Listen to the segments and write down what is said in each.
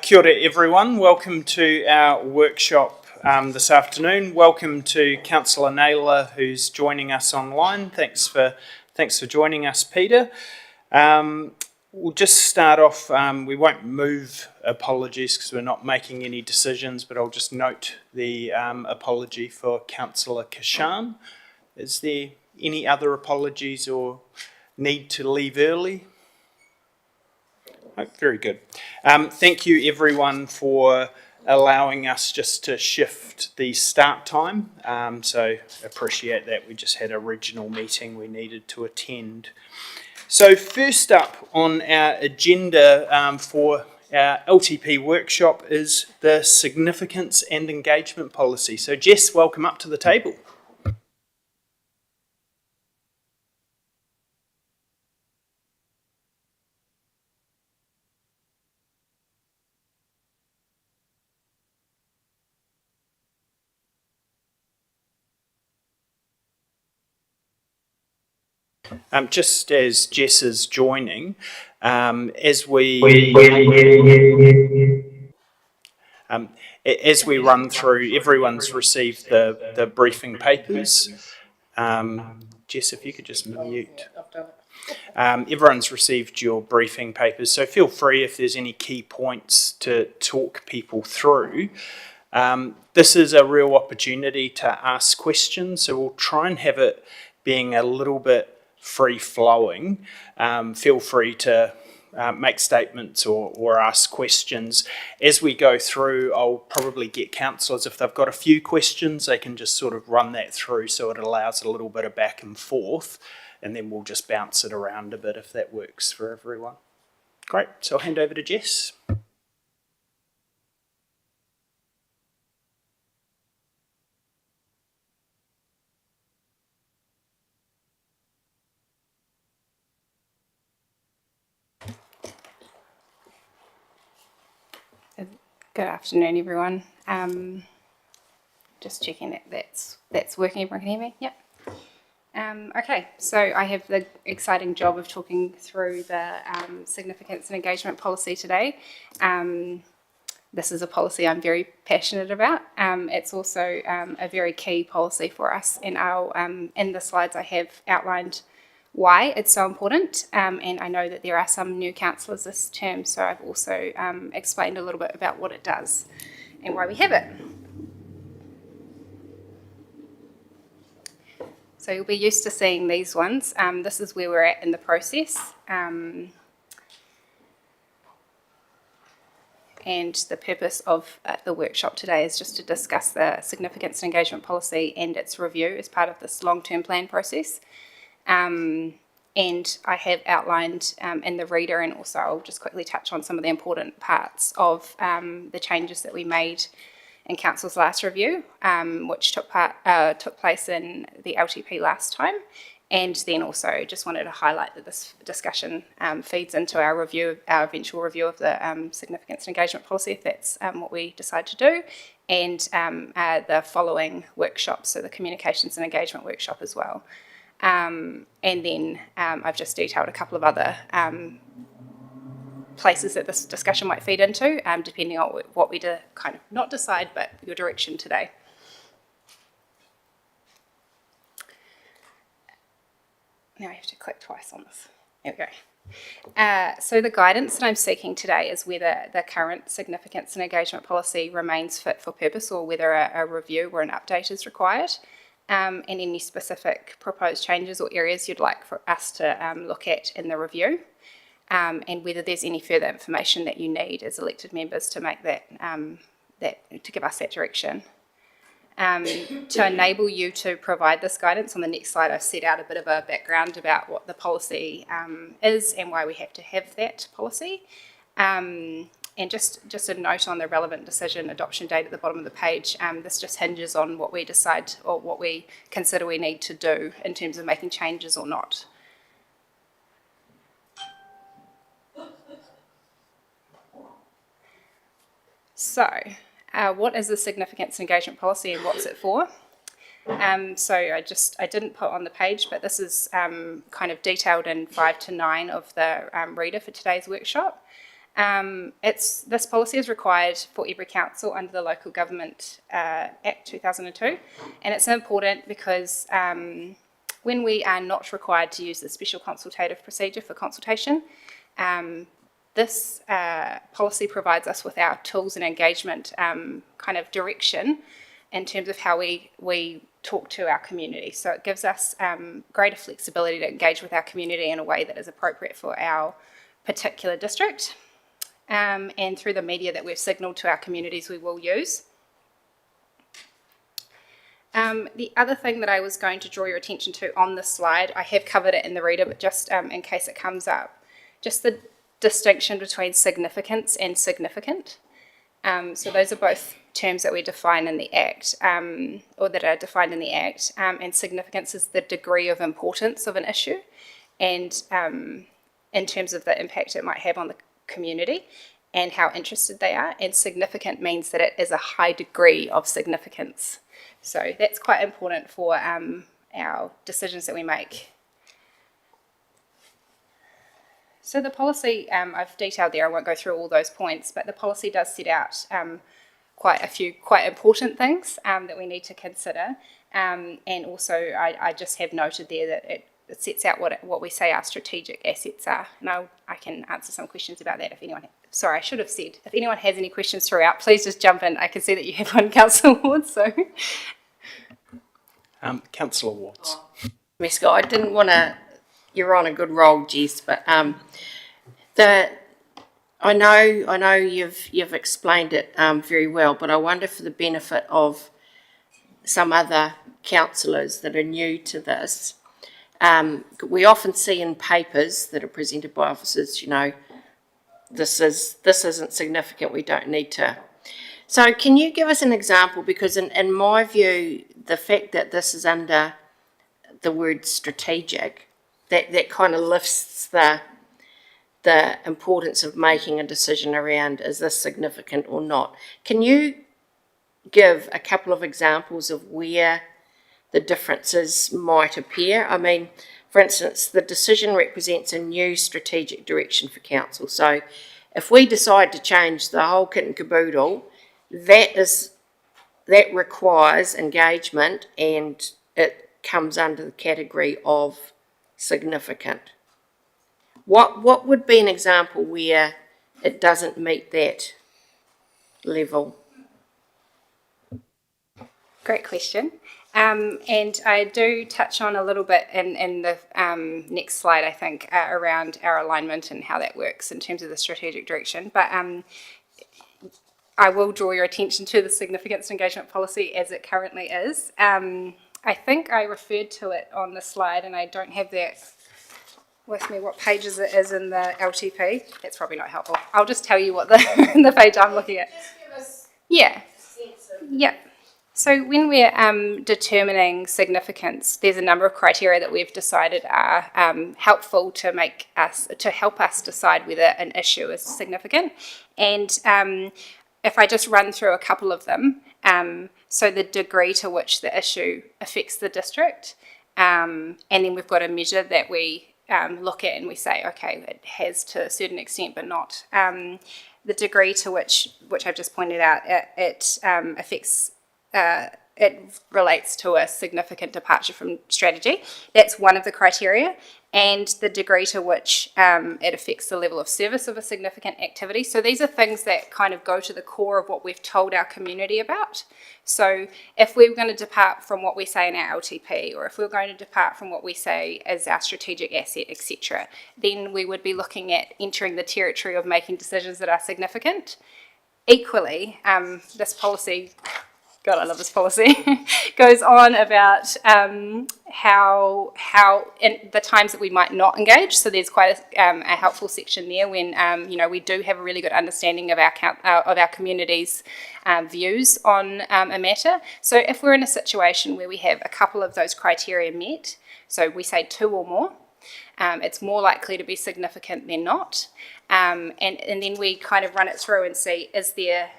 Kia ora everyone, welcome to our workshop this afternoon. Welcome to Councillor Naylor who's joining us online. Thanks for joining us, Peter. We'll just start off, we won't move apologies because we're not making any decisions, but I'll just note the apology for Councillor Kashan. Is there any other apologies or need to leave early? Oh, very good. Thank you everyone for allowing us just to shift the start time. So appreciate that. We just had a regional meeting we needed to attend. So first up on our agenda for our LTP workshop is the significance and engagement policy. So Jess, welcome up to the table. Just as Jess is joining, as we run through, everyone's received the briefing papers. Jess, if you could just mute. Everyone's received your briefing papers, so feel free if there's any key points to talk people through. This is a real opportunity to ask questions, so we'll try and have it being a little bit free-flowing. Feel free to make statements or ask questions. As we go through, I'll probably get councillors, if they've got a few questions, they can just sort of run that through so it allows a little bit of back and forth, and then we'll just bounce it around a bit if that works for everyone. Great, so I'll hand over to Jess. Good afternoon, everyone. Just checking that that's working. Everyone can hear me? Yep. Okay, so I have the exciting job of talking through the significance and engagement policy today. This is a policy I'm very passionate about. It's also a very key policy for us. In the slides I have outlined why it's so important, and I know that there are some new councillors this term, so I've also explained a little bit about what it does and why we have it. So you'll be used to seeing these ones. This is where we're at in the process. And the purpose of the workshop today is just to discuss the significance and engagement policy and its review as part of this long-term plan process. And I have outlined in the reader, and also I'll just quickly touch on some of the important parts of the changes that we made in Council's last review, which took place in the LTP last time. And then also just wanted to highlight that this discussion feeds into our eventual review of the significance and engagement policy, if that's what we decide to do, and the following workshops, so the communications and engagement workshop as well. And then I've just detailed a couple of other places that this discussion might feed into, depending on what we kind of not decide, but your direction today. Now I have to click twice on this. There we go. So the guidance that I'm seeking today is whether the current significance and engagement policy remains fit for purpose, or whether a review or an update is required. And any specific proposed changes or areas you'd like for us to look at in the review, and whether there's any further information that you need as elected members to make to give us that direction. To enable you to provide this guidance, on the next slide I've set out a bit of a background about what the policy is and why we have to have that policy. And just a note on the relevant decision adoption date at the bottom of the page. This just hinges on what we decide or what we consider we need to do in terms of making changes or not. So, what is the significance and engagement policy and what's it for? So I didn't put on the page, but this is kind of detailed in 5 to 9 of the reader for today's workshop. This policy is required for every council under the Local Government Act 2002, and it's important because when we are not required to use the special consultative procedure for consultation, this policy provides us with our tools and engagement kind of direction in terms of how we talk to our community. So it gives us greater flexibility to engage with our community in a way that is appropriate for our particular district. And through the media that we've signalled to our communities we will use. The other thing that I was going to draw your attention to on this slide, I have covered it in the reader, but just in case it comes up, just the distinction between significance and significant. So those are both terms that we define in the Act, or that are defined in the Act, and significance is the degree of importance of an issue, and in terms of the impact it might have on the community and how interested they are, and significant means that it is a high degree of significance. So that's quite important for our decisions that we make. So the policy, I've detailed there, I won't go through all those points, but the policy does set out quite a few quite important things that we need to consider, and also I just have noted there that it sets out what we say our strategic assets are. And I can answer some questions about that if anyone... Sorry, I should have said, if anyone has any questions throughout, please just jump in. I can see that you have one, Councillor Ward, so... Councillor Watts. Miss Scott, I didn't want to... You're on a good roll, Jess, but I know you've explained it very well, but I wonder for the benefit of some other councillors that are new to this, we often see in papers that are presented by officers, this isn't significant, we don't need to. So can you give us an example? Because in my view, the fact that this is under the word strategic, that kind of lifts the importance of making a decision around, is this significant or not? Can you give a couple of examples of where the differences might appear? I mean, for instance, the decision represents a new strategic direction for council. So if we decide to change the whole kit and caboodle, that requires engagement, and it comes under the category of significant. What would be an example where it doesn't meet that level? Great question. And I do touch on a little bit in the next slide, I think, around our alignment and how that works in terms of the strategic direction. But I will draw your attention to the significance engagement policy as it currently is. I think I referred to it on the slide, and I don't have that with me, what pages it is in the LTP. That's probably not helpful. I'll just tell you what the page I'm looking at. Yeah. Yeah. So when we're determining significance, there's a number of criteria that we've decided are helpful to help us decide whether an issue is significant. And if I just run through a couple of them, so the degree to which the issue affects the district, and then we've got a measure that we look at and we say, okay, it has to a certain extent, but not. The degree to which I've just pointed out, it affects. It relates to a significant departure from strategy. That's one of the criteria, and the degree to which it affects the level of service of a significant activity. So these are things that kind of go to the core of what we've told our community about. So if we're going to depart from what we say in our LTP, or if we're going to depart from what we say as our strategic asset, etc., then we would be looking at entering the territory of making decisions that are significant. Equally, this policy... God, I love this policy, goes on about how in the times that we might not engage. So there's quite a helpful section there when we do have a really good understanding of our community's views on a matter. So if we're in a situation where we have a couple of those criteria met, so we say 2 or more, it's more likely to be significant than not. And then we kind of run it through and see, is there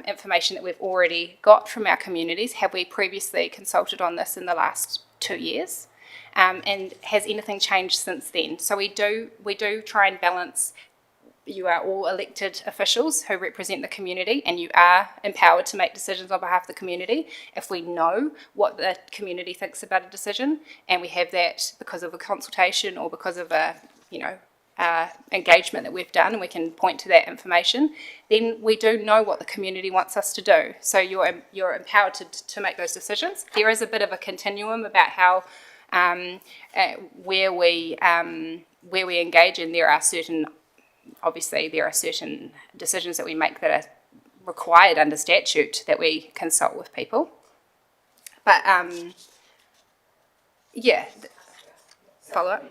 information that we've already got from our communities? Have we previously consulted on this in the last 2 years? And has anything changed since then? So we do try and balance you are all elected officials who represent the community, and you are empowered to make decisions on behalf of the community. If we know what the community thinks about a decision, and we have that because of a consultation or because of a, engagement that we've done, and we can point to that information, then we do know what the community wants us to do. So you're empowered to make those decisions. There is a bit of a continuum about how where we engage, and there are certain decisions that we make that are required under statute that we consult with people. But follow up.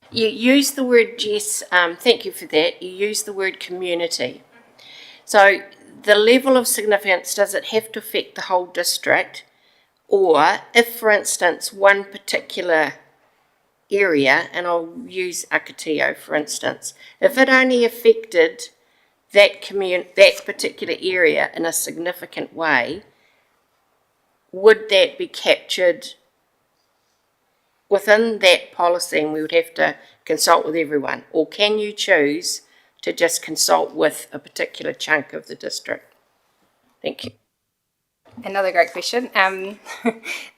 You use the word, Jess, thank you for that, you use the word community. So the level of significance, does it have to affect the whole district? Or if, for instance, one particular area, and I'll use Akatio for instance, if it only affected that particular area in a significant way, would that be captured within that policy and we would have to consult with everyone? Or can you choose to just consult with a particular chunk of the district? Thank you. Another great question.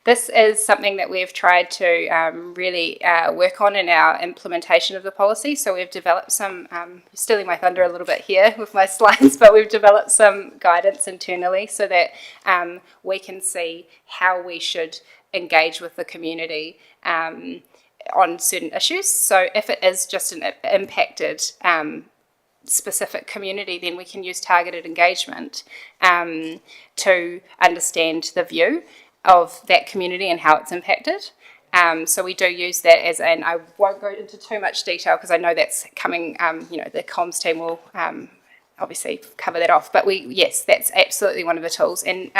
This is something that we've tried to really work on in our implementation of the policy. So we've developed some, stealing my thunder a little bit here with my slides, but we've developed some guidance internally so that we can see how we should engage with the community on certain issues. So if it is just an impacted specific community, then we can use targeted engagement to understand the view of that community and how it's impacted. So we do use that and I won't go into too much detail because I know that's coming, the comms team will obviously cover that off. But yes, that's absolutely one of the tools. And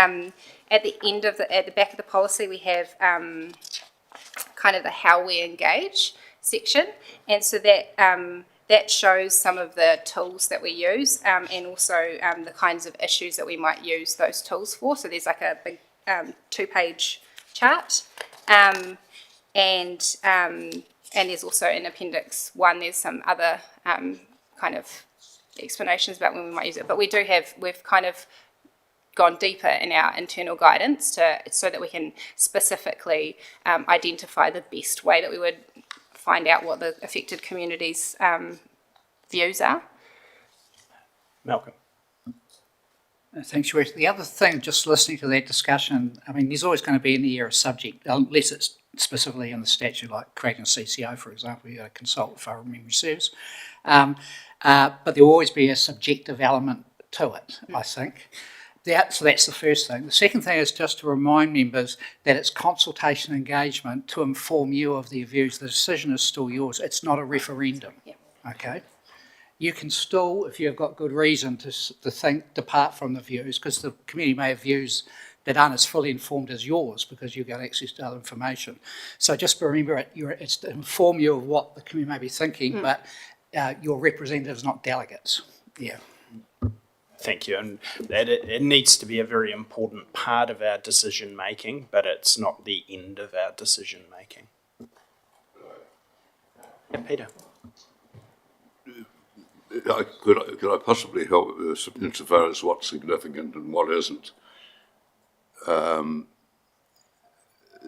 at the back of the policy, we have kind of the how we engage section. And so that shows some of the tools that we use and also the kinds of issues that we might use those tools for. So there's like a big 2-page chart. And there's also in Appendix 1, there's some other kind of explanations about when we might use it. But we've kind of gone deeper in our internal guidance so that we can specifically identify the best way that we would find out what the affected communities' views are. Malcolm. Thanks, Ruth. The other thing, just listening to that discussion, I mean, there's always going to be an area of subject, unless it's specifically in the statute, like creating a CCO, for example, you got to consult if our memory serves. But there will always be a subjective element to it, I think. So that's the first thing. The second thing is just to remind members that it's consultation engagement to inform you of their views. The decision is still yours. It's not a referendum. Yep. Okay? You can still, if you've got good reason to think, depart from the views, because the community may have views that aren't as fully informed as yours because you've got access to other information. So just remember, it's to inform you of what the community may be thinking, but your representatives, not delegates. Yeah. Thank you. And that it needs to be a very important part of our decision making, but it's not the end of our decision making. Yeah, Peter. Could I possibly help insofar as what's significant and what isn't?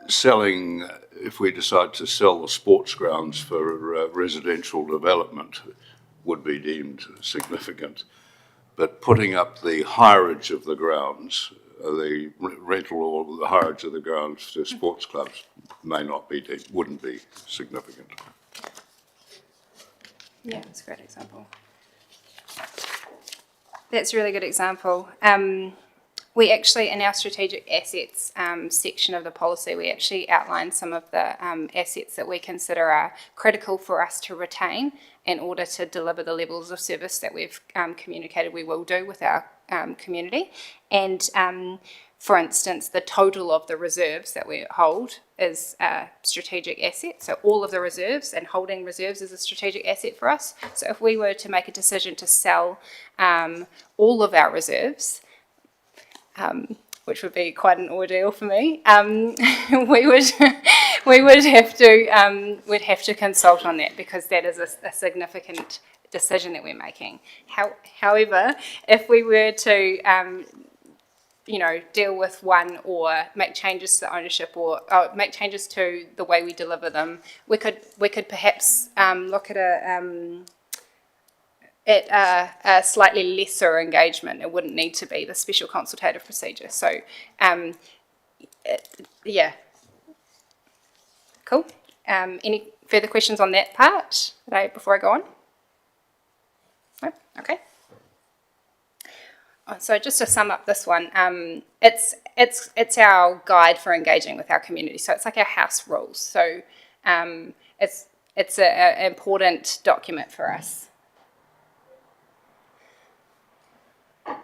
Selling, if we decide to sell the sports grounds for residential development, would be deemed significant. But putting up the hireage of the grounds, the rental or the hireage of the grounds to sports clubs wouldn't be significant. Yeah, that's a great example. That's a really good example. We actually, in our strategic assets section of the policy, we actually outline some of the assets that we consider are critical for us to retain in order to deliver the levels of service that we've communicated we will do with our community. And for instance, the total of the reserves that we hold is a strategic asset. So all of the reserves, and holding reserves is a strategic asset for us. So if we were to make a decision to sell all of our reserves, which would be quite an ordeal for me, we'd have to consult on that, because that is a significant decision that we're making. However, if we were to deal with one or make changes to the ownership or make changes to the way we deliver them, we could perhaps look at a slightly lesser engagement. It wouldn't need to be the special consultative procedure. So, yeah. Cool. Any further questions on that part before I go on? No? Okay. So just to sum up this one, it's our guide for engaging with our community. So it's like our house rules. So it's an important document for us.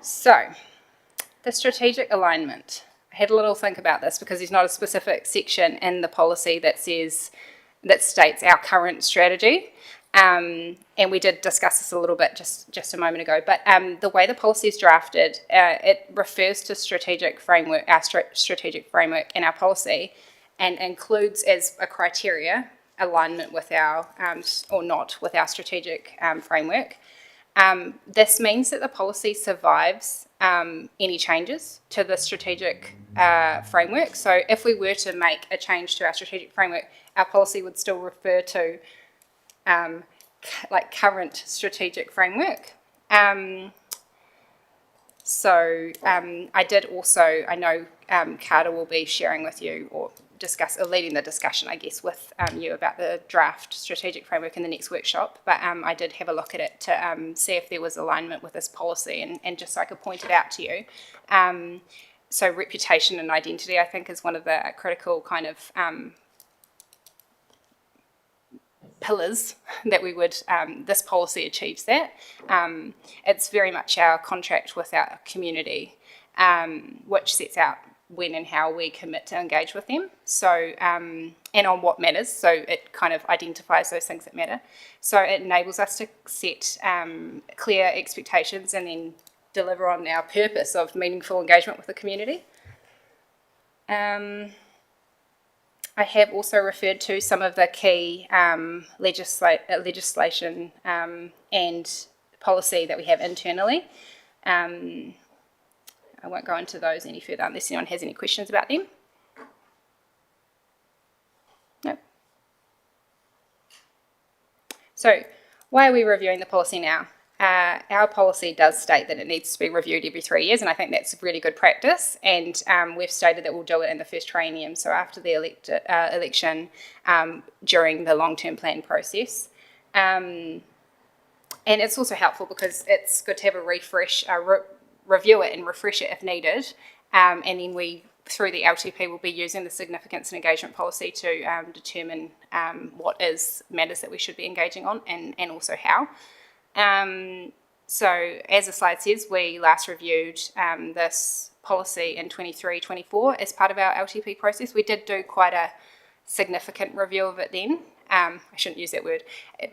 So the strategic alignment. I had a little think about this because there's not a specific section in the policy that states our current strategy. And we did discuss this a little bit just a moment ago, but the way the policy is drafted, it refers to strategic framework, our strategic framework in our policy, and includes as a criteria alignment with our, or not with our strategic framework. This means that the policy survives any changes to the strategic framework. So if we were to make a change to our strategic framework, our policy would still refer to current strategic framework. I know Carter will be sharing with you or leading the discussion, I guess, with you about the draft strategic framework in the next workshop, but I did have a look at it to see if there was alignment with this policy and just so I could point it out to you. So reputation and identity, I think, is one of the critical kind of pillars that we would, this policy achieves that. It's very much our contract with our community, which sets out when and how we commit to engage with them. So, and on what matters. So it kind of identifies those things that matter. So it enables us to set clear expectations and then deliver on our purpose of meaningful engagement with the community. I have also referred to some of the key legislation and policy that we have internally. I won't go into those any further unless anyone has any questions about them. No. So why are we reviewing the policy now? Our policy does state that it needs to be reviewed every 3 years, and I think that's really good practice. And we've stated that we'll do it in the first triennium, so after the election, during the long-term plan process. And it's also helpful because it's good to have a refresh, review it and refresh it if needed. And then we, through the LTP, will be using the significance and engagement policy to determine what matters that we should be engaging on and also how. So as the slide says, we last reviewed this policy in 23-24 as part of our LTP process. We did do quite a significant review of it then. I shouldn't use that word.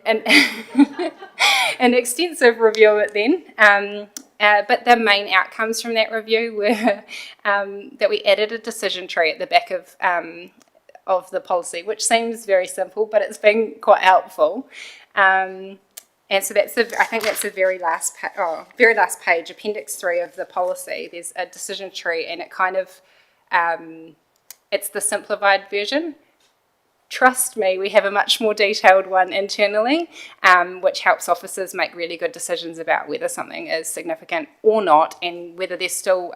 An extensive review of it then. But the main outcomes from that review were that we added a decision tree at the back of the policy, which seems very simple, but it's been quite helpful. And so I think that's the very last page, Appendix 3 of the policy. There's a decision tree, and it kind of, it's the simplified version. Trust me, we have a much more detailed one internally, which helps officers make really good decisions about whether something is significant or not, and whether there's still,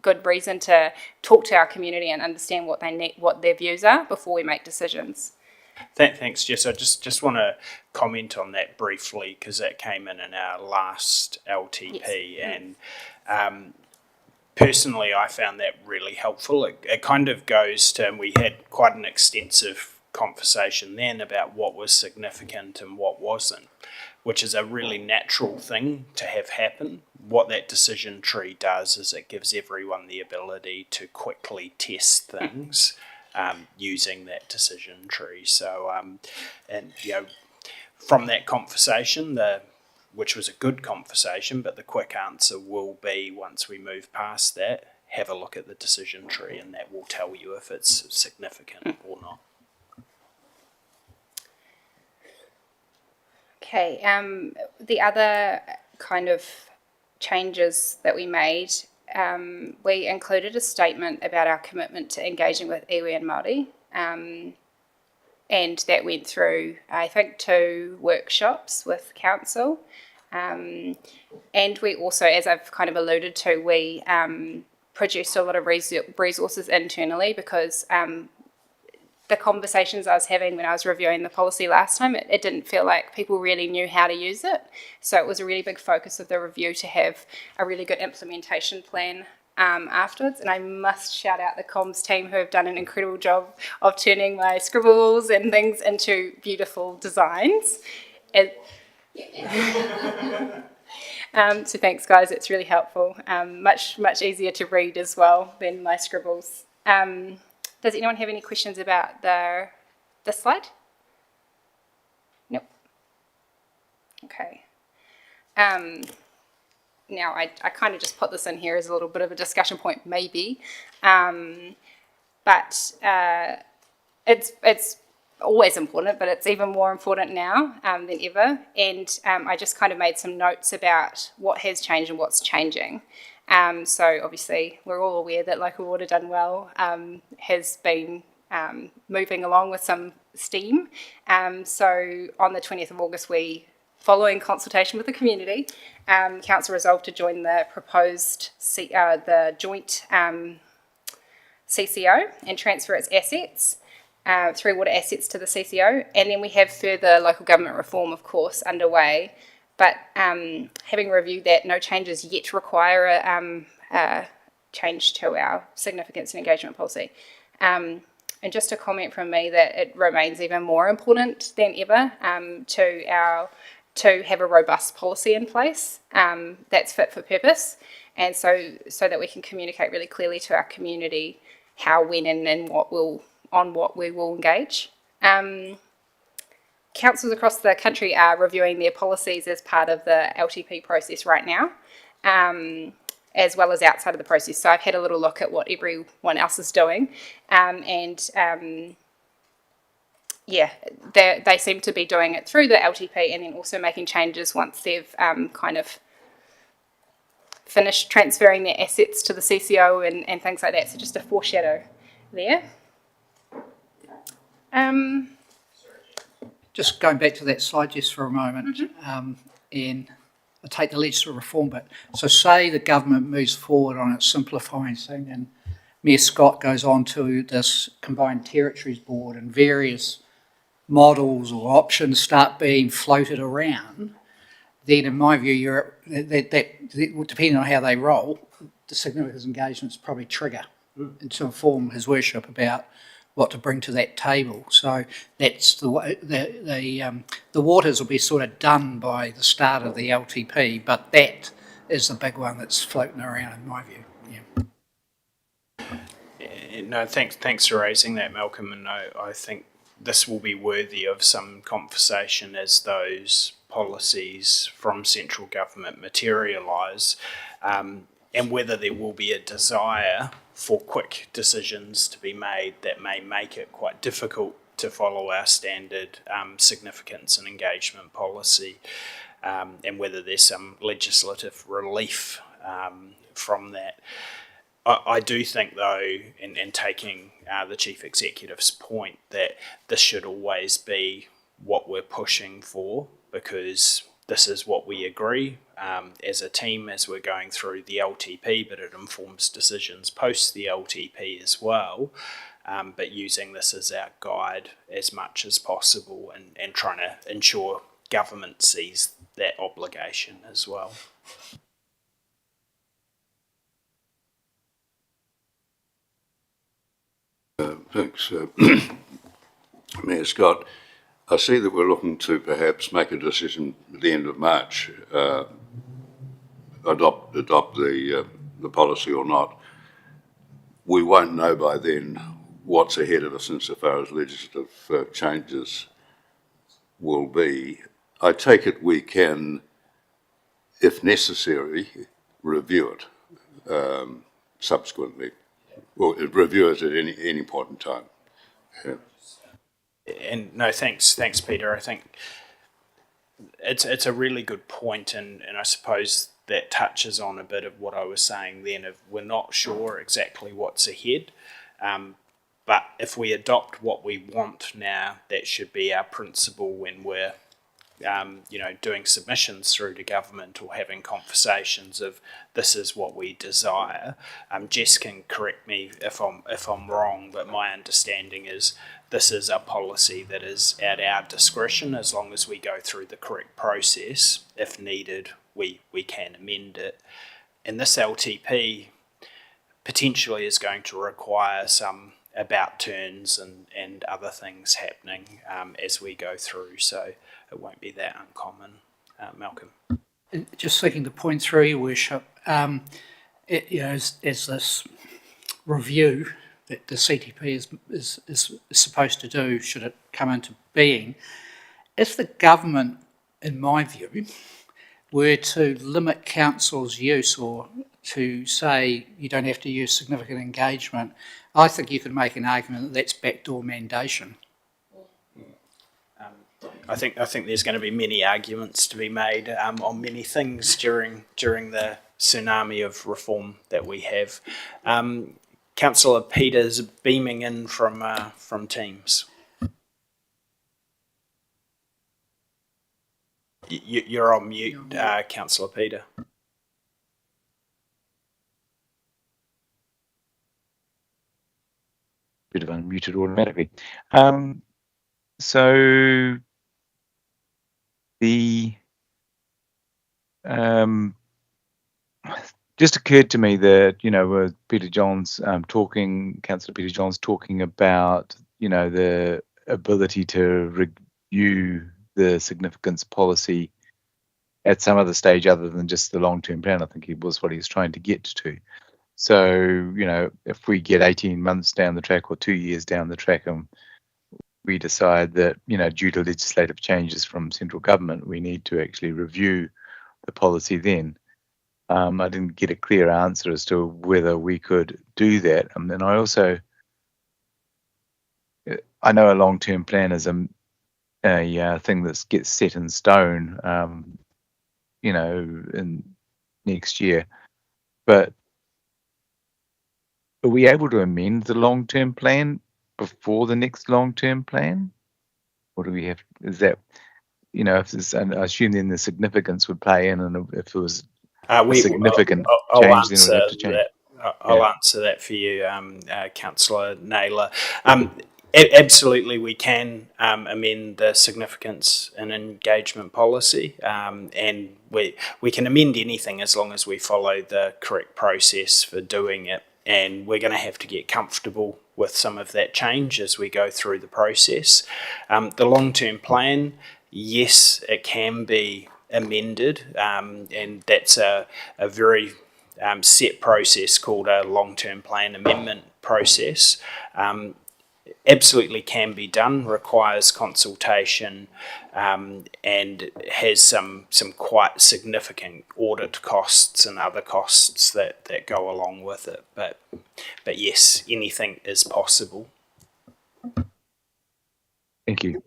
good reason to talk to our community and understand what they need, what their views are before we make decisions. Thanks, Jess. I just want to comment on that briefly because that came in our last LTP. Yes. And personally, I found that really helpful. It kind of goes to, and we had quite an extensive conversation then about what was significant and what wasn't, which is a really natural thing to have happen. What that decision tree does is it gives everyone the ability to quickly test things. Using that decision tree. So, from that conversation, which was a good conversation, but the quick answer will be, once we move past that, have a look at the decision tree, and that will tell you if it's significant or not. Okay, the other kind of changes that we made, we included a statement about our commitment to engaging with iwi and Māori, and that went through, I think, 2 workshops with council. And we also, as I've kind of alluded to, we produced a lot of resources internally because the conversations I was having when I was reviewing the policy last time, it didn't feel like people really knew how to use it. So it was a really big focus of the review to have a really good implementation plan afterwards. And I must shout out the comms team who have done an incredible job of turning my scribbles and things into beautiful designs. So thanks, guys. It's really helpful. Much easier to read as well than my scribbles. Does anyone have any questions about the slide? Nope. Okay. Now, I kind of just put this in here as a little bit of a discussion point, maybe. But it's always important, but it's even more important now than ever. And I just kind of made some notes about what has changed and what's changing. So obviously we're all aware that Local Water Done Well has been moving along with some steam. So on the 20th of August, following consultation with the community, council resolved to join the proposed the joint CCO and transfer its assets, 3 water assets to the CCO. And then we have further local government reform, of course, underway. But having reviewed that, no changes yet require a change to our significance and engagement policy. And just a comment from me that it remains even more important than ever to have a robust policy in place that's fit for purpose, and so that we can communicate really clearly to our community how, when, and what we will engage. Councils across the country are reviewing their policies as part of the LTP process right now, as well as outside of the process. So I've had a little look at what everyone else is doing, they seem to be doing it through the LTP and then also making changes once they've kind of finished transferring their assets to the CCO and things like that. So just a foreshadow there. Just going back to that slide just for a moment, and I'll take the legislative reform bit. So say the government moves forward on its simplifying thing and Mayor Scott goes on to this Combined Territories Board and various models or options start being floated around, then in my view, depending on how they roll, the significance engagements probably trigger to inform His Worship about what to bring to that table. So that's the way the waters will be sort of done by the start of the LTP, but that is the big one that's floating around in my view. No, thanks for raising that, Malcolm, and I think this will be worthy of some conversation as those policies from central government materialise, and whether there will be a desire for quick decisions to be made that may make it quite difficult to follow our standard significance and engagement policy, and whether there's some legislative relief from that. I do think, though, in taking the Chief Executive's point, that this should always be what we're pushing for, because this is what we agree as a team as we're going through the LTP, but it informs decisions post the LTP as well. But using this as our guide as much as possible and trying to ensure government sees that obligation as well. Thanks, Mayor Scott. I see that we're looking to perhaps make a decision at the end of March, adopt the policy or not. We won't know by then what's ahead of us insofar as legislative changes will be. I take it we can, if necessary, review it subsequently, or review it at any point in time. Yeah. And no, thanks, Peter. I think it's a really good point, and I suppose that touches on a bit of what I was saying then. If we're not sure exactly what's ahead, but if we adopt what we want now, that should be our principle when we're doing submissions through to government or having conversations of this is what we desire. Jess can correct me if I'm wrong, but my understanding is this is a policy that is at our discretion as long as we go through the correct process. If needed, we can amend it. And this LTP potentially is going to require some about turns and other things happening as we go through, so it won't be that uncommon. Malcolm. Just thinking the point through, Your Worship, as this review that the CTP is supposed to do, should it come into being, if the government, in my view, were to limit council's use or to say you don't have to use significant engagement, I think you could make an argument that that's backdoor mandation. I think there's going to be many arguments to be made on many things during the tsunami of reform that we have. Councillor Peters beaming in from Teams. You're on mute, Councillor Peter. Bit of unmuted automatically. So the just occurred to me that Peter Johns Councillor Peter Johns talking about the ability to review the significance policy at some other stage other than just the long-term plan. I think it was what he was trying to get to. So, if we get 18 months down the track or 2 years down the track and we decide that, due to legislative changes from central government, we need to actually review the policy then. I didn't get a clear answer as to whether we could do that. And then I know a long-term plan is a thing that gets set in stone, in next year. But are we able to amend the long-term plan before the next long-term plan? Or do we have, is that, if there's, and I assume then the significance would play in, and if it was a significant change, then we'd have to change. I'll answer that for you, Councillor Naylor. Absolutely, we can amend the significance and engagement policy, and we can amend anything as long as we follow the correct process for doing it. And we're going to have to get comfortable with some of that change as we go through the process. The long-term plan, yes, it can be amended, and that's a very set process called a long-term plan amendment process. Absolutely can be done, requires consultation, and has some quite significant audit costs and other costs that go along with it. But yes, anything is possible. Thank you.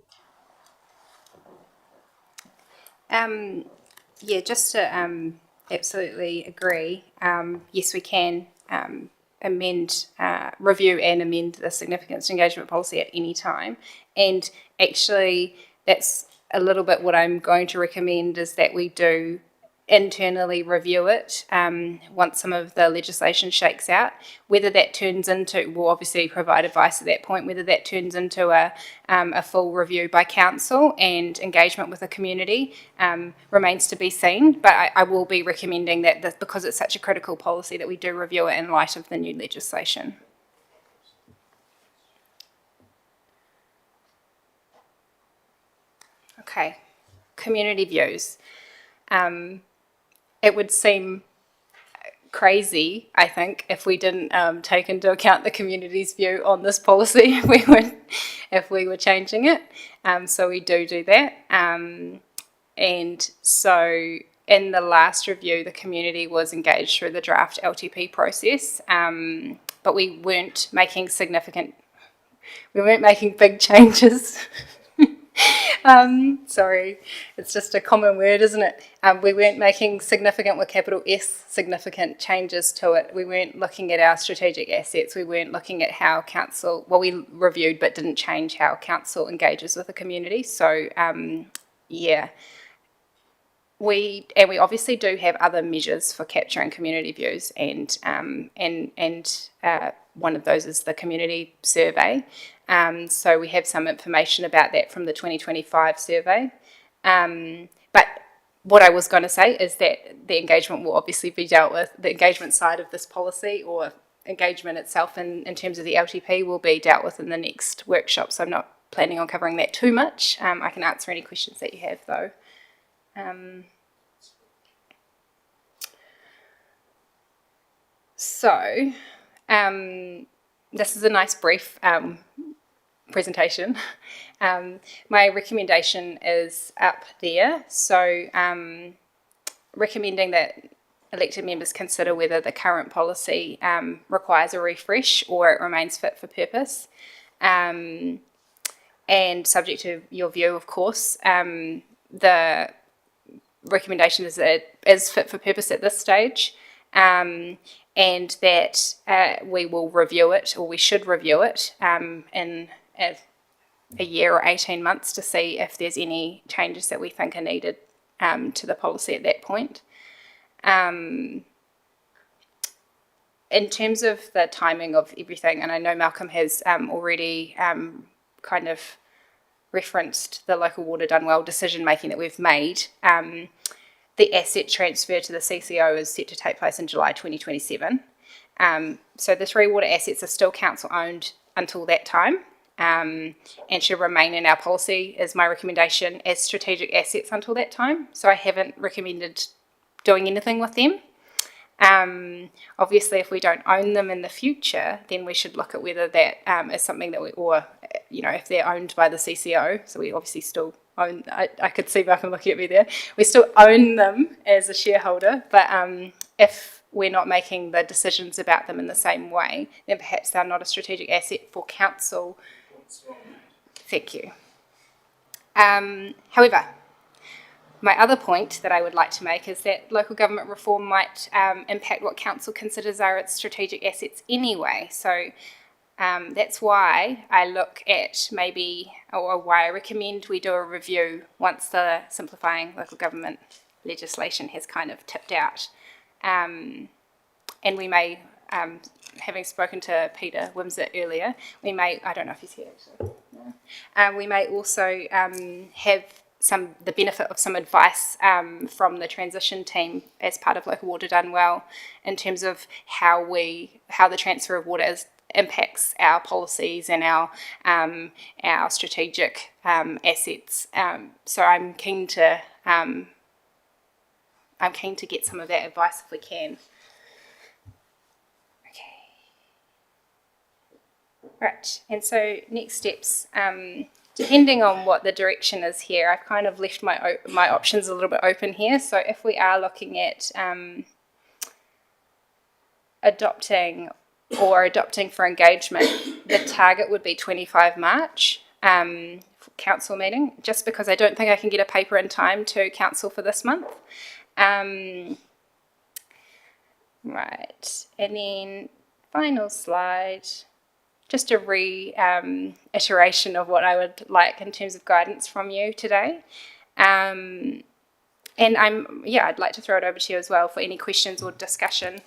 Just to absolutely agree. Yes, we can review and amend the significance engagement policy at any time. And actually, that's a little bit what I'm going to recommend, is that we do internally review it once some of the legislation shakes out. Whether that turns into, we'll obviously provide advice at that point, whether that turns into a full review by council and engagement with the community remains to be seen. But I will be recommending that because it's such a critical policy, that we do review it in light of the new legislation. Okay, community views. It would seem crazy, I think, if we didn't take into account the community's view on this policy if we were changing it. So we do that. And so in the last review, the community was engaged through the draft LTP process, but we weren't making big changes. Sorry, it's just a common word, isn't it? We weren't making significant, with capital S, significant changes to it. We weren't looking at our strategic assets. We weren't looking at how council, well, we reviewed but didn't change how council engages with the community. So, yeah. We obviously do have other measures for capturing community views, and one of those is the community survey. So we have some information about that from the 2025 survey. But what I was going to say is that the engagement will obviously be dealt with, the engagement side of this policy, or engagement itself in terms of the LTP, will be dealt with in the next workshop. So I'm not planning on covering that too much. I can answer any questions that you have though. So this is a nice brief presentation. My recommendation is up there. So recommending that elected members consider whether the current policy requires a refresh or it remains fit for purpose. And subject to your view, of course, the recommendation is that it is fit for purpose at this stage, and that we will review it, or we should review it in a year or 18 months to see if there's any changes that we think are needed to the policy at that point. In terms of the timing of everything, and I know Malcolm has already kind of referenced the local water done well decision making that we've made. The asset transfer to the CCO is set to take place in July 2027. So the three water assets are still council owned until that time, and should remain in our policy, is my recommendation, as strategic assets until that time. So I haven't recommended doing anything with them. Obviously, if we don't own them in the future, then we should look at whether that is something that we, or, you know, if they're owned by the CCO, so we obviously still own, I could see Malcolm looking at me there, we still own them as a shareholder, but if we're not making the decisions about them in the same way, then perhaps they're not a strategic asset for council. Thank you. However, my other point that I would like to make is that local government reform might impact what council considers are its strategic assets anyway. So that's why I look at maybe, or why I recommend we do a review once the simplifying local government legislation has kind of tipped out. And we may, having spoken to Peter Wimsett earlier, we may, I don't know if he's here actually, no. We may also have the benefit of some advice from the transition team as part of local water done well, in terms of how the transfer of water impacts our policies and our strategic assets. So I'm keen to get some of that advice if we can. Okay. Right, and so next steps. Depending on what the direction is here, I've kind of left my options a little bit open here. So if we are looking at adopting for engagement, the target would be 25 March for council meeting, just because I don't think I can get a paper in time to council for this month. Right, and then final slide. Just a reiteration of what I would like in terms of guidance from you today. And I'd like to throw it over to you as well for any questions or discussion.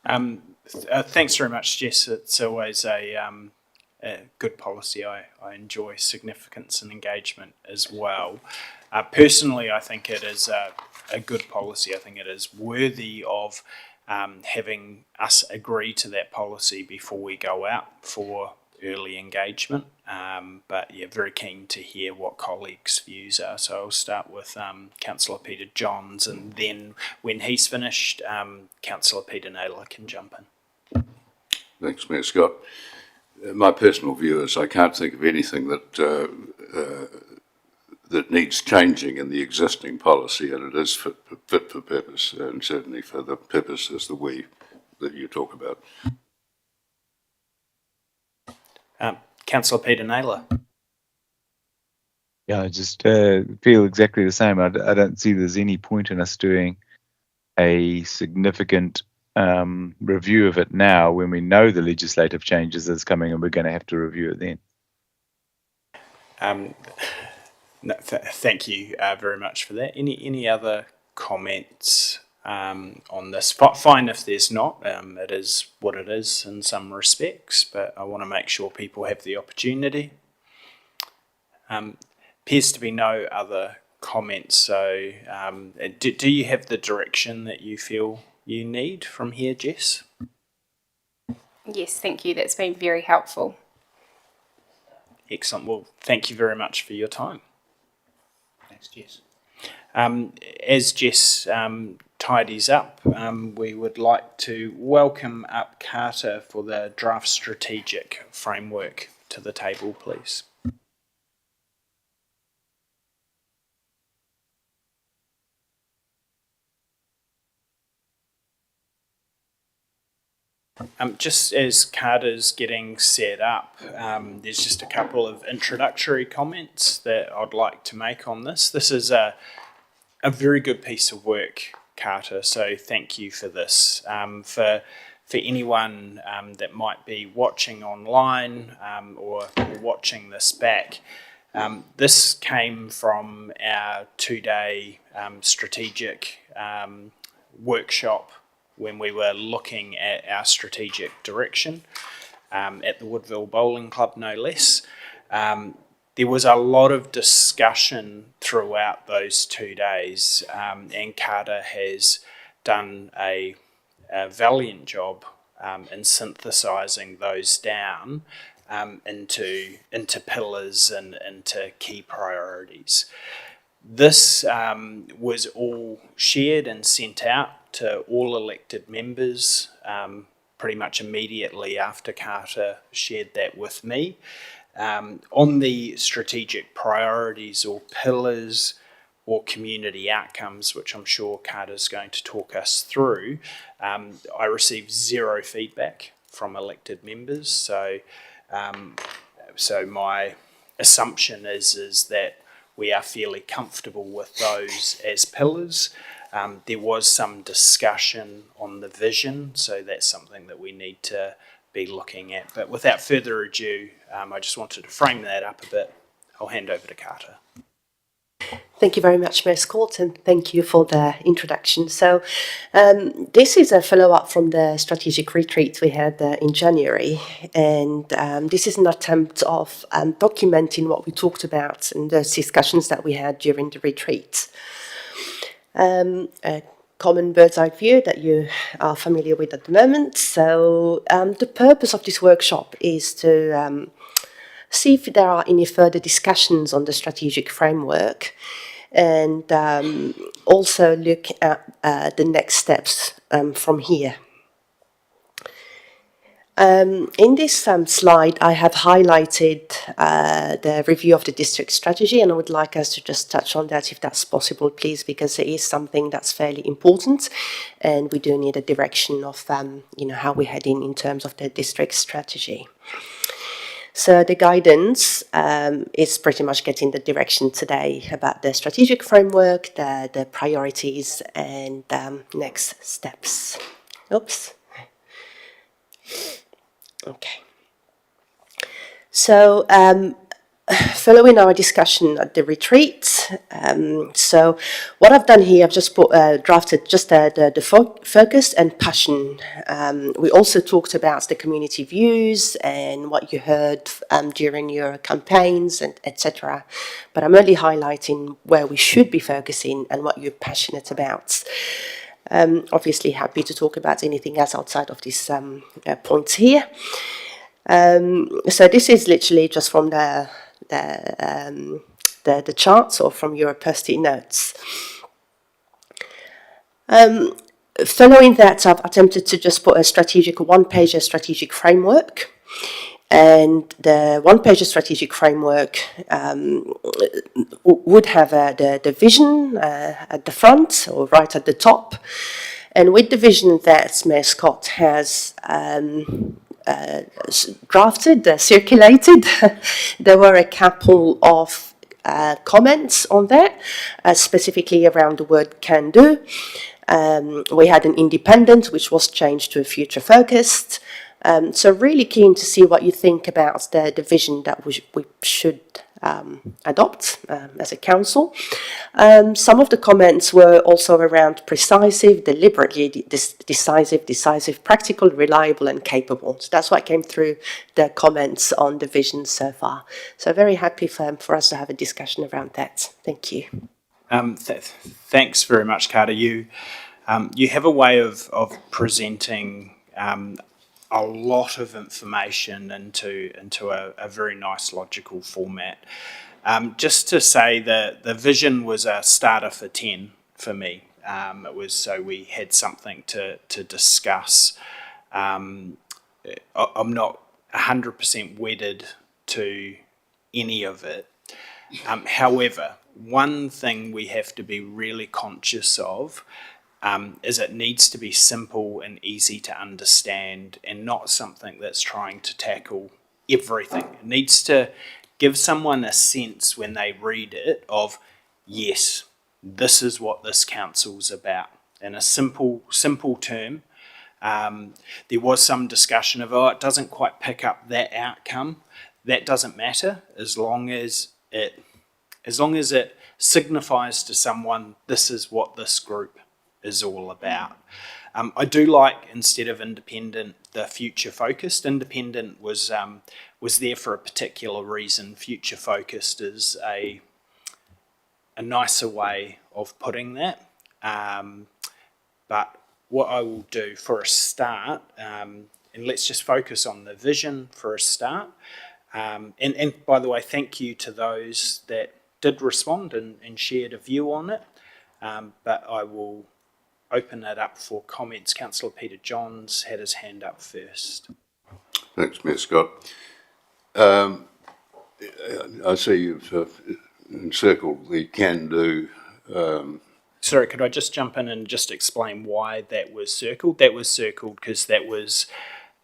Thanks very much, Jess. It's always a good policy. I enjoy significance and engagement as well. Personally, I think it is a good policy. I think it is worthy of having us agree to that policy before we go out for early engagement. But yeah, very keen to hear what colleagues' views are. So I'll start with Councillor Peter Johns, and then when he's finished, Councillor Peter Naylor can jump in. Thanks, Mayor Scott. My personal view is I can't think of anything that needs changing in the existing policy, and it is fit for purpose, and certainly for the purposes that you talk about. Councillor Peter Naylor. Yeah, I just feel exactly the same. I don't see there's any point in us doing a significant review of it now when we know the legislative changes that's coming and we're going to have to review it then. No, thank you very much for that. Any other comments on this? Fine if there's not. It is what it is in some respects, but I want to make sure people have the opportunity. Appears to be no other comments. So, do you have the direction that you feel you need from here, Jess? Yes, thank you. That's been very helpful. Excellent. Well, thank you very much for your time. Thanks, Jess. As Jess tidies up, we would like to welcome up Carter for the draft strategic framework to the table, please. Just as Carter's getting set up, there's just a couple of introductory comments that I'd like to make on this. This is a very good piece of work, Carter, so thank you for this. For anyone that might be watching online or watching this back, this came from our 2-day strategic workshop when we were looking at our strategic direction at the Woodville Bowling Club, no less. There was a lot of discussion throughout those 2 days, and Carter has done a valiant job in synthesising those down into pillars and into key priorities. This was all shared and sent out to all elected members pretty much immediately after Carter shared that with me. On the strategic priorities or pillars or community outcomes, which I'm sure Carter's going to talk us through, I received zero feedback from elected members. So my assumption is that we are fairly comfortable with those as pillars. There was some discussion on the vision, so that's something that we need to be looking at. But without further ado, I just wanted to frame that up a bit. I'll hand over to Carter. Thank you very much, Mayor Scott, and thank you for the introduction. So this is a follow-up from the strategic retreat we had in January, and this is an attempt of documenting what we talked about and the discussions that we had during the retreat. A common bird's eye view that you are familiar with at the moment. So the purpose of this workshop is to see if there are any further discussions on the strategic framework, and also look at the next steps from here. In this slide, I have highlighted the review of the district strategy, and I would like us to just touch on that if that's possible, please, because it is something that's fairly important, and we do need a direction of how we're heading in terms of the district strategy. So the guidance is pretty much getting the direction today about the strategic framework, the priorities, and next steps. Oops. Okay. So following our discussion at the retreat, so what I've done here, I've just drafted just the focus and passion. We also talked about the community views and what you heard during your campaigns, and etc. But I'm only highlighting where we should be focusing and what you're passionate about. Obviously happy to talk about anything else outside of these points here. So this is literally just from the charts or from your post-it notes. Following that, I've attempted to just put a one-pager strategic framework. And the one-pager strategic framework would have the vision at the front or right at the top. And with the vision that Mayor Scott has drafted, circulated, there were a couple of comments on that, specifically around the word can do. We had an independent, which was changed to a future focused. So really keen to see what you think about the vision that we should adopt as a council. Some of the comments were also around precisive, deliberately decisive, practical, reliable and capable. So that's what came through the comments on the vision so far. So very happy for us to have a discussion around that. Thank you. Thanks very much, Carter. You have a way of presenting a lot of information into a very nice logical format. Just to say that the vision was a starter for 10 for me. It was so we had something to discuss. I'm not 100% wedded to any of it. However, one thing we have to be really conscious of is it needs to be simple and easy to understand and not something that's trying to tackle everything. It needs to give someone a sense when they read it of, yes, this is what this council's about. In a simple term, there was some discussion of, it doesn't quite pick up that outcome. That doesn't matter as long as it signifies to someone this is what this group is all about. I do like, instead of independent, the future focused. Independent was there for a particular reason. Future focused is a nicer way of putting that. But what I will do for a start, and let's just focus on the vision for a start. And by the way, thank you to those that did respond and shared a view on it. But I will open it up for comments. Councillor Peter Johns had his hand up first. Thanks, Mayor Scott. I see you've encircled the can-do. Sorry, could I just jump in and just explain why that was circled? That was circled because that was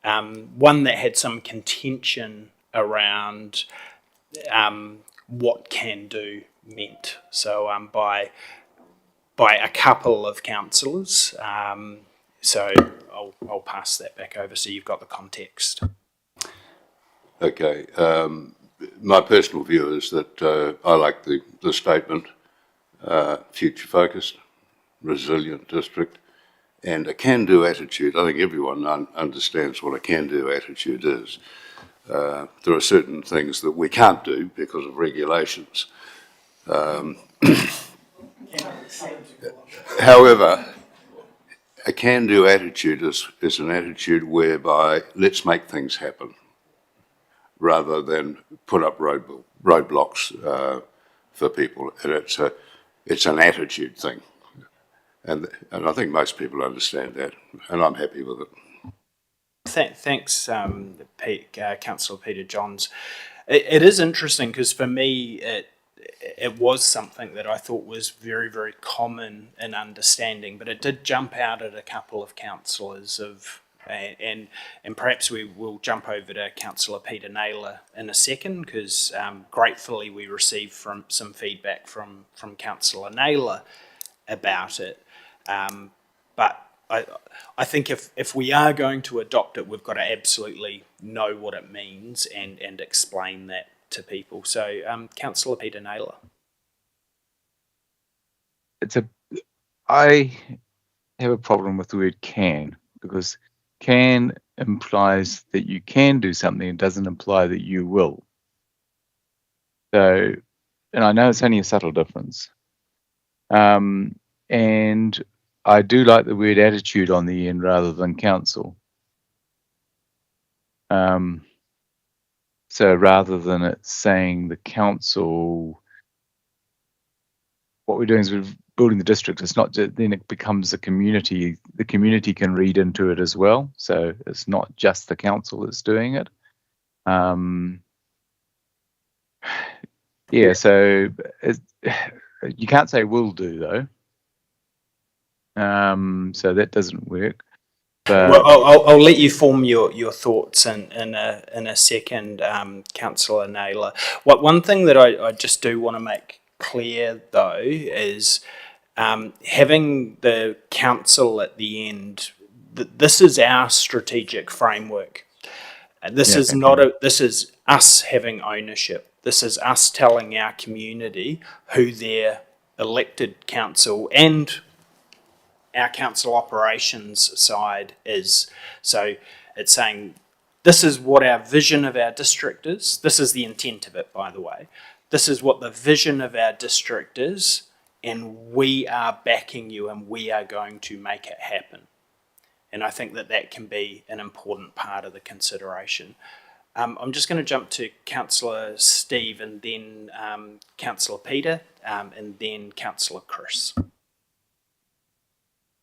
one that had some contention around what can do meant. So by a couple of councillors. So I'll pass that back over so you've got the context. Okay. My personal view is that I like the statement, future focused, resilient district, and a can-do attitude. I think everyone understands what a can-do attitude is. There are certain things that we can't do because of regulations. However, a can-do attitude is an attitude whereby let's make things happen rather than put up roadblocks for people. And it's an attitude thing. And I think most people understand that, and I'm happy with it. Thanks, Councillor Peter Johns. It is interesting because for me, it was something that I thought was very, very common in understanding, but it did jump out at a couple of councillors and perhaps we will jump over to Councillor Peter Naylor in a second because gratefully we received some feedback from Councillor Naylor about it. But I think if we are going to adopt it, we've got to absolutely know what it means and explain that to people. So, Councillor Peter Naylor. I have a problem with the word can, because can implies that you can do something. It doesn't imply that you will. So, and I know it's only a subtle difference. And I do like the word attitude on the end rather than council. So rather than it saying the council, what we're doing is we're building the district. It's not just, then it becomes a community. The community can read into it as well. So it's not just the council that's doing it. Yeah, so you can't say will do though. So that doesn't work. Well, I'll let you form your thoughts in a second, Councillor Naylor. One thing that I just do want to make clear though is having the council at the end. This is our strategic framework. This is not this is us having ownership. This is us telling our community who their elected council and our council operations side is. So it's saying this is what our vision of our district is. This is the intent of it, by the way. This is what the vision of our district is, and we are backing you and we are going to make it happen. And I think that can be an important part of the consideration. I'm just going to jump to Councillor Steve and then Councillor Peter and then Councillor Chris.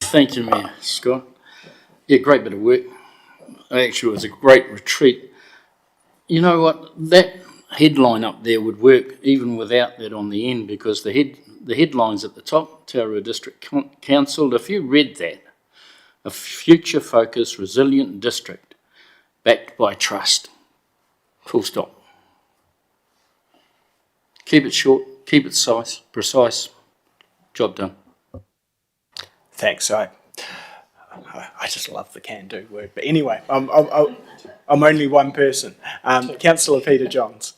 Thank you, Mayor Scott. Yeah, great bit of work. Actually, it was a great retreat. You know what? That headline up there would work even without that on the end, because the headline's at the top, Tararua District Council. If you read that, a future-focused, resilient district backed by trust. Full stop. Keep it short, keep it precise. Job done. Thanks. I just love the can-do word. But anyway, I'm only one person. Councillor Peter Johns.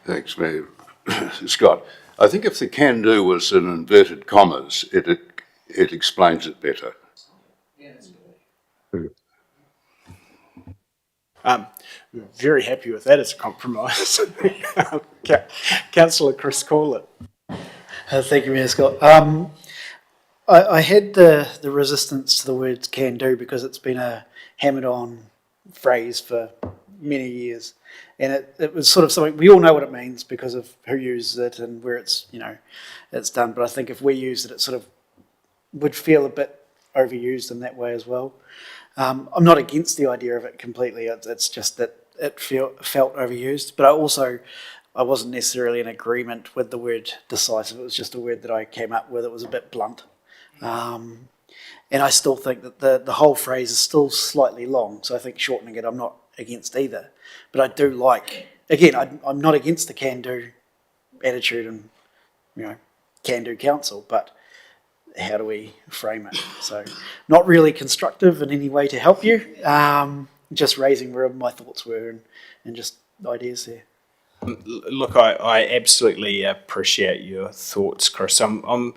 Thanks, Mayor Scott. I think if the can-do was in inverted commas, it explains it better. Very happy with that as a compromise. Councillor Chris Corlett. Thank you, Mayor Scott. I had the resistance to the words can do because it's been a hammered on phrase for many years. And it was sort of something, we all know what it means because of who uses it and where it's, it's done. But I think if we used it, it sort of would feel a bit overused in that way as well. I'm not against the idea of it completely. It's just that it felt overused. But I wasn't necessarily in agreement with the word decisive. It was just a word that I came up with. It was a bit blunt. And I still think that the whole phrase is still slightly long. So I think shortening it, I'm not against either. But I do like, again, I'm not against the can-do attitude and, can-do council, but how do we frame it? So not really constructive in any way to help you, just raising where my thoughts were and just ideas there. Look, I absolutely appreciate your thoughts, Chris. I'm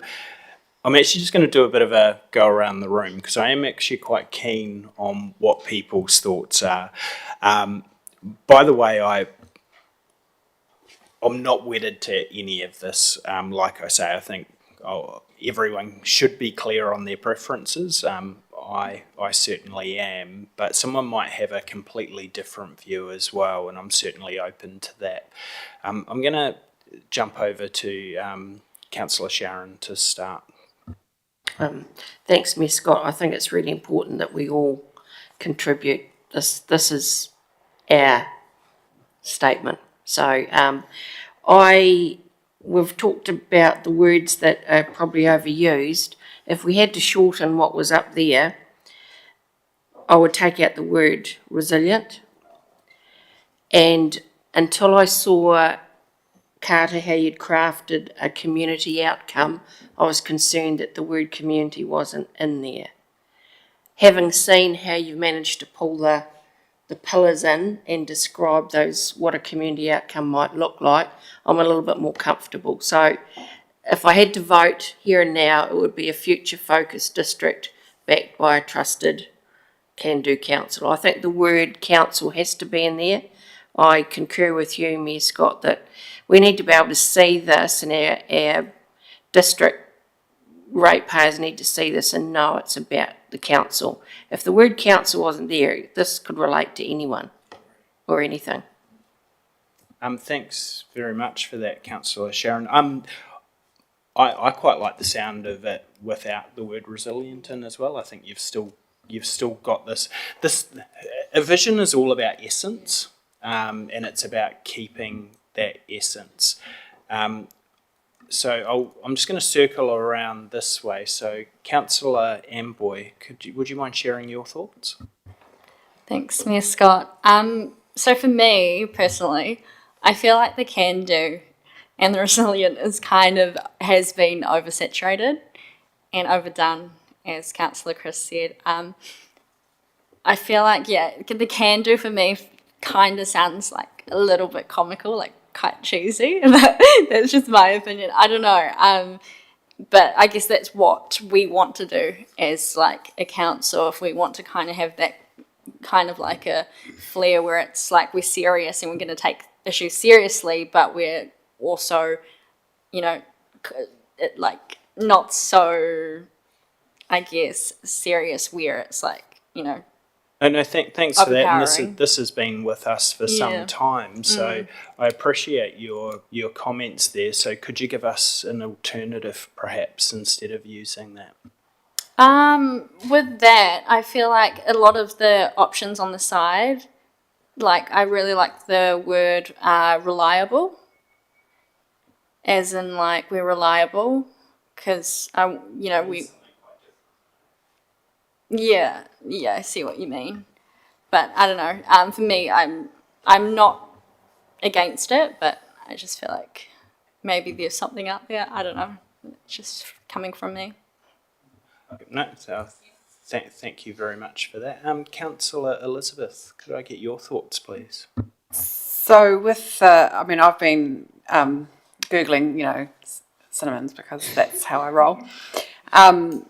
actually just going to do a bit of a go around the room because I am actually quite keen on what people's thoughts are. By the way, I'm not wedded to any of this. Like I say, I think everyone should be clear on their preferences. I certainly am, but someone might have a completely different view as well, and I'm certainly open to that. I'm going to jump over to Councillor Sharon to start. Thanks, Mayor Scott. I think it's really important that we all contribute. This is our statement. So we've talked about the words that are probably overused. If we had to shorten what was up there, I would take out the word resilient. And until I saw, Carter, how you'd crafted a community outcome, I was concerned that the word community wasn't in there. Having seen how you've managed to pull the pillars in and describe what a community outcome might look like, I'm a little bit more comfortable. So if I had to vote here and now, it would be a future-focused district backed by a trusted can-do council. I think the word council has to be in there. I concur with you, Mayor Scott, that we need to be able to see this, and our district ratepayers need to see this and know it's about the council. If the word council wasn't there, this could relate to anyone or anything. Thanks very much for that, Councillor Sharon. I quite like the sound of it without the word resilient in as well. I think you've still got this. A vision is all about essence, and it's about keeping that essence. I'm just going to circle around this way. So, Councillor Amboy, would you mind sharing your thoughts? Thanks, Mayor Scott. So for me personally, I feel like the can do and the resilient is has been oversaturated and overdone, as Councillor Chris said. I feel like, the can do for me kind of sounds like a little bit comical, like quite cheesy. That's just my opinion. I don't know. But I guess that's what we want to do as like a council, if we want to kind of have that kind of like a flair where it's like we're serious and we're going to take issues seriously, but we're also, like not so, I guess, serious where it's like, And thanks for that. And overpowering. this has been with us for some Yeah. time, so I appreciate your comments there. So could you give us an alternative, perhaps, instead of using that? With that, I feel like a lot of the options on the side, like I really like the word reliable, as in like we're reliable, because I see what you mean, but I don't know. For me, I'm not against it, but I just feel like maybe there's something out there. I don't know. It's just coming from me. No, so thank you very much for that. Councillor Elizabeth, could I get your thoughts, please? So with, I've been Googling, cinnamons because that's how I roll. And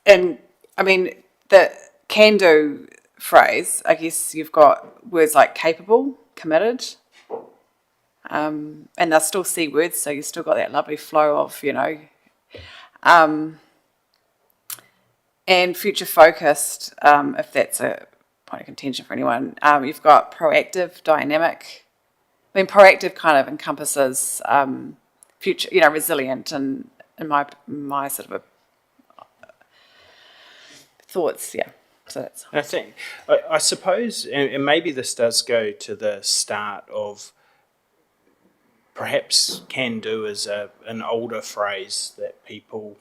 I mean, the can do phrase, I guess you've got words like capable, committed, and they're still C words, so you've still got that lovely flow of, and future focused, if that's a point of contention for anyone. You've got proactive, dynamic. I mean, proactive kind of encompasses future, resilient, and in my sort of thoughts, yeah. So that's. I suppose, and maybe this does go to the start of perhaps "can do" is an older phrase that people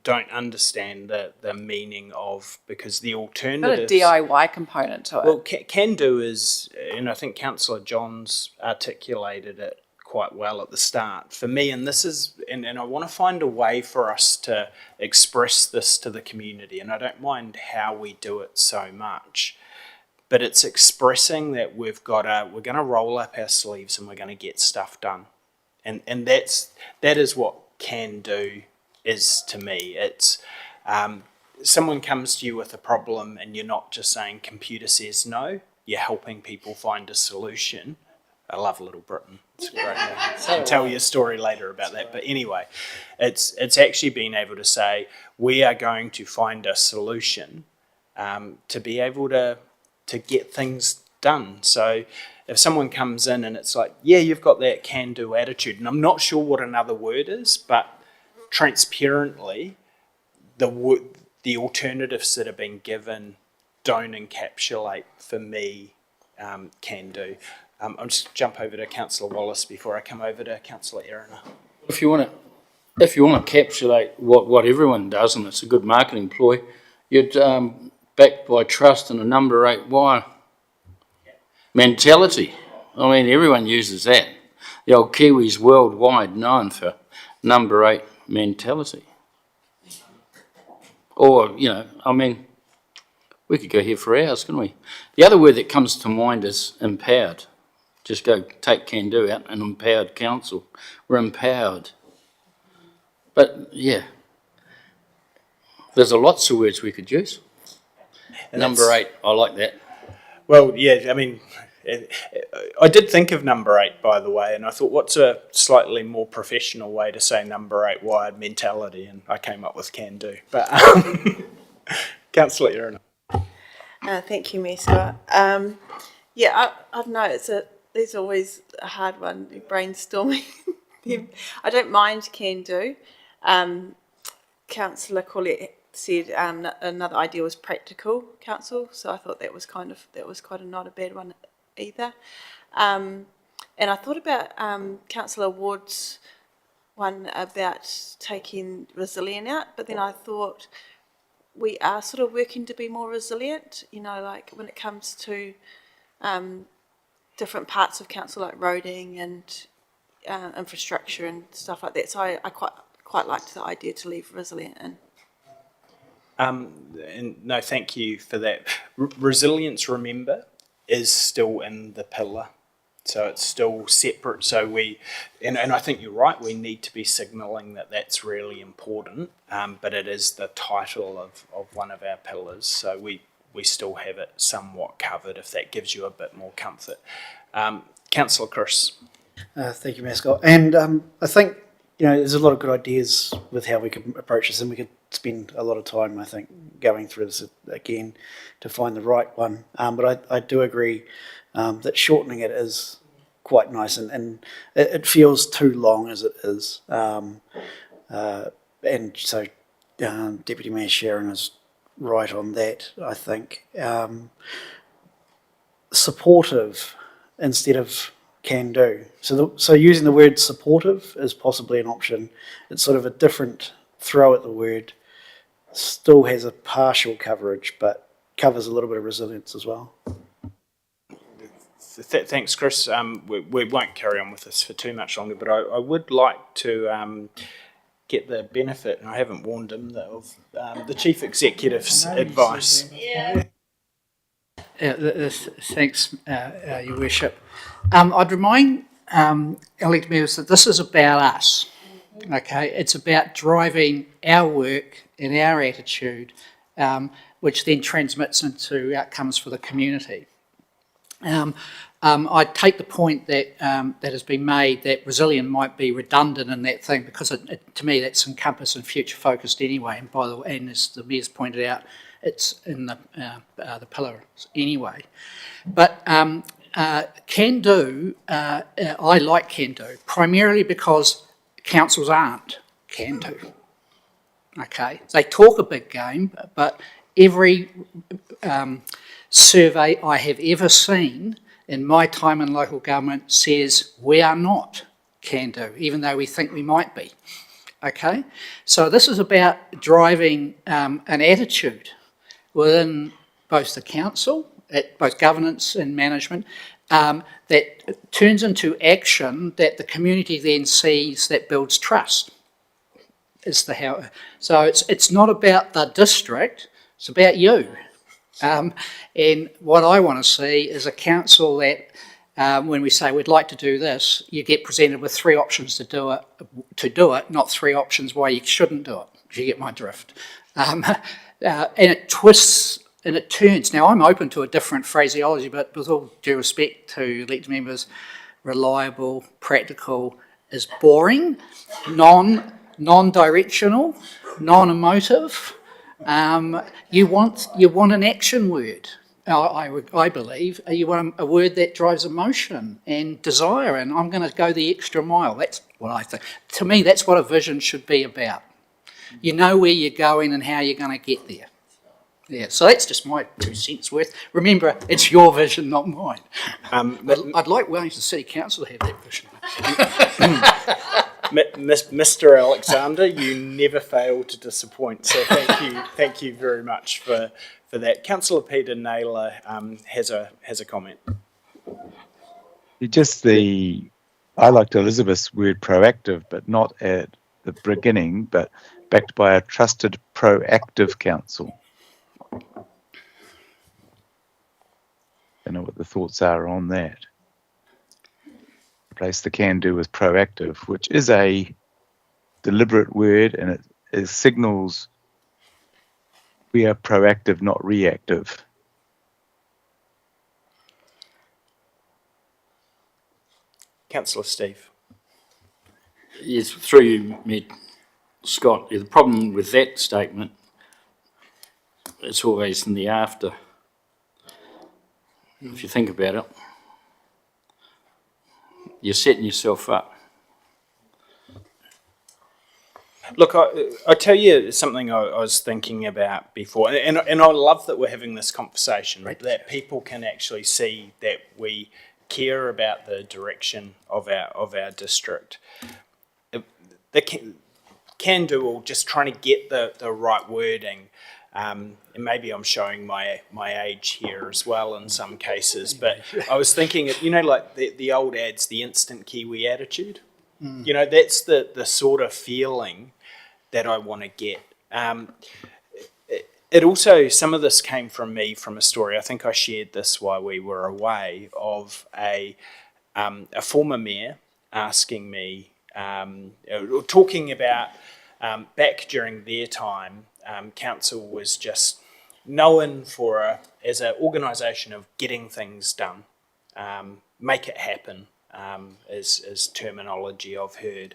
don't understand the meaning of, because the alternative. Got a DIY component to it. Well, can do is, and I think Councillor Johns articulated it quite well at the start for me, and this is, and I want to find a way for us to express this to the community, and I don't mind how we do it so much, but it's expressing that we're going to roll up our sleeves and we're going to get stuff done, and that is what can do is to me. It's someone comes to you with a problem and you're not just saying computer says no, you're helping people find a solution. I love Little Britain. It's great. I'll tell you a story later about that. But anyway, it's actually being able to say, we are going to find a solution to be able to get things done. So if someone comes in and it's like, yeah, you've got that can-do attitude, and I'm not sure what another word is, but transparently, the alternatives that have been given don't encapsulate, for me, can do. I'll just jump over to Councillor Wallace before I come over to Councillor Erina. If you want to encapsulate what everyone does, and it's a good marketing ploy, you'd backed by trust and a number 8 wire mentality. I mean, everyone uses that. The old Kiwis worldwide known for number 8 mentality. Or, we could go here for hours, couldn't we? The other word that comes to mind is empowered. Just go take can do out and empowered council. We're empowered. But, yeah, there's lots of words we could use. And number 8, I like that. Well, yeah, I mean, I did think of number 8, by the way, and I thought, what's a slightly more professional way to say number 8 wired mentality? And I came up with can do. But Councillor Erina. Thank you, Mayor Scott. I've noticed that there's always a hard one, brainstorming. I don't mind can do. Councillor Collette said another idea was practical council, so I thought that was quite a not a bad one either. And I thought about Councillor Ward's one about taking resilient out, but then I thought we are sort of working to be more resilient, you know, like when it comes to different parts of council, like roading and infrastructure and stuff like that. So I quite liked the idea to leave resilient in. And no, thank you for that. Resilience, remember, is still in the pillar. So it's still separate. So and I think you're right, we need to be signalling that that's really important, but it is the title of one of our pillars. So we still have it somewhat covered, if that gives you a bit more comfort. Councillor Chris. Thank you, Mayor Scott. And I think, you know, there's a lot of good ideas with how we could approach this, and we could spend a lot of time, I think, going through this again to find the right one. But I do agree that shortening it is quite nice, and it feels too long as it is. And so Deputy Mayor Sharon is right on that, I think. Supportive instead of can do. So using the word supportive is possibly an option. It's sort of a different throw at the word. Still has a partial coverage, but covers a little bit of resilience as well. Thanks, Chris. We won't carry on with this for too much longer, but I would like to get the benefit, and I haven't warned him, of the Chief Executive's advice. Thanks, Your Worship. I'd remind elected members that this is about us, okay? It's about driving our work and our attitude, which then transmits into outcomes for the community. I take the point that that has been made that resilient might be redundant in that thing, because to me that's encompassed and future focused anyway. And by the way, and as the Mayor's pointed out, it's in the pillars anyway. But can do, I like can do primarily because councils aren't can do. Okay, they talk a big game, but every survey I have ever seen in my time in local government says we are not can do, even though we think we might be. Okay, so this is about driving an attitude within both the council, at both governance and management, that turns into action that the community then sees that builds trust. So it's not about the district, it's about you. And what I want to see is a council that, when we say we'd like to do this, you get presented with 3 options to do it, not 3 options why you shouldn't do it, if you get my drift. And it twists and it turns. Now, I'm open to a different phraseology, but with all due respect to elected members, reliable, practical is boring, non-directional, non-emotive. You want an action word. I believe you want a word that drives emotion and desire, and I'm going to go the extra mile. That's what I think. To me, that's what a vision should be about. You know where you're going and how you're going to get there. Yeah, so that's just my 2 cents worth. Remember, it's your vision, not mine. I'd like Wellington City Council to have that vision. Mr. Alexander, you never fail to disappoint. So thank you very much for that. Councillor Peter Naylor has a comment. I liked Elizabeth's word proactive, but not at the beginning, but backed by a trusted proactive council. I don't know what the thoughts are on that. Replace the can do with proactive, which is a deliberate word, and it signals we are proactive, not reactive. Councillor Steve. Yes, through you, Mayor Scott, the problem with that statement, it's always in the after. If you think about it, you're setting yourself up. Look, I tell you something I was thinking about before, and I love that we're having this conversation, that people can actually see that we care about the direction of our district. the can do, or just trying to get the right wording. And maybe I'm showing my age here as well in some cases, but I was thinking, like the old ads, the instant Kiwi attitude. That's the sort of feeling that I want to get. It also, some of this came from me from a story, I think I shared this while we were away, of a former mayor asking me, talking about back during their time, council was just known as an organisation of getting things done, make it happen, is terminology I've heard,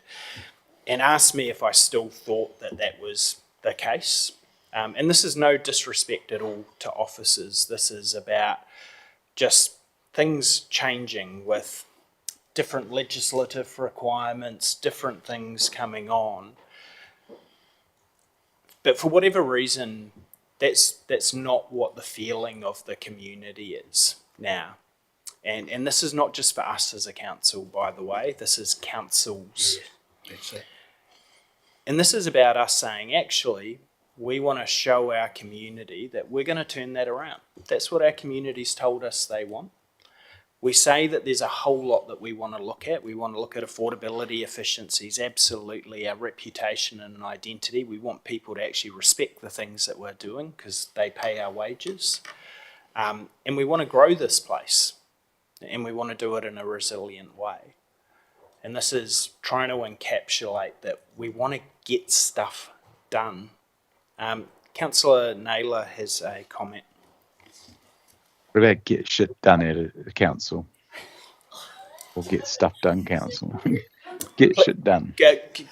and asked me if I still thought that was the case. And this is no disrespect at all to officers. This is about just things changing with different legislative requirements, different things coming on. But for whatever reason, that's not what the feeling of the community is now. And this is not just for us as a council, by the way. This is councils. That's it. And this is about us saying, actually, we want to show our community that we're going to turn that around. That's what our community's told us they want. We say that there's a whole lot that we want to look at. We want to look at affordability, efficiencies, absolutely, our reputation and identity. We want people to actually respect the things that we're doing because they pay our wages. And we want to grow this place. And we want to do it in a resilient way. And this is trying to encapsulate that we want to get stuff done. Councillor Naylor has a comment. What about get shit done at a council? Or get stuff done, council? Get shit done.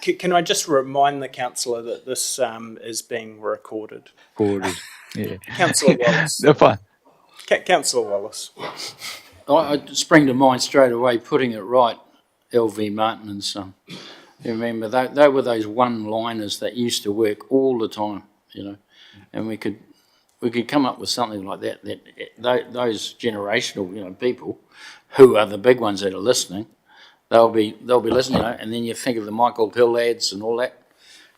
Can I just remind the councillor that this is being recorded? Recorded, yeah. Councillor Wallace. No, fine. Councillor Wallace. I spring to mind straight away, putting it right, LV Martin and Son. You remember, they were those one-liners that used to work all the time, and we could come up with something like that those generational, people who are the big ones that are listening, they'll be listening, and then you think of the Michael Hill ads and all that.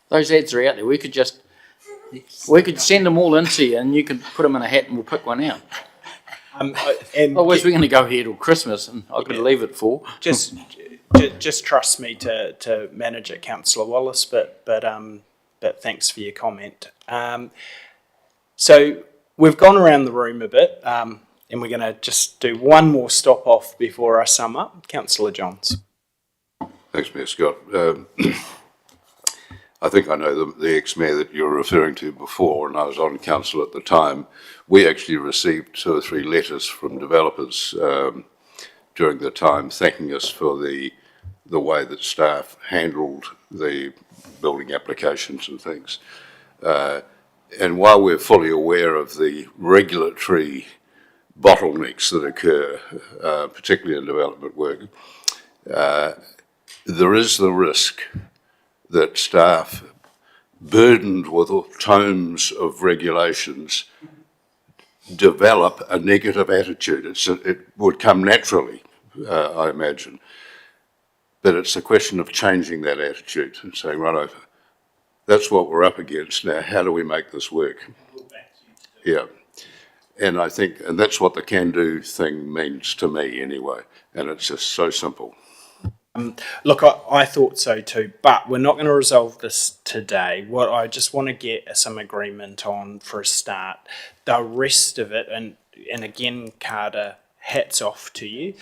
Those ads are out there. We could send them all into you, and you could put them in a hat and we'll pick one out. Otherwise, we're going to go here till Christmas, and I could leave it for. Just trust me to manage it, Councillor Wallace. But thanks for your comment. So we've gone around the room a bit, and we're going to just do one more stop off before I sum up. Councillor Johns. Thanks, Mayor Scott. I think I know the ex-mayor that you're referring to before, and I was on council at the time. We actually received 2 or 3 letters from developers during the time thanking us for the way that staff handled the building applications and things. And while we're fully aware of the regulatory bottlenecks that occur, particularly in development work, there is the risk that staff burdened with tomes of regulations develop a negative attitude. It would come naturally, I imagine. But it's a question of changing that attitude and saying, right, that's what we're up against now. How do we make this work? Yeah. And I think, and that's what the can-do thing means to me anyway. And it's just so simple. Look, I thought so too, but we're not going to resolve this today. What I just want to get some agreement on for a start. The rest of it, and again, Carter, hats off to you.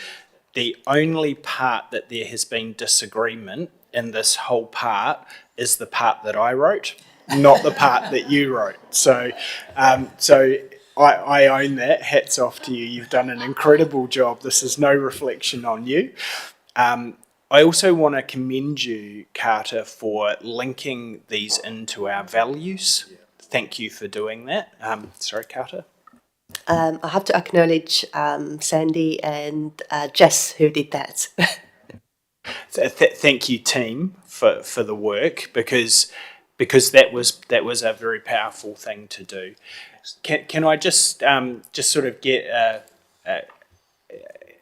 The only part that there has been disagreement in this whole part is the part that I wrote, not the part that you wrote. So I own that. Hats off to you. You've done an incredible job. This is no reflection on you. I also want to commend you, Carter, for linking these into our values. Thank you for doing that. Sorry, Carter. I have to acknowledge Sandy and Jess who did that. Thank you, team, for the work because that was a very powerful thing to do. Can I just sort of get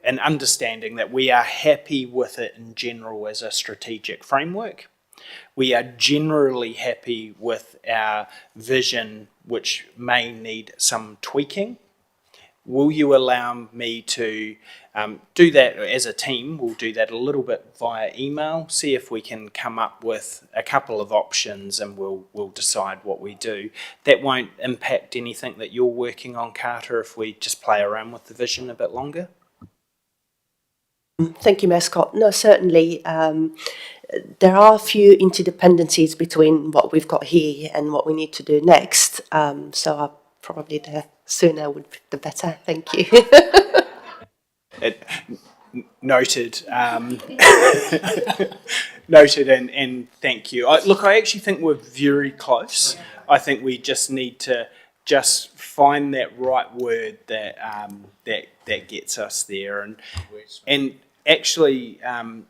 an understanding that we are happy with it in general as a strategic framework, We are generally happy with our vision, which may need some tweaking. Will you allow me to do that as a team? We'll do that a little bit via email, see if we can come up with a couple of options, and we'll decide what we do. That won't impact anything that you're working on, Carter, if we just play around with the vision a bit longer? Thank you, Mayor Scott. No, certainly. There are a few interdependencies between what we've got here and what we need to do next. So probably the sooner would be the better. Thank you. Noted. Noted, and thank you. Look, I actually think we're very close. I think we just need to just find that right word that that gets us there. And actually,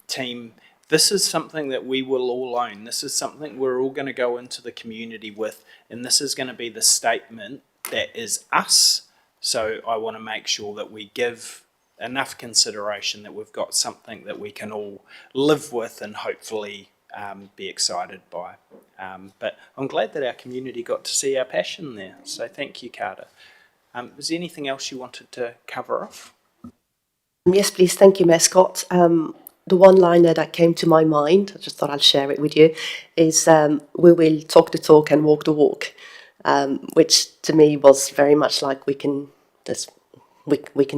team, this is something that we will all own. This is something we're all going to go into the community with, and this is going to be the statement that is us. So I want to make sure that we give enough consideration that we've got something that we can all live with and hopefully be excited by. But I'm glad that our community got to see our passion there. So thank you, Carter. Was there anything else you wanted to cover off? Yes, please. Thank you, Mayor Scott. The one-liner that came to my mind, I just thought I'll share it with you, is we will talk the talk and walk the walk, which to me was very much like we can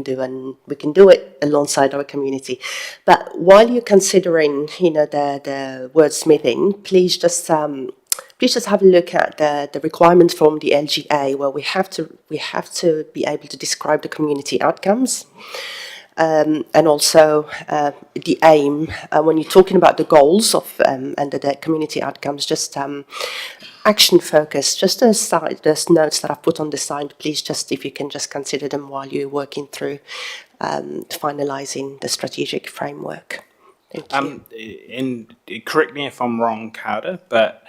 do it alongside our community. But while you're considering, the wordsmithing, please just have a look at the requirements from the LGA, where we have to be able to describe the community outcomes. And also the aim, when you're talking about the goals of and the community outcomes, just action focus, just those notes that I've put on the side, please just, if you can just consider them while you're working through finalising the strategic framework. Thank you. And correct me if I'm wrong, Carter, but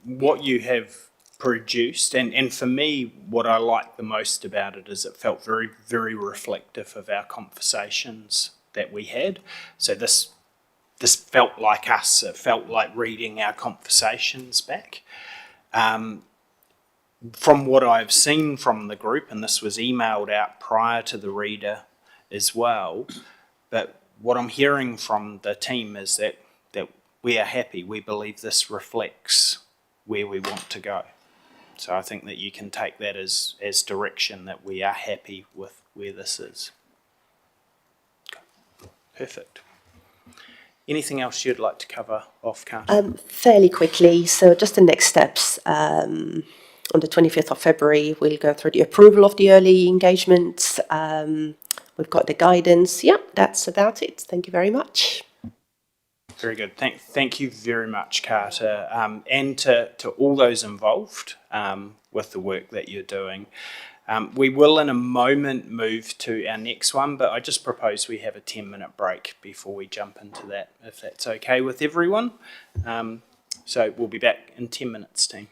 what you have produced, and for me, what I liked the most about it is it felt very, very reflective of our conversations that we had. So this felt like us. It felt like reading our conversations back. From what I've seen from the group, and this was emailed out prior to the reader as well, but what I'm hearing from the team is that we are happy. We believe this reflects where we want to go. So I think that you can take that as direction that we are happy with where this is. Perfect. Anything else you'd like to cover off, Carter? Fairly quickly, so just the next steps. On the 25th of February, we'll go through the approval of the early engagement. We've got the guidance. Yeah, that's about it. Thank you very much. Very good. Thank you very much, Carter, and to all those involved with the work that you're doing. We will in a moment move to our next one, but I just propose we have a 10-minute break before we jump into that, if that's okay with everyone. So we'll be back in 10 minutes, team.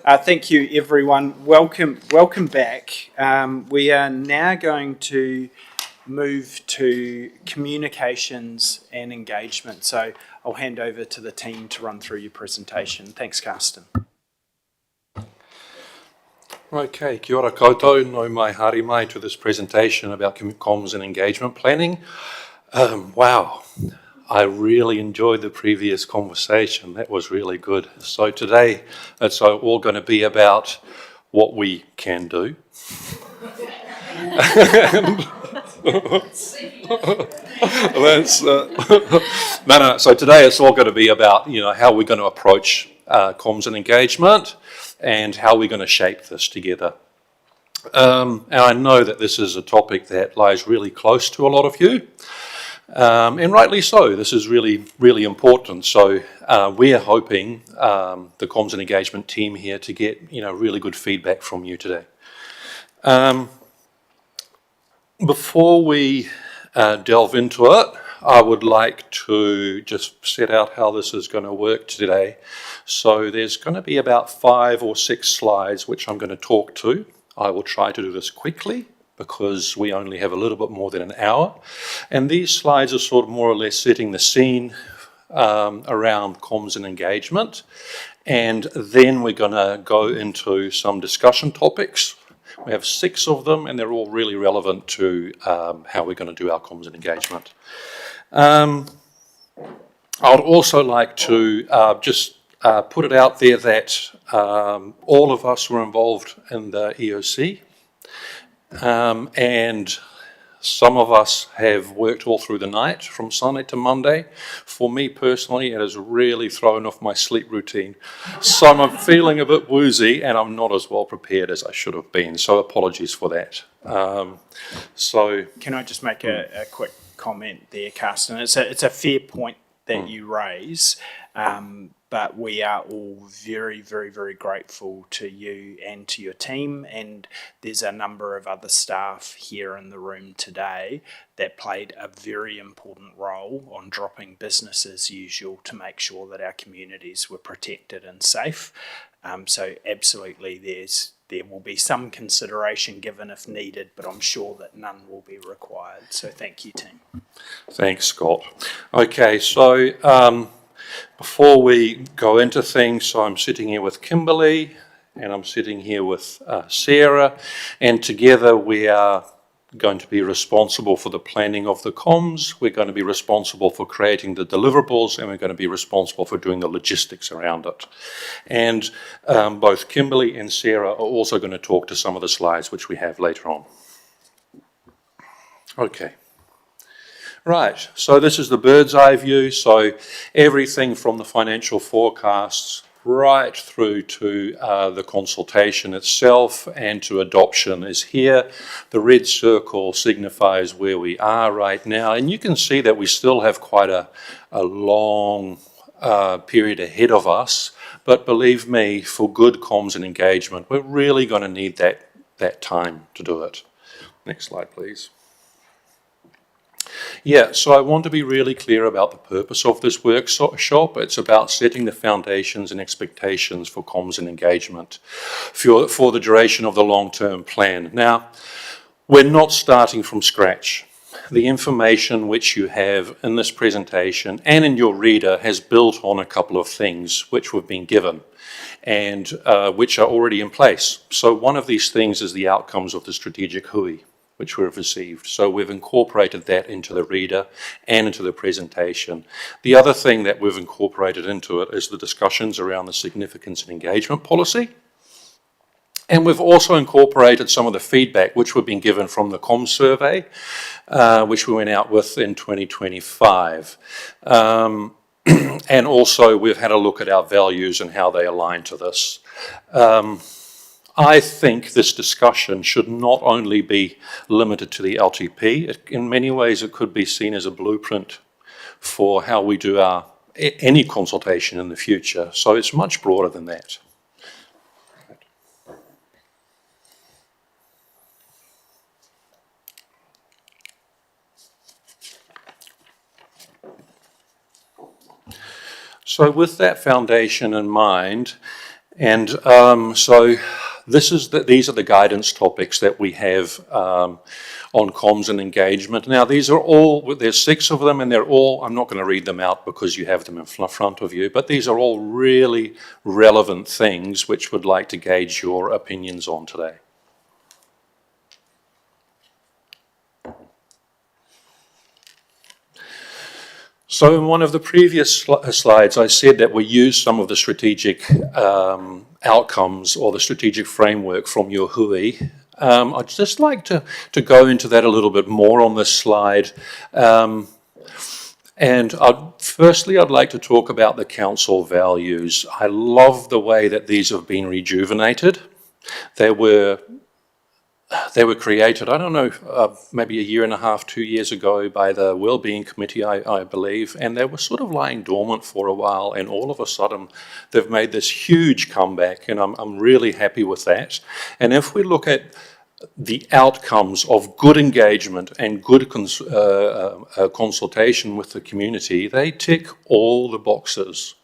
Thank you, everyone. Welcome back. We are now going to move to communications and engagement. So I'll hand over to the team to run through your presentation. Thanks, Karsten. Okay, kia ora koutou, no mai haere mai to this presentation about comms and engagement planning. Wow, I really enjoyed the previous conversation. That was really good. So today it's all going to be about what we can do. So today it's all going to be about, how we're going to approach comms and engagement and how we're going to shape this together. And I know that this is a topic that lies really close to a lot of you, and rightly so. This is really, really important. So we're hoping the comms and engagement team here to get, really good feedback from you today. Before we delve into it, I would like to just set out how this is going to work today. So there's going to be about 5 or 6 slides which I'm going to talk to. I will try to do this quickly because we only have a little bit more than an hour. And these slides are sort of more or less setting the scene around comms and engagement. And then we're going to go into some discussion topics. We have 6 of them, and they're all really relevant to how we're going to do our comms and engagement. I would also like to just put it out there that all of us were involved in the EOC, and some of us have worked all through the night from Sunday to Monday. For me personally, it has really thrown off my sleep routine. So I'm feeling a bit woozy and I'm not as well prepared as I should have been. So apologies for that. Can I just make a quick comment there, Karsten? It's a fair point that you raise, but we are all very, very, very grateful to you and to your team, and there's a number of other staff here in the room today that played a very important role on dropping business as usual to make sure that our communities were protected and safe. So absolutely there will be some consideration given if needed, but I'm sure that none will be required. So thank you, team. Thanks, Scott. Okay, so before we go into things, so I'm sitting here with Kimberly and I'm sitting here with Sarah, and together we are going to be responsible for the planning of the comms, we're going to be responsible for creating the deliverables, and we're going to be responsible for doing the logistics around it. And both Kimberly and Sarah are also going to talk to some of the slides which we have later on. Okay. Right, so this is the bird's eye view, so everything from the financial forecasts right through to the consultation itself and to adoption is here. The red circle signifies where we are right now, and you can see that we still have quite a long period ahead of us, but believe me, for good comms and engagement, we're really going to need that time to do it. Next slide, please. Yeah, so I want to be really clear about the purpose of this workshop. It's about setting the foundations and expectations for comms and engagement for the duration of the long-term plan. Now, we're not starting from scratch. The information which you have in this presentation and in your reader has built on a couple of things which we've been given and which are already in place. So one of these things is the outcomes of the strategic hui, which we've received. So we've incorporated that into the reader and into the presentation. The other thing that we've incorporated into it is the discussions around the significance and engagement policy. And we've also incorporated some of the feedback which we've been given from the comms survey, which we went out with in 2025. And also we've had a look at our values and how they align to this. I think this discussion should not only be limited to the LTP. In many ways, it could be seen as a blueprint for how we do any consultation in the future. So it's much broader than that. So with that foundation in mind, And so these are the guidance topics that we have on comms and engagement. Now, these are all, there's 6 of them, and they're all, I'm not going to read them out because you have them in front of you, but these are all really relevant things which would like to gauge your opinions on today. So in one of the previous slides, I said that we use some of the strategic outcomes or the strategic framework from your hui. I'd just like to go into that a little bit more on this slide. And firstly, I'd like to talk about the council values. I love the way that these have been rejuvenated. They were created, I don't know, maybe 1.5 years, 2 years ago by the Wellbeing Committee, I believe, and they were sort of lying dormant for a while, and all of a sudden they've made this huge comeback, and I'm really happy with that. And if we look at the outcomes of good engagement and good consultation with the community, they tick all the boxes.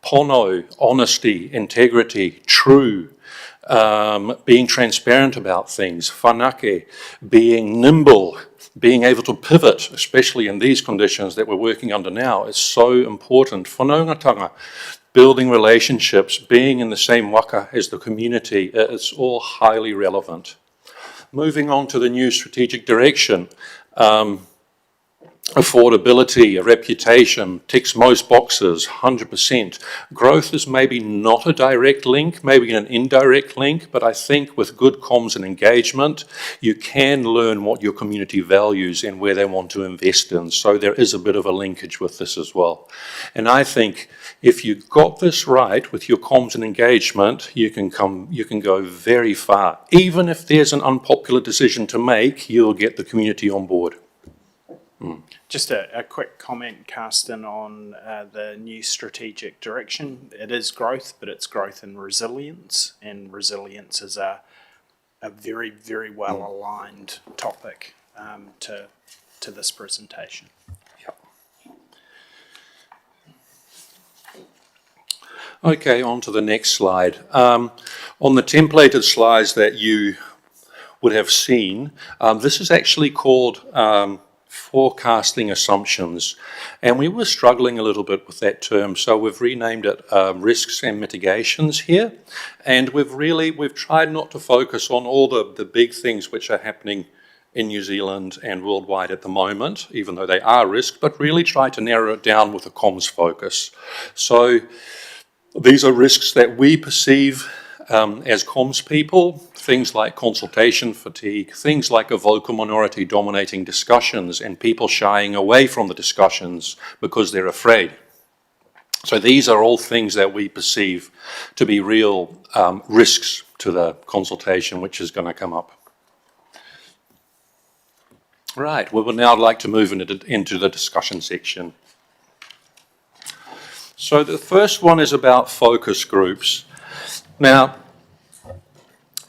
Pono, honesty, integrity, true, being transparent about things, whanake, being nimble, being able to pivot, especially in these conditions that we're working under now, is so important. Whanaungatanga, building relationships, being in the same waka as the community, it's all highly relevant. Moving on to the new strategic direction, affordability, a reputation, ticks most boxes, 100%. Growth is maybe not a direct link, maybe an indirect link, but I think with good comms and engagement, you can learn what your community values and where they want to invest in. So there is a bit of a linkage with this as well. And I think if you got this right with your comms and engagement, you can go very far. Even if there's an unpopular decision to make, you'll get the community on board. Just a quick comment, Carsten, on the new strategic direction. It is growth, but it's growth and resilience is a very, very well aligned topic to this presentation. Okay, on to the next slide. On the templated slides that you would have seen, this is actually called forecasting assumptions, and we were struggling a little bit with that term, so we've renamed it risks and mitigations here, and we've tried not to focus on all the big things which are happening in New Zealand and worldwide at the moment, even though they are risks, but really try to narrow it down with a comms focus. So these are risks that we perceive as comms people, things like consultation fatigue, things like a vocal minority dominating discussions and people shying away from the discussions because they're afraid. So these are all things that we perceive to be real risks to the consultation which is going to come up. Right, we would now like to move into the discussion section. So the first one is about focus groups. Now,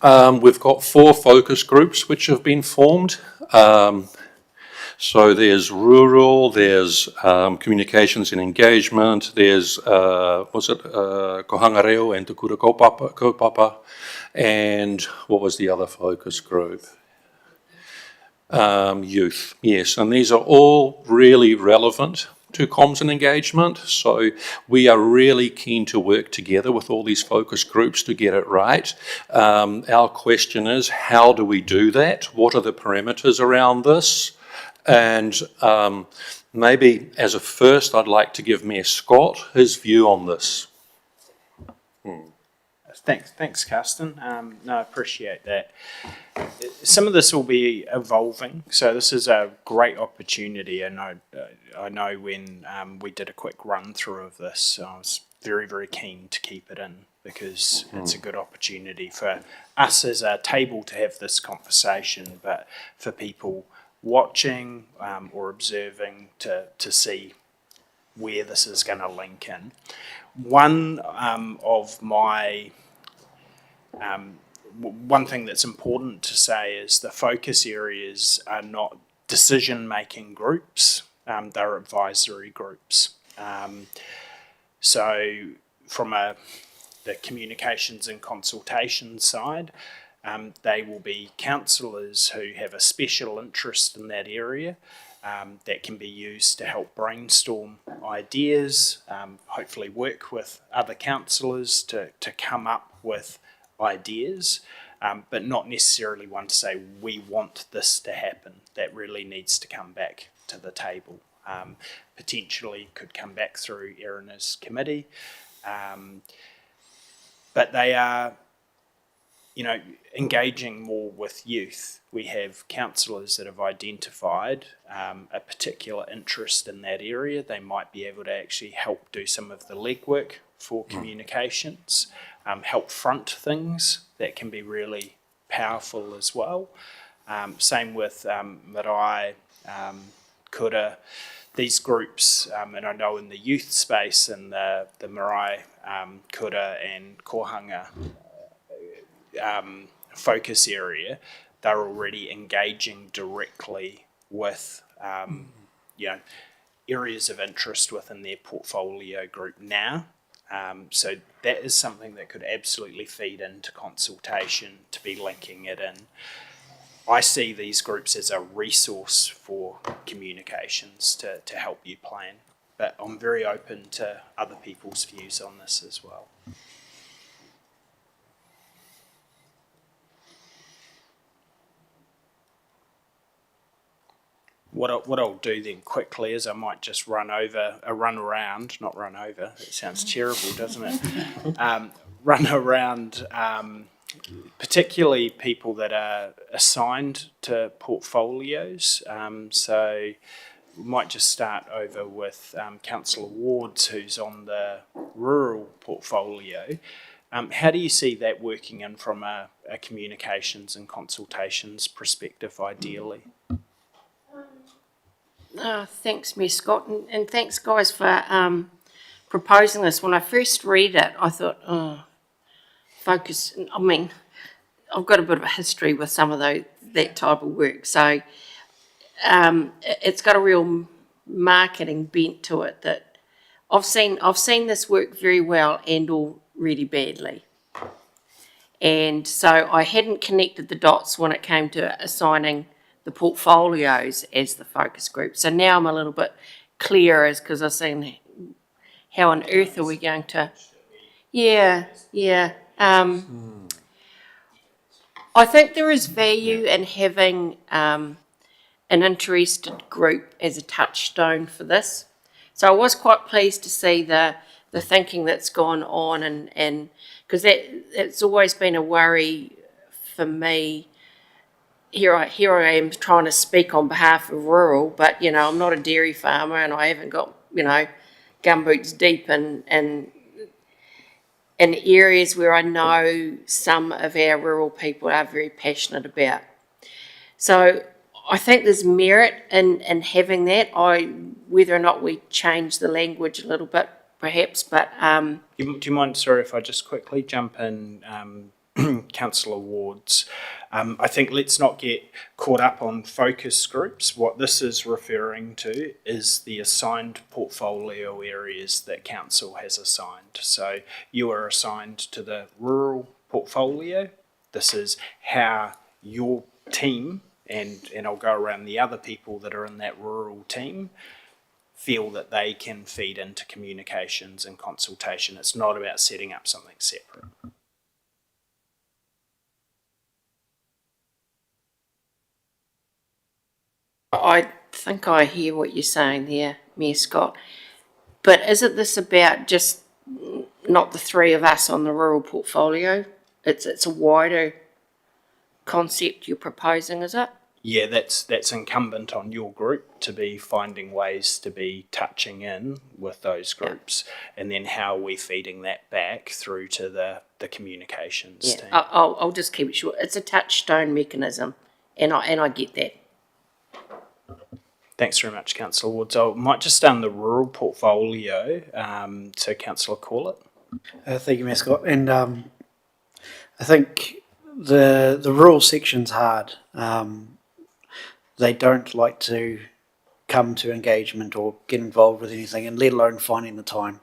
we've got 4 focus groups which have been formed. So there's rural, there's communications and engagement, there's, Kohanga Reo and Te Kura Kaupapa, and what was the other focus group? Youth, yes, and these are all really relevant to comms and engagement, so we are really keen to work together with all these focus groups to get it right. Our question is, how do we do that? What are the parameters around this? And maybe as a first, I'd like to give Mayor Scott his view on this. Thanks, Carsten. No, I appreciate that. Some of this will be evolving, so this is a great opportunity. And I know when we did a quick run through of this, I was very, very keen to keep it in because it's a good opportunity for us as a table to have this conversation, but for people watching or observing to see where this is going to link in. One of my one thing that's important to say is the focus areas are not decision-making groups, they're advisory groups. So from a the communications and consultation side. They will be councillors who have a special interest in that area that can be used to help brainstorm ideas, hopefully work with other councillors to come up with ideas, but not necessarily one to say, we want this to happen. That really needs to come back to the table. Potentially could come back through Erina's committee, but they are, engaging more with youth. We have councillors that have identified a particular interest in that area. They might be able to actually help do some of the legwork for communications, help front things. That can be really powerful as well. Same with marae, kura, these groups, and I know in the youth space and the marae, kura and kohanga focus area, they're already engaging directly with areas of interest within their portfolio group now. So that is something that could absolutely feed into consultation, to be linking it in. I see these groups as a resource for communications to help you plan, but I'm very open to other people's views on this as well. What I'll do then quickly is I might just run around, it sounds terrible, doesn't it? Run around, particularly people that are assigned to portfolios. So we might just start over with Councillor Wards, who's on the rural portfolio. How do you see that working in from a communications and consultations perspective, ideally? Thanks, Mayor Scott, and thanks, guys, for proposing this. When I first read it, I thought, focus. I mean, I've got a bit of a history with some of that type of work, so it's got a real marketing bent to it that I've seen this work very well and all really badly. And so I hadn't connected the dots when it came to assigning the portfolios as the focus group. So now I'm a little bit clearer, because I've seen how on earth are we going to... Yeah. I think there is value in having an interested group as a touchstone for this. So I was quite pleased to see the thinking that's gone on, and because it's always been a worry for me. Here I am trying to speak on behalf of rural, but I'm not a dairy farmer, and I haven't got gumboots deep in areas where I know some of our rural people are very passionate about. So I think there's merit in having that. Whether or not we change the language a little bit, perhaps, but Do you mind, sorry, if I just quickly jump in, Councillor Wards? I think let's not get caught up on focus groups. What this is referring to is the assigned portfolio areas that council has assigned. So you are assigned to the rural portfolio. This is how your team, and I'll go around the other people that are in that rural team, feel that they can feed into communications and consultation. It's not about setting up something separate. I think I hear what you're saying there, Mayor Scott. But isn't this about just not the three of us on the rural portfolio? It's a wider concept you're proposing, is it? Yeah, that's incumbent on your group to be finding ways to be touching in with those groups, and then how are we feeding that back through to the communications team. I'll just keep it short. It's a touchstone mechanism, and I get that. Thanks very much, Councillor Woods. I might just the rural portfolio, so Councillor Corlett. Thank you, Mayor Scott. And I think the rural section's hard. They don't like to come to engagement or get involved with anything, and let alone finding the time.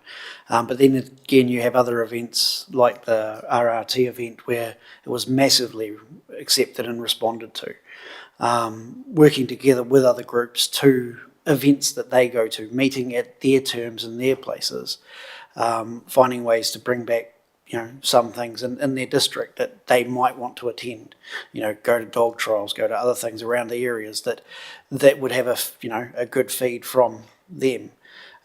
But then again, you have other events like the RRT event where it was massively accepted and responded to. Working together with other groups to events that they go to, meeting at their terms in their places, finding ways to bring back some things in their district that they might want to attend, go to dog trials, go to other things around the areas that would have a good feed from them.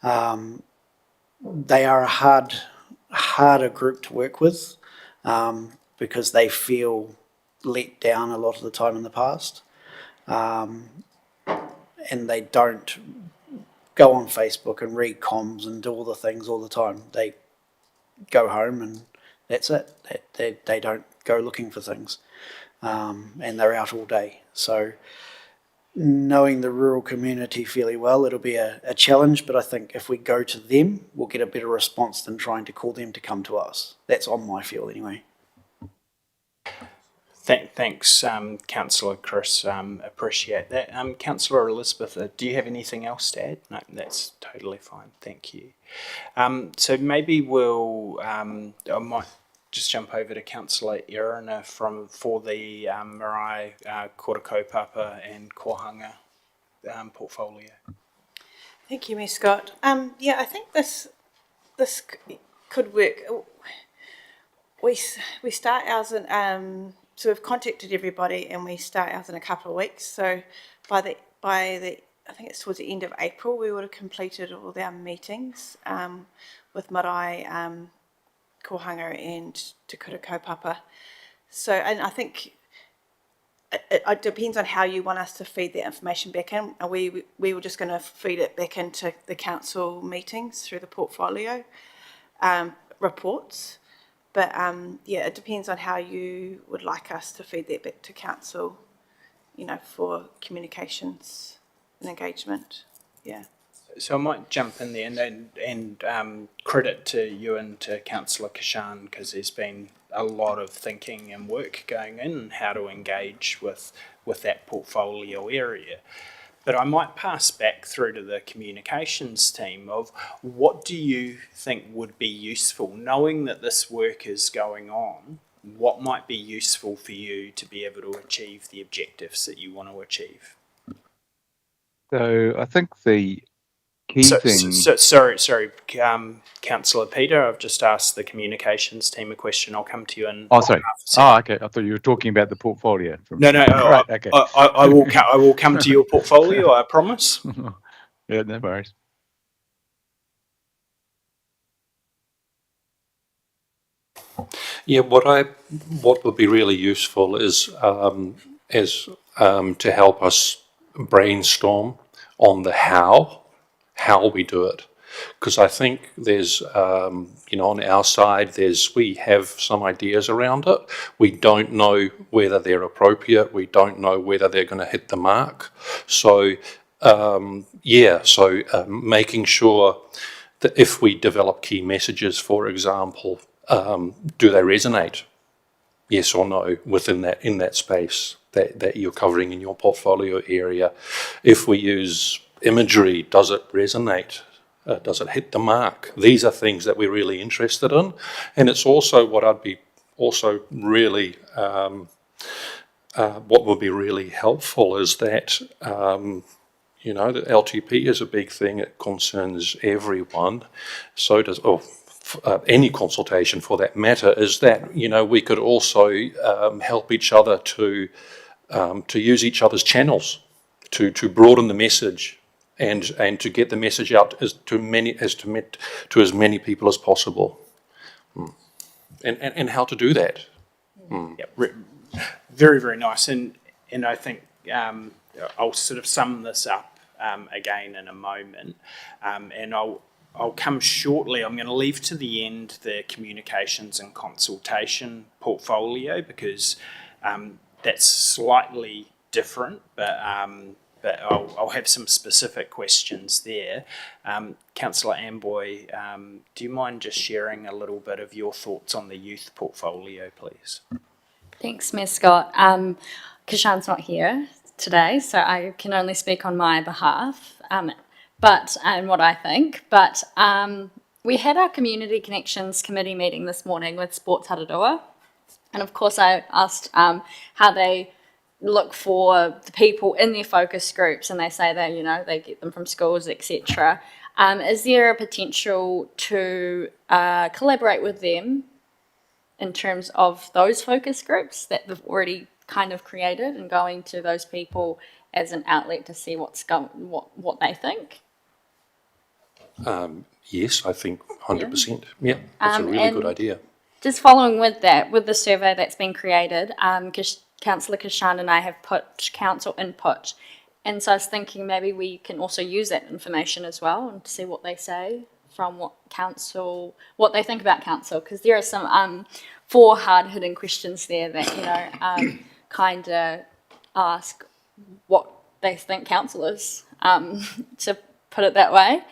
They are a harder group to work with because they feel let down a lot of the time in the past, and they don't go on Facebook and read comms and do all the things all the time. They go home and that's it. They don't go looking for things, and they're out all day. So knowing the rural community fairly well, it'll be a challenge, but I think if we go to them, we'll get a better response than trying to call them to come to us. That's on my field anyway. Thanks, Councillor Chris. Appreciate that. Councillor Elizabeth, do you have anything else to add? No, that's totally fine. Thank you. So maybe I might just jump over to Councillor Erina for the marae, Kora Kaupapa and Kohanga portfolio. Thank you, Mayor Scott. Yeah, I think this could work. We start ours in so we've contacted everybody and we start ours in a couple of weeks. So by the I think it's towards the end of April, we would have completed all our meetings with marae, Kohanga and Te Kura Kaupapa. So, and I think it depends on how you want us to feed that information back in. We were just going to feed it back into the council meetings through the portfolio reports. But yeah, it depends on how you would like us to feed that back to council, for communications and engagement. Yeah. So I might jump in there and credit to you and to Councillor Kishan, because there's been a lot of thinking and work going in how to engage with that portfolio area. But I might pass back through to the communications team of what do you think would be useful, knowing that this work is going on, what might be useful for you to be able to achieve the objectives that you want to achieve? So I think the key thing... Sorry, Councillor Peter, I've just asked the communications team a question. I'll come to you in... Oh, sorry. Oh, okay. I thought you were talking about the portfolio. No. Right, okay. I will come to your portfolio, I promise. Yeah, no worries. Yeah, what would be really useful is to help us brainstorm on the how we do it. Because I think there's, on our side, we have some ideas around it. We don't know whether they're appropriate. We don't know whether they're going to hit the mark. So, making sure that if we develop key messages, for example, do they resonate? Yes or no in that space that you're covering in your portfolio area? If we use imagery, does it resonate? Does it hit the mark? These are things that we're really interested in, and it's also what I'd be also really what would be really helpful is that the LTP is a big thing. It concerns everyone. So does any consultation for that matter. Is that we could also help each other to use each other's channels to broaden the message. And to get the message out to as many people as possible, and how to do that. Yep. Very, very nice. And I think I'll sort of sum this up again in a moment, and I'll come shortly. I'm going to leave to the end the communications and consultation portfolio because that's slightly different, but I'll have some specific questions there. Councillor Amboy, do you mind just sharing a little bit of your thoughts on the youth portfolio, please? Thanks, Mayor Scott. Kishan's not here today, so I can only speak on my behalf, and what I think. But we had our Community Connections Committee meeting this morning with Sports Tararua, and of course I asked how they look for the people in their focus groups, and they say that, you know, they get them from schools, etc. Is there a potential to collaborate with them in terms of those focus groups that they've already kind of created, and going to those people as an outlet to see what they think? Yes, I think 100%. Yeah, that's a really good idea. Just following with that, with the survey that's been created, Councillor Kishan and I have put council input, and so I was thinking maybe we can also use that information as well and see what they say from what they think about council, because there are some 4 hard-hitting questions there that, you know, kind of ask what they think council is, to put it that way.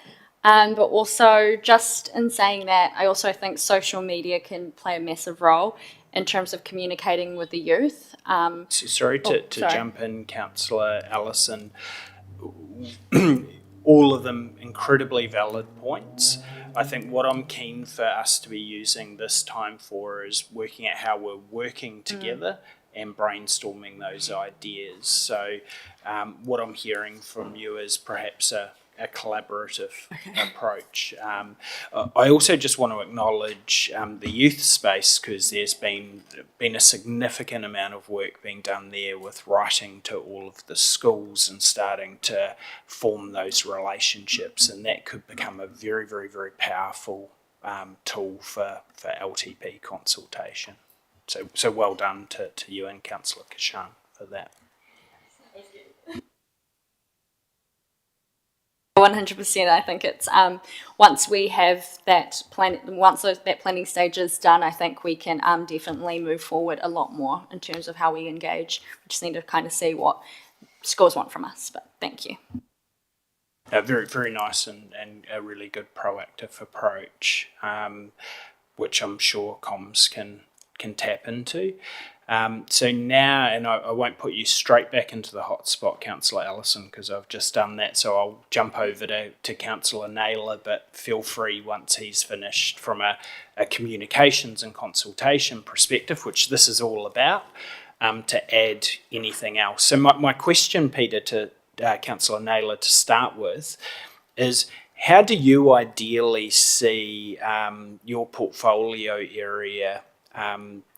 But also, just in saying that, I also think social media can play a massive role in terms of communicating with the youth. Sorry to jump in, Councillor Allison. All of them incredibly valid points. I think what I'm keen for us to be using this time for is working out how we're working together and brainstorming those ideas. So what I'm hearing from you is perhaps a collaborative approach. I also just want to acknowledge the youth space, because there's been a significant amount of work being done there with writing to all of the schools and starting to form those relationships, and that could become a very, very, very powerful tool for LTP consultation. So well done to you and Councillor Kishan for that. 100%. I think it's once we have that that planning stage is done, I think we can definitely move forward a lot more in terms of how we engage. We just need to kind of see what schools want from us. But thank you. Very, very nice and a really good proactive approach, which I'm sure comms can tap into. So now, and I won't put you straight back into the hot spot, Councillor Allison, because I've just done that, so I'll jump over to Councillor Naylor, but feel free once he's finished from a communications and consultation perspective, which this is all about, to add anything else. So my question, Peter, to Councillor Naylor to start with is, how do you ideally see your portfolio area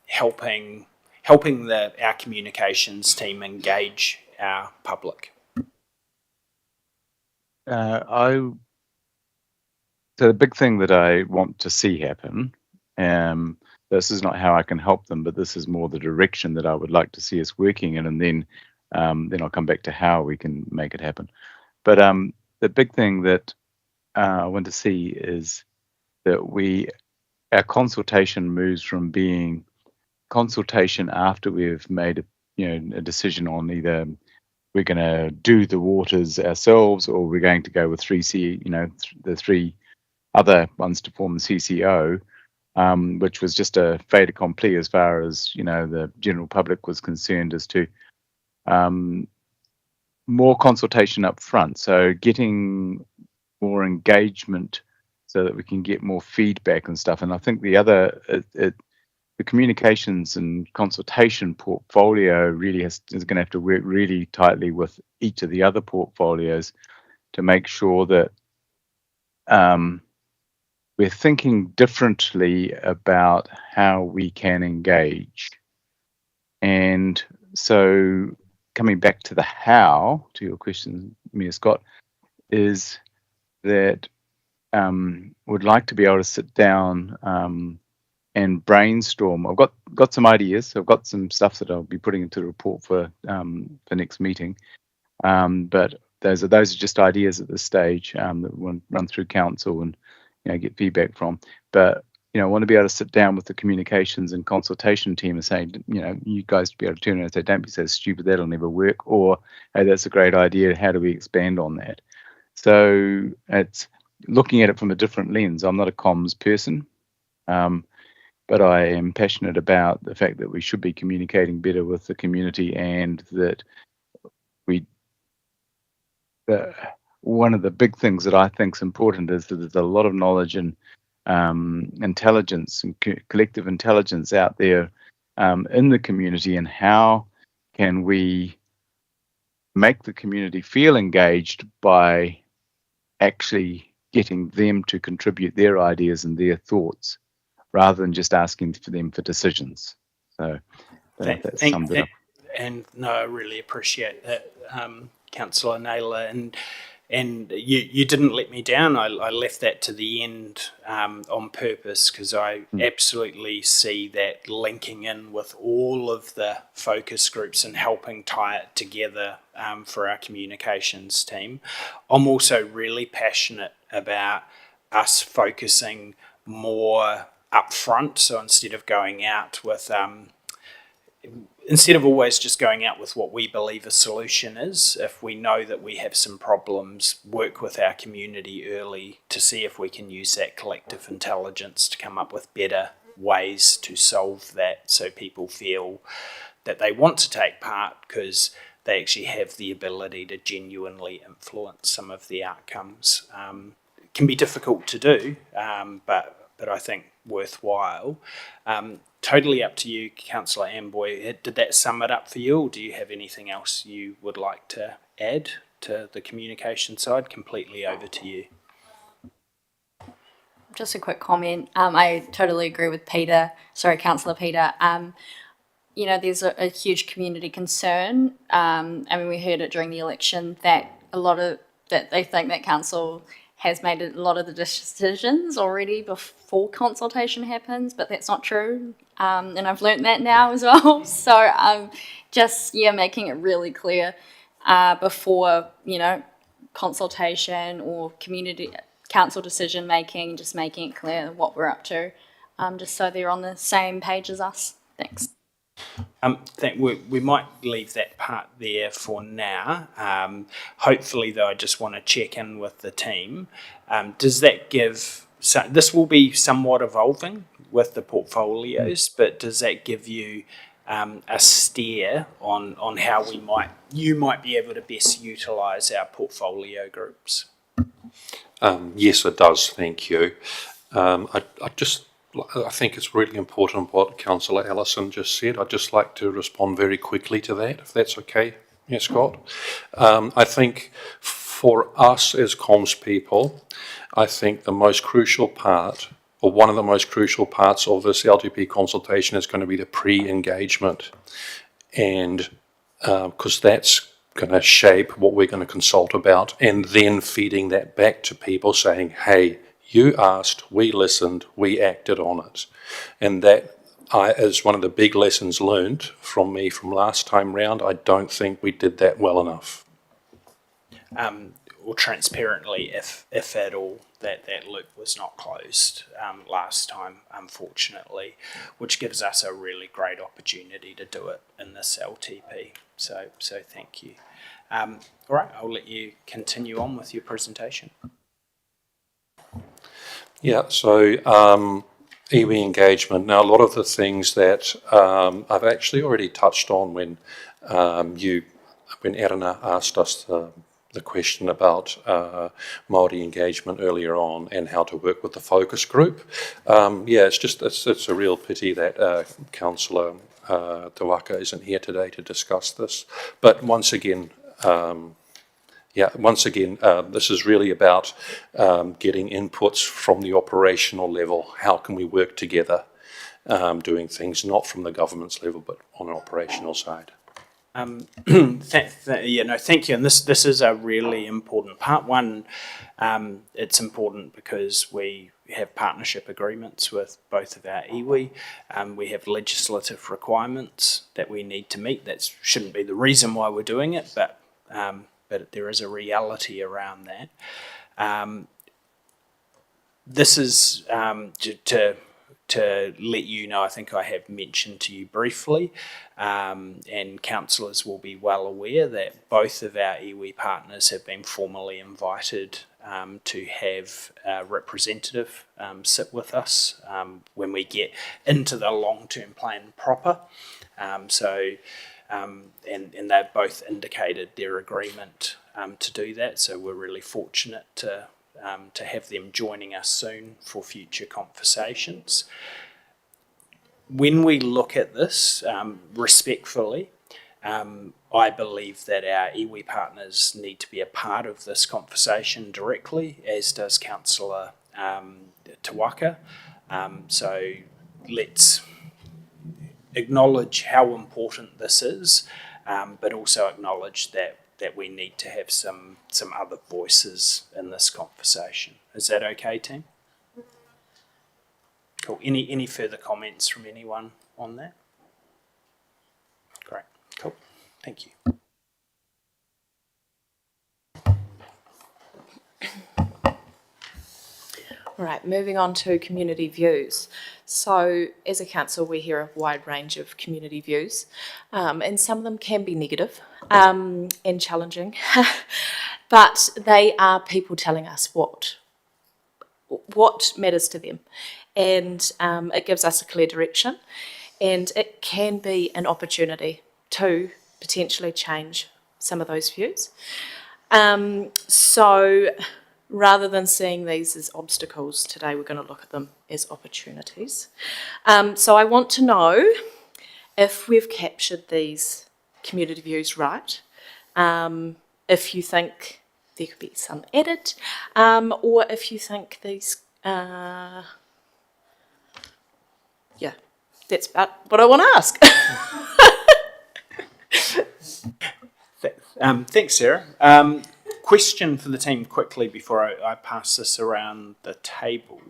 helping our communications team engage our public? So the big thing that I want to see happen, this is not how I can help them, but this is more the direction that I would like to see us working in, and then I'll come back to how we can make it happen. But the big thing that I want to see is that our consultation moves from being consultation after we've made a decision on either we're going to do the waters ourselves, or we're going to go with the 3 other ones to form the CCO, which was just a fait accompli as far as the general public was concerned, as to more consultation up front, so getting more engagement so that we can get more feedback and stuff. And I think the communications and consultation portfolio really is going to have to work really tightly with each of the other portfolios to make sure that we're thinking differently about how we can engage. And so coming back to the how, to your question, Mia Scott, is that would like to be able to sit down and brainstorm. I've got some ideas. I've got some stuff that I'll be putting into the report for next meeting. But those are just ideas at this stage that we'll run through council and get feedback from. But I want to be able to sit down with the communications and consultation team and say, you guys to be able to turn around and say, don't be so stupid, that'll never work, or hey, that's a great idea, how do we expand on that? So it's looking at it from a different lens. I'm not a comms person, but I am passionate about the fact that we should be communicating better with the community, and that one of the big things that I think is important is that there's a lot of knowledge and intelligence and collective intelligence out there in the community, and how can we make the community feel engaged by actually getting them to contribute their ideas and their thoughts rather than just asking for them for decisions. So that summed it up. And no, I really appreciate that, Councillor Naylor, and you didn't let me down. I left that to the end on purpose, because I absolutely see that linking in with all of the focus groups and helping tie it together for our communications team. I'm also really passionate about us focusing more upfront. So instead of going out with instead of always just going out with what we believe a solution is, if we know that we have some problems, work with our community early to see if we can use that collective intelligence to come up with better ways to solve that, so people feel that they want to take part because they actually have the ability to genuinely influence some of the outcomes. It can be difficult to do, but I think worthwhile. Totally up to you, Councillor Amboy. Did that sum it up for you, or do you have anything else you would like to add to the communication side? Completely over to you. Just a quick comment. I totally agree with Councillor Peter. You know, there's a huge community concern. I mean, we heard it during the election that that they think that council has made a lot of the decisions already before consultation happens, but that's not true. And I've learnt that now as well. So making it really clear before, consultation or community council decision making, just making it clear what we're up to, just so they're on the same page as us. Thanks. We might leave that part there for now. Hopefully, though, I just want to check in with the team. Does that give... So this will be somewhat evolving with the portfolios, but does that give you a steer on how you might be able to best utilise our portfolio groups? Yes, it does. Thank you. I think it's really important what Councillor Allison just said. I'd just like to respond very quickly to that, if that's okay, yes, Scott. I think for us as comms people, I think the most crucial part, or one of the most crucial parts of this LTP consultation, is going to be the pre-engagement, and because that's going to shape what we're going to consult about, and then feeding that back to people saying, hey, you asked, we listened, we acted on it. And that is one of the big lessons learned from me from last time round. I don't think we did that well enough. Or transparently, if at all, that loop was not closed last time, unfortunately, which gives us a really great opportunity to do it in this LTP. So thank you. All right, I'll let you continue on with your presentation. Yeah, so iwi engagement. Now, a lot of the things that I've actually already touched on when Erina asked us the question about Māori engagement earlier on and how to work with the focus group. It's a real pity that Councillor Te Waka isn't here today to discuss this. But once again, this is really about getting inputs from the operational level. How can we work together doing things not from the government's level but on an operational side? Thank you. And this is a really important part. One, it's important because we have partnership agreements with both of our iwi. We have legislative requirements that we need to meet. That shouldn't be the reason why we're doing it, but there is a reality around that. This is to let you know, I think I have mentioned to you briefly, and councillors will be well aware that both of our iwi partners have been formally invited to have a representative sit with us when we get into the long-term plan proper. And they've both indicated their agreement to do that. So we're really fortunate to have them joining us soon for future conversations. When we look at this respectfully, I believe that our iwi partners need to be a part of this conversation directly, as does Councillor Tawaka. So let's acknowledge how important this is, but also acknowledge that we need to have some other voices in this conversation. Is that okay, team? Cool. Any further comments from anyone on that? Great. Cool. Thank you. Right, moving on to community views. So as a council, we hear a wide range of community views, and some of them can be negative and challenging, but they are people telling us what matters to them, and it gives us a clear direction, and it can be an opportunity to potentially change some of those views. So rather than seeing these as obstacles, today we're going to look at them as opportunities. So I want to know if we've captured these community views right, if you think there could be some added, or if you think these, yeah, that's about what I want to ask. Thanks, Sarah. Question for the team quickly before I pass this around the table.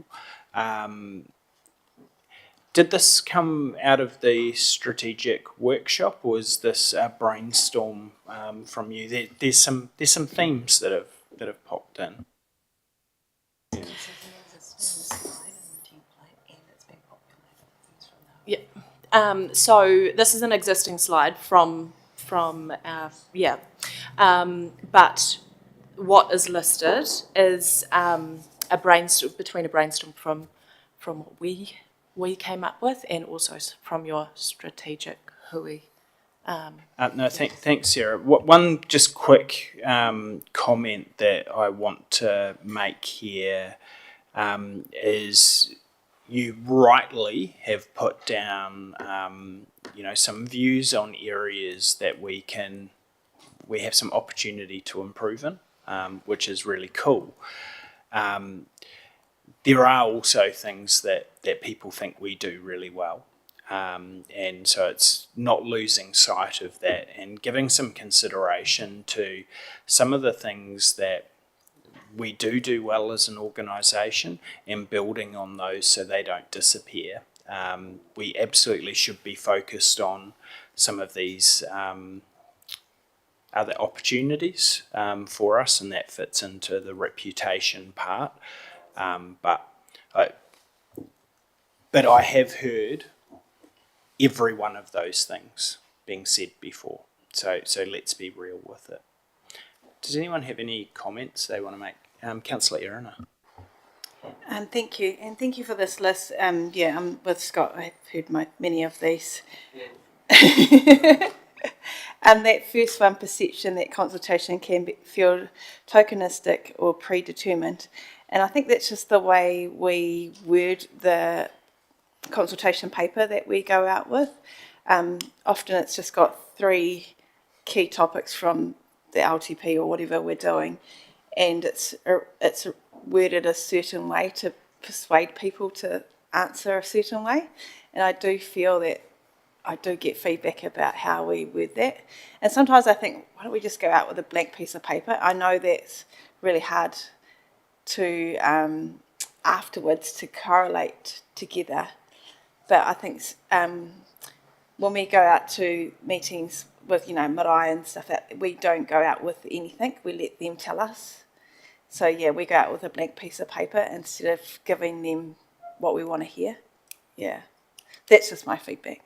Did this come out of the strategic workshop, or is this a brainstorm from you? There's some themes that have popped in. Yeah. So this is an existing slide from yeah, but what is listed is a brainstorm from what we came up with, and also from your strategic hui. No, thanks, Sarah. One just quick comment that I want to make here is you rightly have put down, some views on areas that we have some opportunity to improve in, which is really cool. There are also things that people think we do really well. And so it's not losing sight of that and giving some consideration to some of the things that we do well as an organisation and building on those so they don't disappear. We absolutely should be focused on some of these other opportunities for us, and that fits into the reputation part. But I have heard every one of those things being said before. So let's be real with it. Does anyone have any comments they want to make? Councillor Erina. Thank you, and thank you for this list. Yeah, I'm with Scott. I've heard many of these. That first one, perception that consultation can feel tokenistic or predetermined. And I think that's just the way we word the consultation paper that we go out with. Often it's just got 3 key topics from the LTP or whatever we're doing, and it's worded a certain way to persuade people to answer a certain way. And I do feel that I do get feedback about how we word that. And sometimes I think, why don't we just go out with a blank piece of paper? I know that's really hard to afterwards to correlate together. But I think when we go out to meetings with, marae and stuff, we don't go out with anything. We let them tell us. So, yeah, we go out with a blank piece of paper instead of giving them what we want to hear. Yeah, that's just my feedback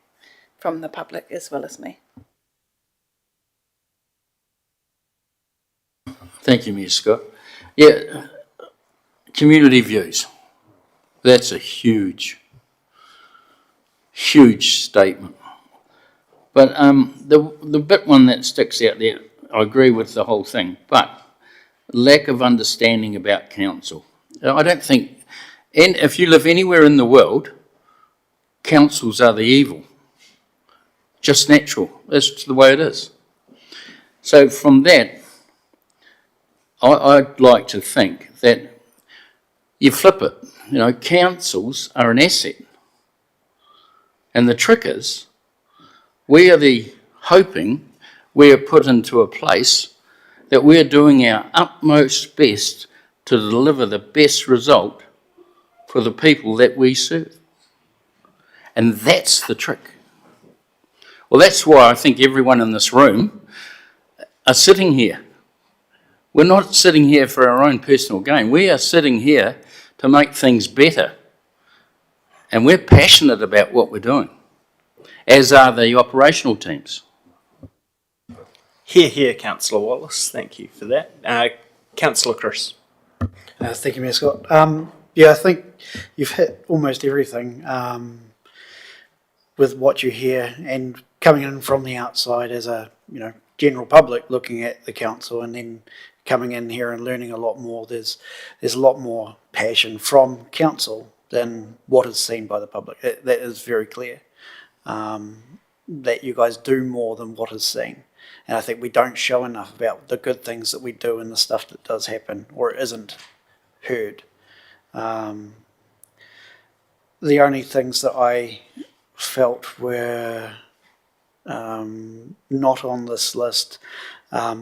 from the public as well as me. Thank you, Ms. Scott. Yeah, community views. That's a huge statement. But the bit one that sticks out there I agree with the whole thing, but lack of understanding about council. I don't think, and if you live anywhere in the world, councils are the evil. Just natural. That's the way it is. So from that, I'd like to think that you flip it. You know, councils are an asset. And the trick is, we are hoping we are put into a place that we're doing our utmost best to deliver the best result for the people that we serve. And that's the trick. Well, that's why I think everyone in this room are sitting here. We're not sitting here for our own personal gain. We are sitting here to make things better. And we're passionate about what we're doing, as are the operational teams. Here, Councillor Wallace. Thank you for that. Councillor Chris. Thank you, Mayor Scott. Yeah, I think you've hit almost everything with what you hear, and coming in from the outside as a general public looking at the council, and then coming in here and learning a lot more. There's a lot more passion from council than what is seen by the public. That is very clear. That you guys do more than what is seen. And I think we don't show enough about the good things that we do and the stuff that does happen or isn't heard. The only things that I felt were not on this list, I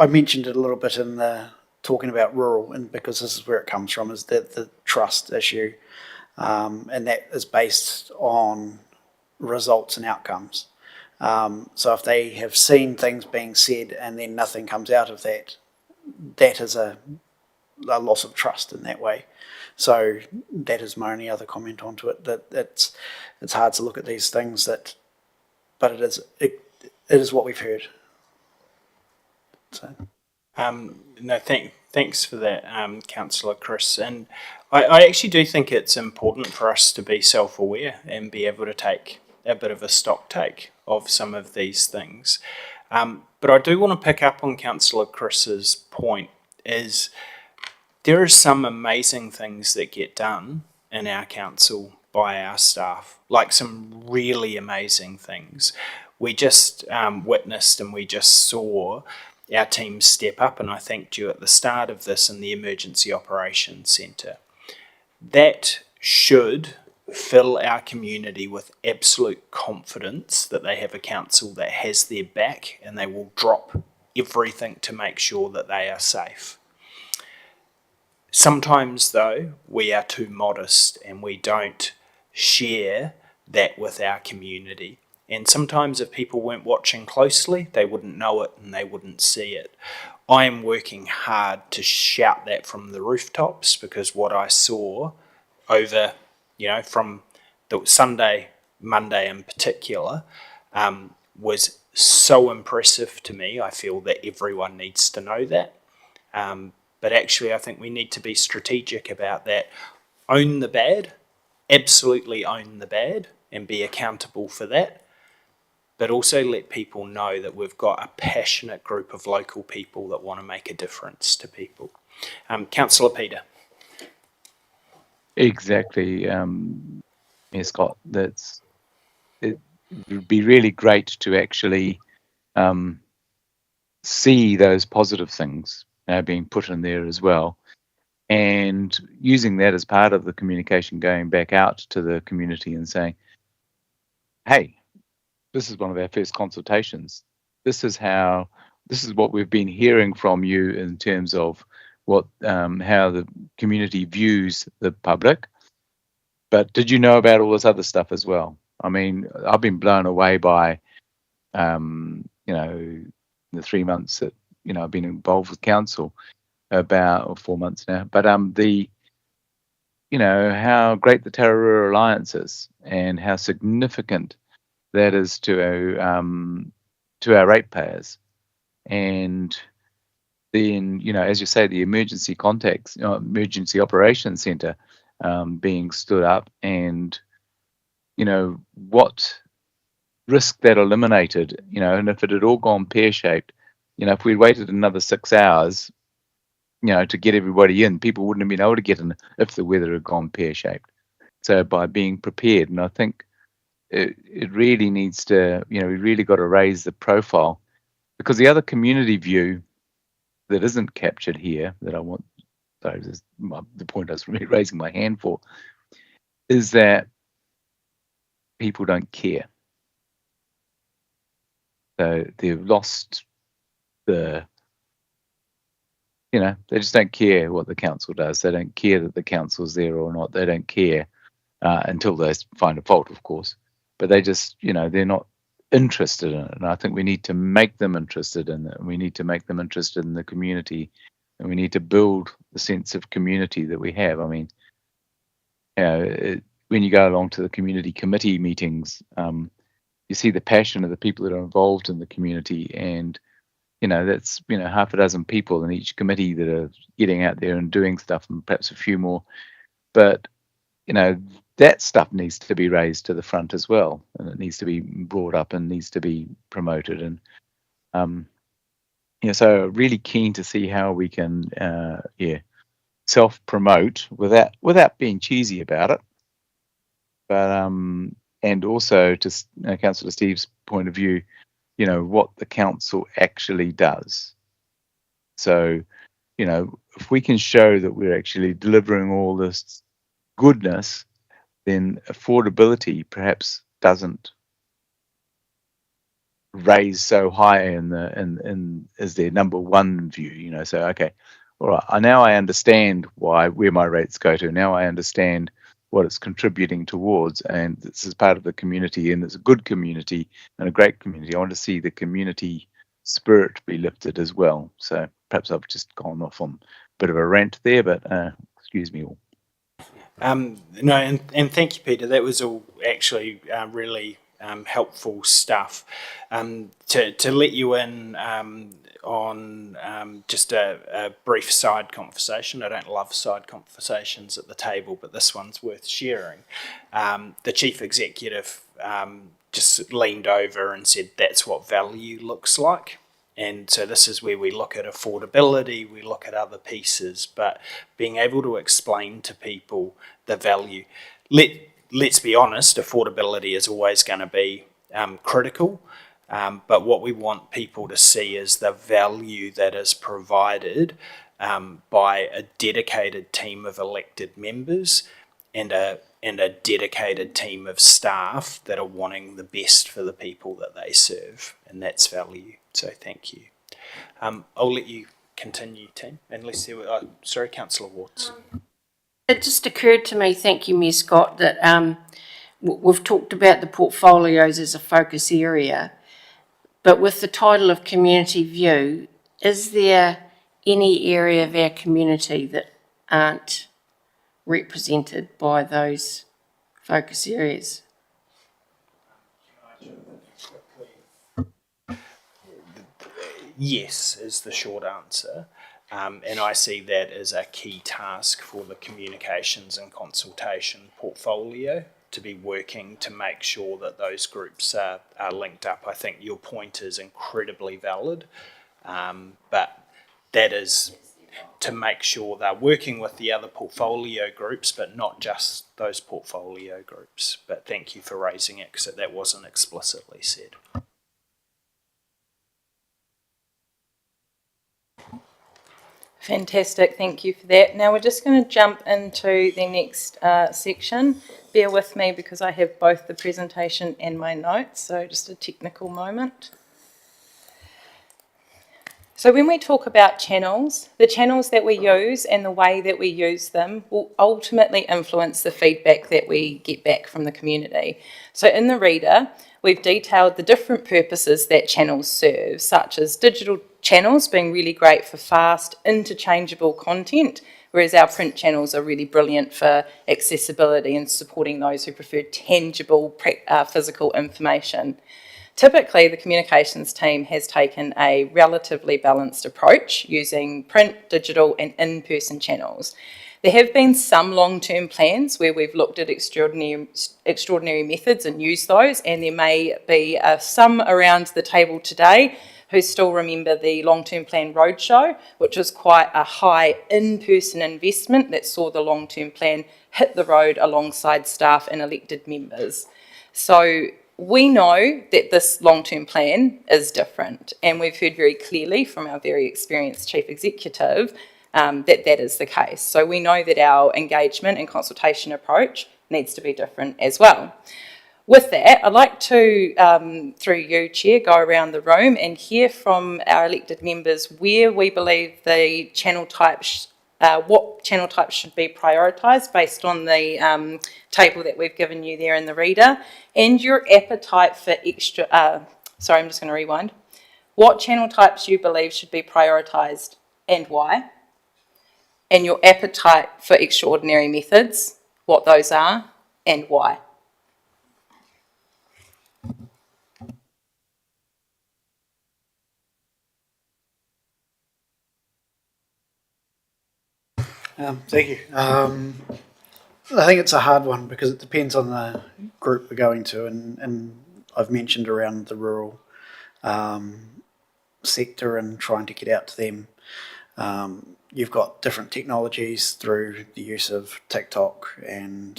mentioned it a little bit in the talking about rural, and because this is where it comes from, is the trust issue, and that is based on results and outcomes. So if they have seen things being said and then nothing comes out of that, that is a loss of trust in that way. So that is my only other comment onto it. That it's hard to look at these things, but it is what we've heard. So. Thanks for that, Councillor Chris. And I actually do think it's important for us to be self-aware and be able to take a bit of a stock take of some of these things. But I do want to pick up on Councillor Chris's point, is there are some amazing things that get done in our council by our staff, like some really amazing things. We just witnessed and we just saw our team step up, and I thanked you at the start of this in the Emergency Operations Centre. That should fill our community with absolute confidence that they have a council that has their back and they will drop everything to make sure that they are safe. Sometimes, though, we are too modest and we don't share that with our community. And sometimes if people weren't watching closely, they wouldn't know it and they wouldn't see it. I am working hard to shout that from the rooftops, because what I saw over, from the Sunday, Monday in particular, was so impressive to me. I feel that everyone needs to know that. But actually, I think we need to be strategic about that. Own the bad, absolutely own the bad, and be accountable for that. But also let people know that we've got a passionate group of local people that want to make a difference to people. Councillor Peter. Exactly, Mayor Scott. It would be really great to actually see those positive things being put in there as well, and using that as part of the communication, going back out to the community and saying, hey, this is one of our first consultations. This is what we've been hearing from you in terms of what how the community views the public. But did you know about all this other stuff as well? I mean, I've been blown away by the 3 months that I've been involved with council, or 4 months now. But how great the Tararua Alliance is and how significant that is to our ratepayers. And then, as you say, the emergency contacts, emergency operations centre being stood up, and what risk that eliminated, and if it had all gone pear-shaped, if we'd waited another 6 hours, to get everybody in, people wouldn't have been able to get in if the weather had gone pear-shaped. So by being prepared, and I think it really needs to, we really got to raise the profile, because the other community view that isn't captured here, that I want, sorry, this is the point I was really raising my hand for, is that people don't care. So they've lost they just don't care what the council does. They don't care that the council's there or not. They don't care until they find a fault, of course. But they just, they're not interested in it. And I think we need to make them interested in it. And we need to make them interested in the community. And we need to build the sense of community that we have. I mean, when you go along to the community committee meetings, you see the passion of the people that are involved in the community, and that's half a dozen people in each committee that are getting out there and doing stuff, and perhaps a few more. But that stuff needs to be raised to the front as well, and it needs to be brought up and needs to be promoted. And so really keen to see how we can self-promote without being cheesy about it, but and also, to Councillor Steve's point of view, what the council actually does. So, if we can show that we're actually delivering all this goodness, then affordability perhaps doesn't raise so high in as their number one view. So okay, all right, now I understand where my rates go to. Now I understand what it's contributing towards, and this is part of the community, and it's a good community and a great community. I want to see the community spirit be lifted as well. So perhaps I've just gone off on a bit of a rant there, but excuse me all. No, and thank you, Peter. That was all actually really helpful stuff. To let you in on just a brief side conversation. I don't love side conversations at the table, but this one's worth sharing. The chief executive just leaned over and said, that's what value looks like. And so this is where we look at affordability, we look at other pieces, but being able to explain to people the value. Let's be honest, affordability is always going to be critical, but what we want people to see is the value that is provided by a dedicated team of elected members and a dedicated team of staff that are wanting the best for the people that they serve, and that's value. So thank you. I'll let you continue, team, unless there were, sorry, Councillor Watts. It just occurred to me, thank you, Mayor Scott, that we've talked about the portfolios as a focus area, but with the title of Community View, is there any area of our community that aren't represented by those focus areas? Yes, is the short answer. And I see that as a key task for the communications and consultation portfolio, to be working to make sure that those groups are linked up. I think your point is incredibly valid, but that is to make sure they're working with the other portfolio groups, but not just those portfolio groups. But thank you for raising it, because that wasn't explicitly said. Fantastic, thank you for that. Now we're just going to jump into the next section. Bear with me because I have both the presentation and my notes, so just a technical moment. So when we talk about channels, the channels that we use and the way that we use them will ultimately influence the feedback that we get back from the community. So in the reader, we've detailed the different purposes that channels serve, such as digital channels being really great for fast, interchangeable content, whereas our print channels are really brilliant for accessibility and supporting those who prefer tangible, physical information. Typically, the communications team has taken a relatively balanced approach using print, digital and in-person channels. There have been some long-term plans where we've looked at extraordinary methods and used those, and there may be some around the table today who still remember the long-term plan roadshow, which was quite a high in-person investment that saw the long-term plan hit the road alongside staff and elected members. So we know that this long-term plan is different, and we've heard very clearly from our very experienced Chief Executive that is the case. So we know that our engagement and consultation approach needs to be different as well. With that, I'd like to, through you, Chair, go around the room and hear from our elected members where we believe the channel types, what channel types should be prioritised based on the table that we've given you there in the reader, and your appetite for sorry, I'm just going to rewind. What channel types you believe should be prioritised and why, and your appetite for extraordinary methods, what those are and why. Thank you. I think it's a hard one because it depends on the group we're going to, and I've mentioned around the rural sector and trying to get out to them. You've got different technologies through the use of TikTok and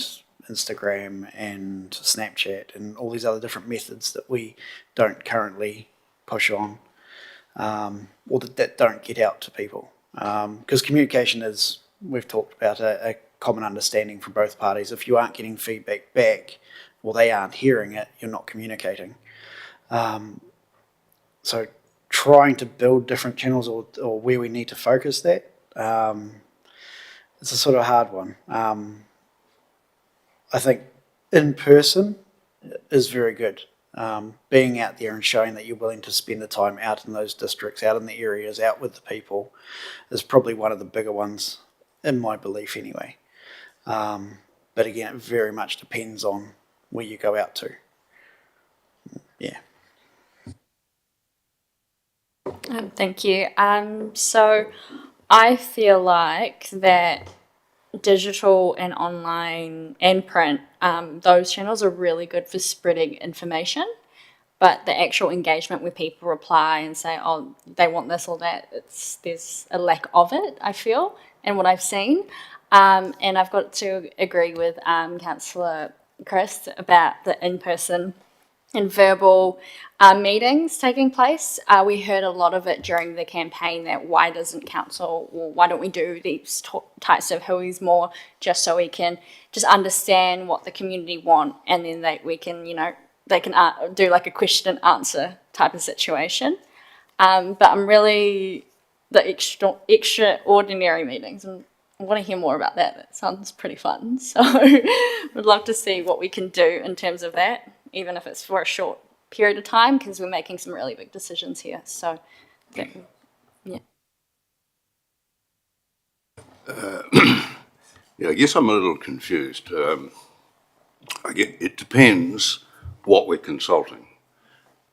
Instagram and Snapchat and all these other different methods that we don't currently push on, or that don't get out to people. Because communication is, we've talked about a common understanding from both parties. If you aren't getting feedback back, or they aren't hearing it, you're not communicating. So trying to build different channels or where we need to focus that, it's a sort of hard one. I think in person is very good. Being out there and showing that you're willing to spend the time out in those districts, out in the areas, out with the people, is probably one of the bigger ones, in my belief anyway. But again, it very much depends on where you go out to. Yeah. Thank you. So I feel like that digital and online and print, those channels are really good for spreading information, but the actual engagement where people reply and say, oh, they want this or that, there's a lack of it, I feel, and what I've seen. And I've got to agree with Councillor Chris about the in-person and verbal meetings taking place. We heard a lot of it during the campaign that why doesn't council, or why don't we do these types of hui's more, just so we can just understand what the community want, and then we can, they can do like a question and answer type of situation. But I'm really, the extraordinary meetings, and I want to hear more about that. That sounds pretty fun. So we'd love to see what we can do in terms of that, even if it's for a short period of time, because we're making some really big decisions here. So, yeah. Yeah, I guess I'm a little confused. It depends what we're consulting.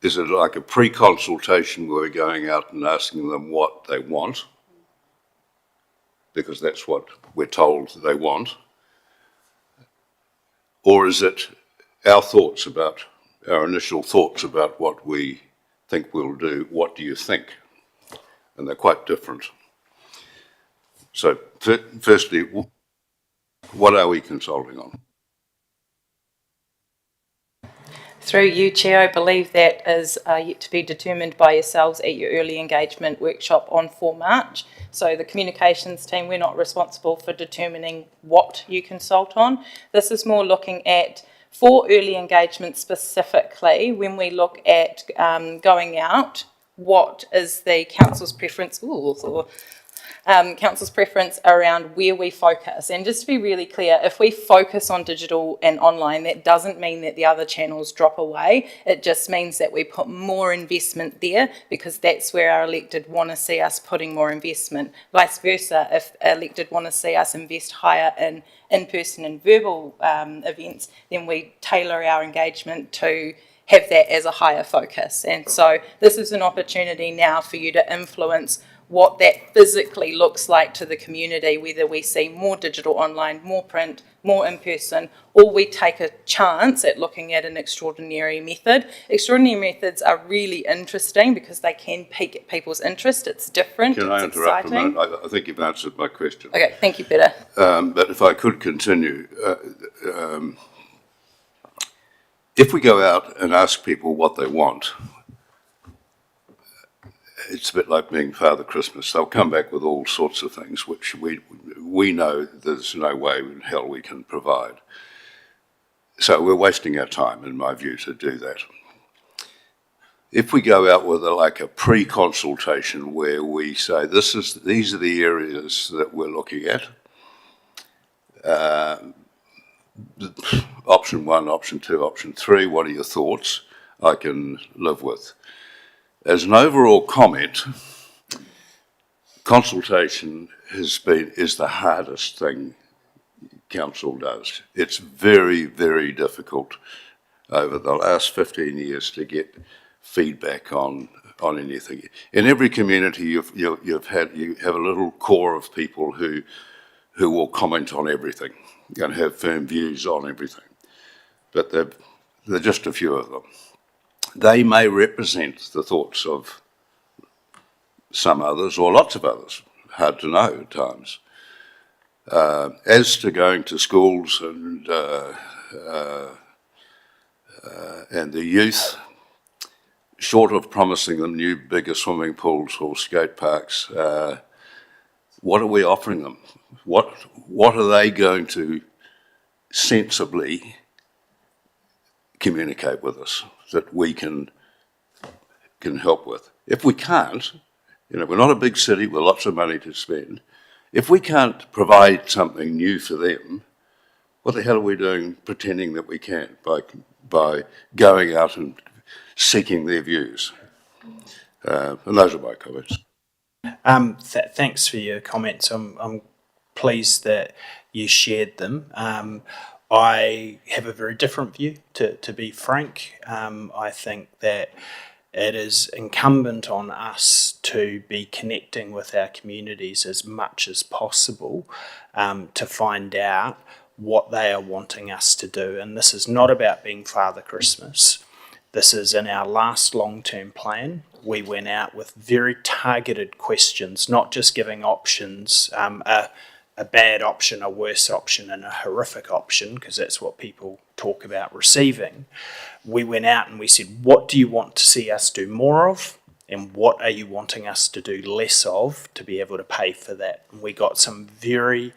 Is it like a pre-consultation where we're going out and asking them what they want? Because that's what we're told they want. Or is it our thoughts about, our initial thoughts about what we think we'll do? What do you think? And they're quite different. So firstly, what are we consulting on? Through you, Chair, I believe that is yet to be determined by yourselves at your early engagement workshop on 4 March. So the communications team, we're not responsible for determining what you consult on. This is more looking at, for early engagement specifically, when we look at going out, what is the council's preference, council's preference around where we focus. And just to be really clear, if we focus on digital and online, that doesn't mean that the other channels drop away. It just means that we put more investment there, because that's where our elected want to see us putting more investment. Vice versa, if elected want to see us invest higher in in-person and verbal events, then we tailor our engagement to have that as a higher focus. And so this is an opportunity now for you to influence what that physically looks like to the community, whether we see more digital online, more print, more in person, or we take a chance at looking at an extraordinary method. Extraordinary methods are really interesting because they can pique at people's interest. It's different, Can it's I interrupt exciting. a moment? I think you've answered my question. Okay, thank you, Peter. But if I could continue, if we go out and ask people what they want, it's a bit like being Father Christmas. They'll come back with all sorts of things which we know there's no way in hell we can provide. So we're wasting our time, in my view, to do that. If we go out with like a pre-consultation where we say these are the areas that we're looking at, option 1, option 2, option 3, what are your thoughts? I can live with. As an overall comment, consultation is the hardest thing council does. It's very, very difficult over the last 15 years to get feedback on anything. In every community, you have a little core of people who will comment on everything and have firm views on everything. But there are just a few of them. They may represent the thoughts of some others or lots of others. Hard to know at times. As to going to schools and the youth, short of promising them new, bigger swimming pools or skate parks, what are we offering them? What are they going to sensibly communicate with us that we can help with? If we can't, we're not a big city with lots of money to spend. If we can't provide something new for them, what the hell are we doing pretending that we can by going out and seeking their views? And those are my comments. Thanks for your comments. I'm pleased that you shared them. I have a very different view, to be frank. I think that it is incumbent on us to be connecting with our communities as much as possible to find out what they are wanting us to do. And this is not about being Father Christmas. This is in our last long-term plan. We went out with very targeted questions, not just giving options, a bad option, a worse option, and a horrific option, because that's what people talk about receiving. We went out and we said, what do you want to see us do more of? And what are you wanting us to do less of to be able to pay for that? And we got some very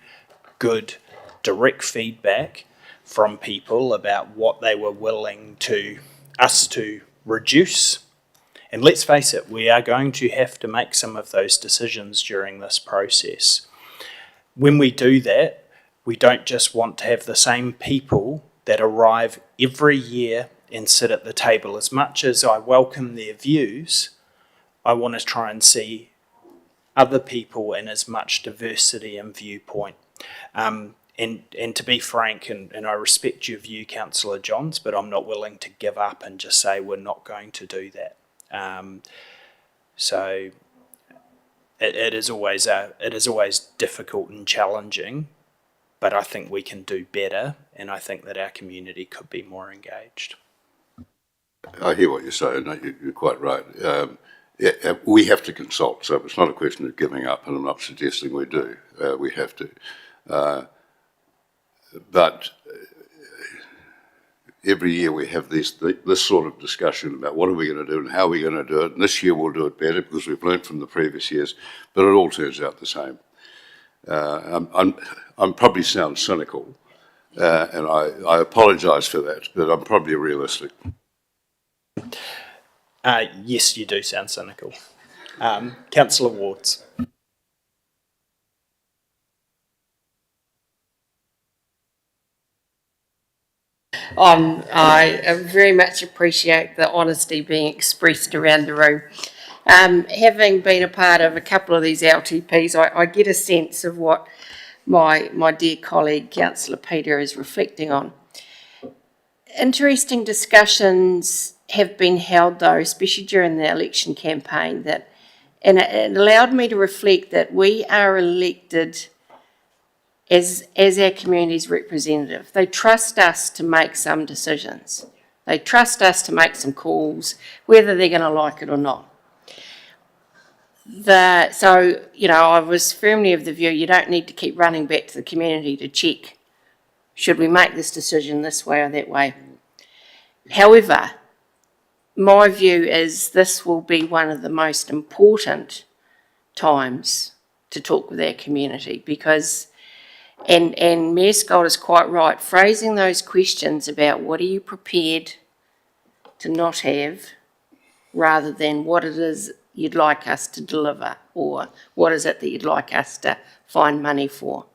good direct feedback from people about what they were willing to us to reduce. And let's face it, we are going to have to make some of those decisions during this process. When we do that, we don't just want to have the same people that arrive every year and sit at the table. As much as I welcome their views, I want to try and see other people in as much diversity and viewpoint. And to be frank, and I respect your view, Councillor Johns, but I'm not willing to give up and just say we're not going to do that. So it is always difficult and challenging, but I think we can do better, and I think that our community could be more engaged. I hear what you're saying. No, you're quite right. We have to consult, so it's not a question of giving up, and I'm not suggesting we do. We have to. But every year we have this sort of discussion about what are we going to do and how are we going to do it. And this year we'll do it better because we've learned from the previous years, but it all turns out the same. I'm probably sound cynical, and I apologise for that, but I'm probably realistic. Yes, you do sound cynical. Councillor Wards. I very much appreciate the honesty being expressed around the room. Having been a part of a couple of these LTPs, I get a sense of what my dear colleague, Councillor Peter, is reflecting on. Interesting discussions have been held, though, especially during the election campaign, that And it allowed me to reflect that we are elected as our community's representative. They trust us to make some decisions. They trust us to make some calls, whether they're going to like it or not. So, you know, I was firmly of the view you don't need to keep running back to the community to check, should we make this decision this way or that way? However, my view is this will be one of the most important times to talk with our community, because, and Mayor Scott is quite right, phrasing those questions about what are you prepared to not have, rather than what it is you'd like us to deliver, or what is it that you'd like us to find money for.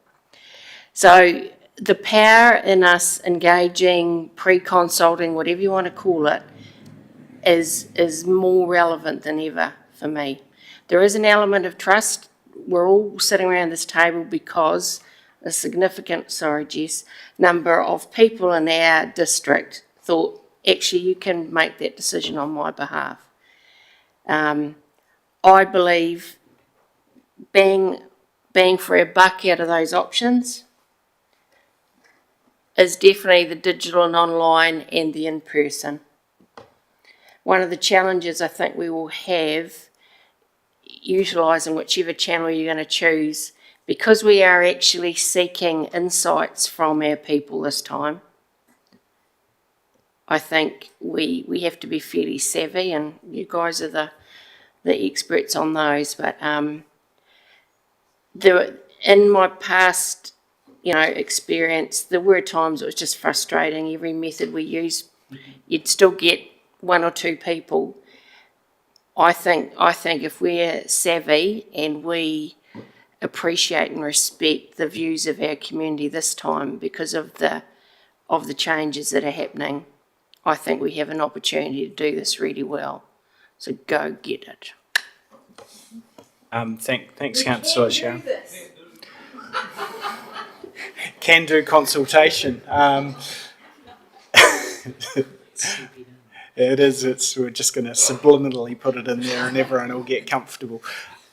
So the power in us engaging, pre-consulting, whatever you want to call it, is more relevant than ever for me. There is an element of trust. We're all sitting around this table because a significant, sorry Jess, number of people in our district thought, actually you can make that decision on my behalf. I believe bang for a buck out of those options is definitely the digital and online and the in-person. One of the challenges I think we will have, utilising whichever channel you're going to choose, because we are actually seeking insights from our people this time, I think we have to be fairly savvy, and you guys are the experts on those. But in my past, you know, experience, there were times it was just frustrating. Every method we used, you'd still get one or two people. I think if we're savvy and we appreciate and respect the views of our community this time because of the changes that are happening, I think we have an opportunity to do this really well. So go get it. Thanks, Councillor Sharon. Can do consultation. It is. We're just going to subliminally put it in there, and everyone will get comfortable.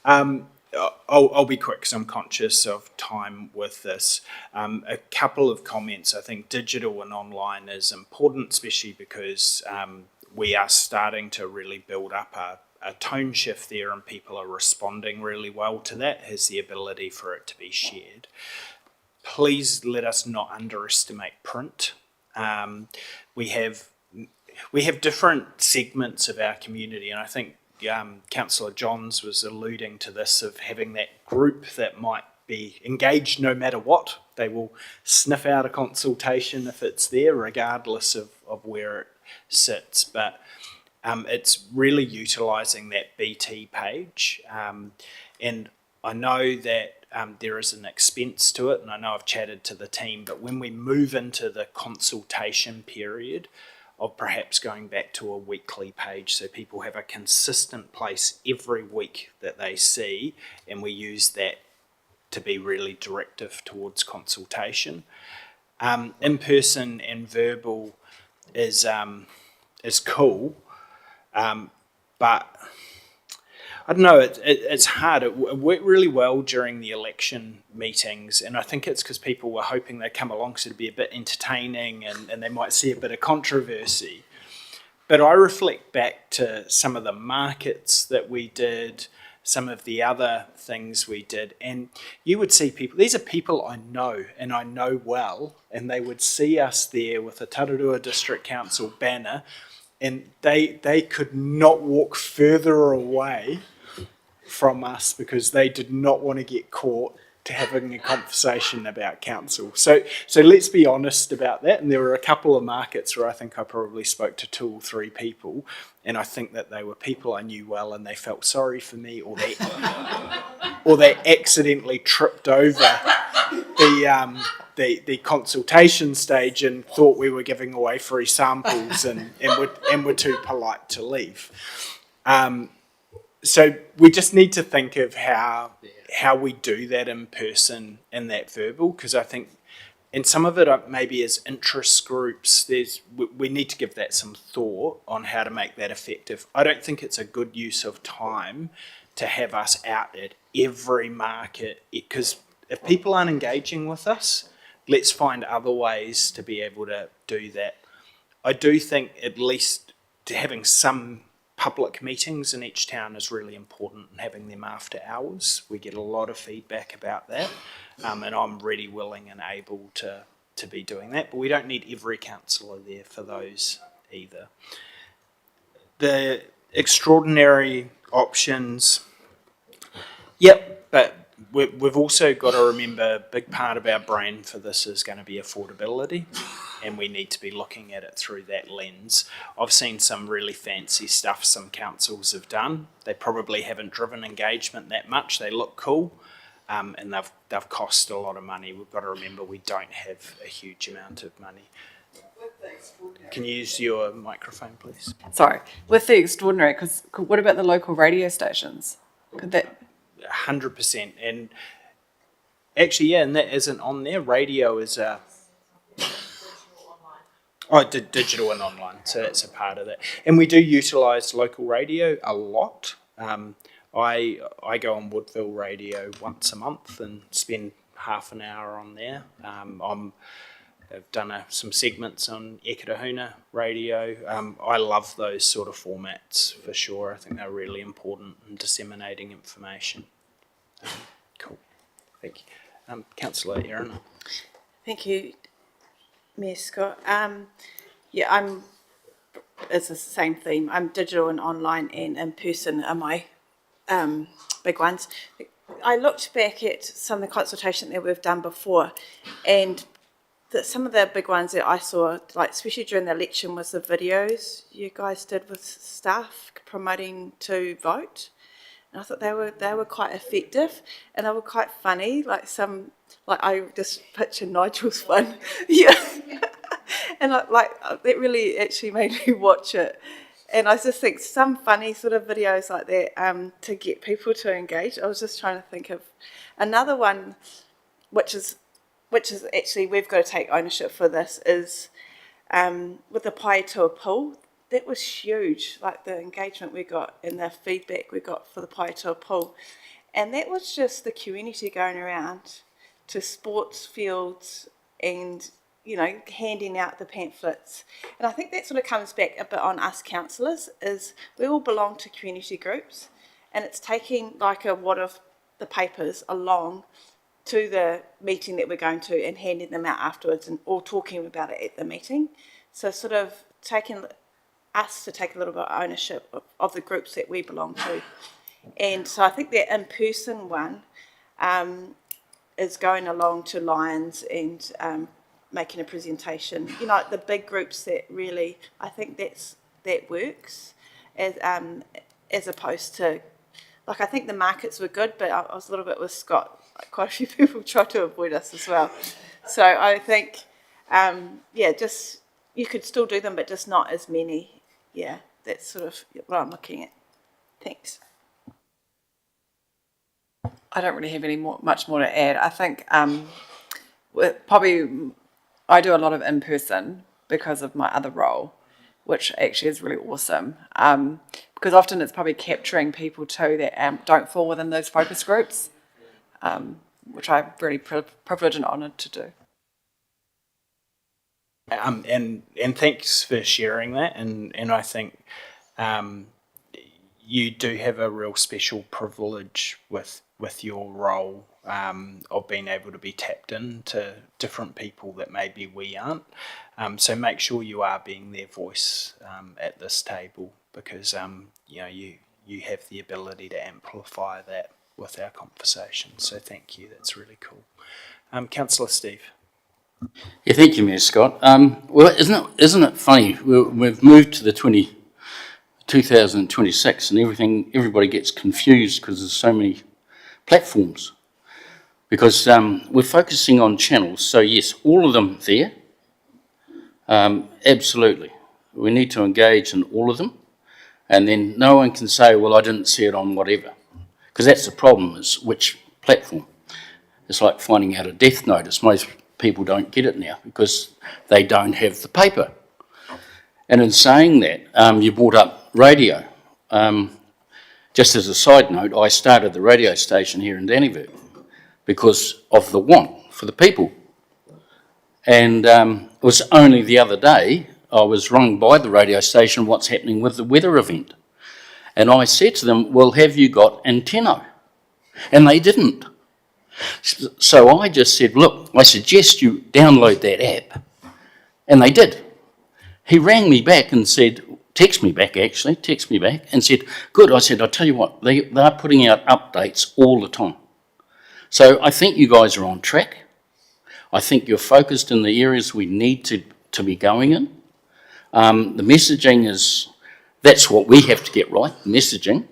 I'll be quick because I'm conscious of time with this. A couple of comments. I think digital and online is important, especially because we are starting to really build up a tone shift there, and people are responding really well to that, has the ability for it to be shared. Please let us not underestimate print. We have different segments of our community, and I think Councillor Johns was alluding to this, of having that group that might be engaged no matter what. They will sniff out a consultation if it's there, regardless of where it sits. But it's really utilising that BT page. And I know that there is an expense to it, and I know I've chatted to the team, but when we move into the consultation period, of perhaps going back to a weekly page so people have a consistent place every week that they see, and we use that to be really directive towards consultation. In-person and verbal is cool, but I don't know, it's hard. It worked really well during the election meetings, and I think it's because people were hoping they'd come along so it'd be a bit entertaining and they might see a bit of controversy. But I reflect back to some of the markets that we did, some of the other things we did, and you would see people, these are people I know and I know well, and they would see us there with a Tararua District Council banner, and they could not walk further away from us because they did not want to get caught to having a conversation about council. So let's be honest about that. And there were a couple of markets where I think I probably spoke to 2 or 3 people, and I think that they were people I knew well, and they felt sorry for me, or they accidentally tripped over the consultation stage and thought we were giving away free samples and were too polite to leave. So we just need to think of how we do that in person and that verbal, because I think, and some of it maybe as interest groups, we need to give that some thought on how to make that effective. I don't think it's a good use of time to have us out at every market, because if people aren't engaging with us, let's find other ways to be able to do that. I do think at least to having some public meetings in each town is really important, and having them after hours. We get a lot of feedback about that, and I'm really willing and able to be doing that, but we don't need every councillor there for those either. The extraordinary options, yep, but we've also got to remember a big part of our brain for this is going to be affordability, and we need to be looking at it through that lens. I've seen some really fancy stuff some councils have done. They probably haven't driven engagement that much. They look cool, and they've cost a lot of money. We've got to remember we don't have a huge amount of money. Can you use your microphone, please? Sorry, with the extraordinary, because what about the local radio stations? Could that? 100%, and actually, yeah, and that isn't on there. Radio is digital and online, so that's a part of that. And we do utilise local radio a lot. I go on Woodville Radio once a month and spend half an hour on there. I've done some segments on Ekatahuna Radio. I love those sort of formats for sure. I think they're really important in disseminating information. Cool. Thank you. Councillor Erin. Thank you, Mayor Scott. It's the same theme. I'm digital and online and in person are my big ones. I looked back at some of the consultation that we've done before, and some of the big ones that I saw, like especially during the election, was the videos you guys did with staff promoting to vote. And I thought they were quite effective, and they were quite funny. Like I just picture Nigel's one, yeah, and that really actually made me watch it. And I just think some funny sort of videos like that to get people to engage. I was just trying to think of another one, which is actually, we've got to take ownership for this, is with the Paetua pool. That was huge, like the engagement we got and the feedback we got for the Paetua pool. And that was just the community going around to sports fields and, handing out the pamphlets. And I think that sort of comes back a bit on us councillors, is we all belong to community groups, and it's taking like a wad of the papers along to the meeting that we're going to and handing them out afterwards, and all talking about it at the meeting. So sort of taking us to take a little bit of ownership of the groups that we belong to. And so I think that in-person one is going along to Lions and making a presentation. The big groups that really, I think that works as opposed to, I think the markets were good, but I was a little bit with Scott. Quite a few people tried to avoid us as well. So I think, just you could still do them, but just not as many. Yeah, that's sort of what I'm looking at. Thanks. I don't really have much more to add. I think probably I do a lot of in-person because of my other role, which actually is really awesome. Because often it's probably capturing people too that don't fall within those focus groups, which I'm really privileged and honoured to do. And thanks for sharing that. And I think you do have a real special privilege with your role of being able to be tapped into different people that maybe we aren't. So make sure you are being their voice at this table, because you have the ability to amplify that with our conversation. So thank you. That's really cool. Councillor Steve. Yeah, thank you, Mayor Scott. Well, isn't it funny? We've moved to the 2026, and everybody gets confused because there's so many platforms. Because we're focusing on channels, so yes, all of them there. Absolutely, we need to engage in all of them, and then no one can say, "Well, I didn't see it on whatever," because that's the problem: is which platform. It's like finding out a death notice. Most people don't get it now because they don't have the paper. And in saying that, you brought up radio. Just as a side note, I started the radio station here in Dannyburg because of the want for the people. And it was only the other day I was rung by the radio station what's happening with the weather event. And I said to them, well, have you got antenna? And they didn't. So I just said, look, I suggest you download that app. And they did. He rang me back and said, text me back and said, good. I said, I'll tell you what, they're putting out updates all the time. So I think you guys are on track. I think you're focused in the areas we need to be going in. The messaging that's what we have to get right, messaging.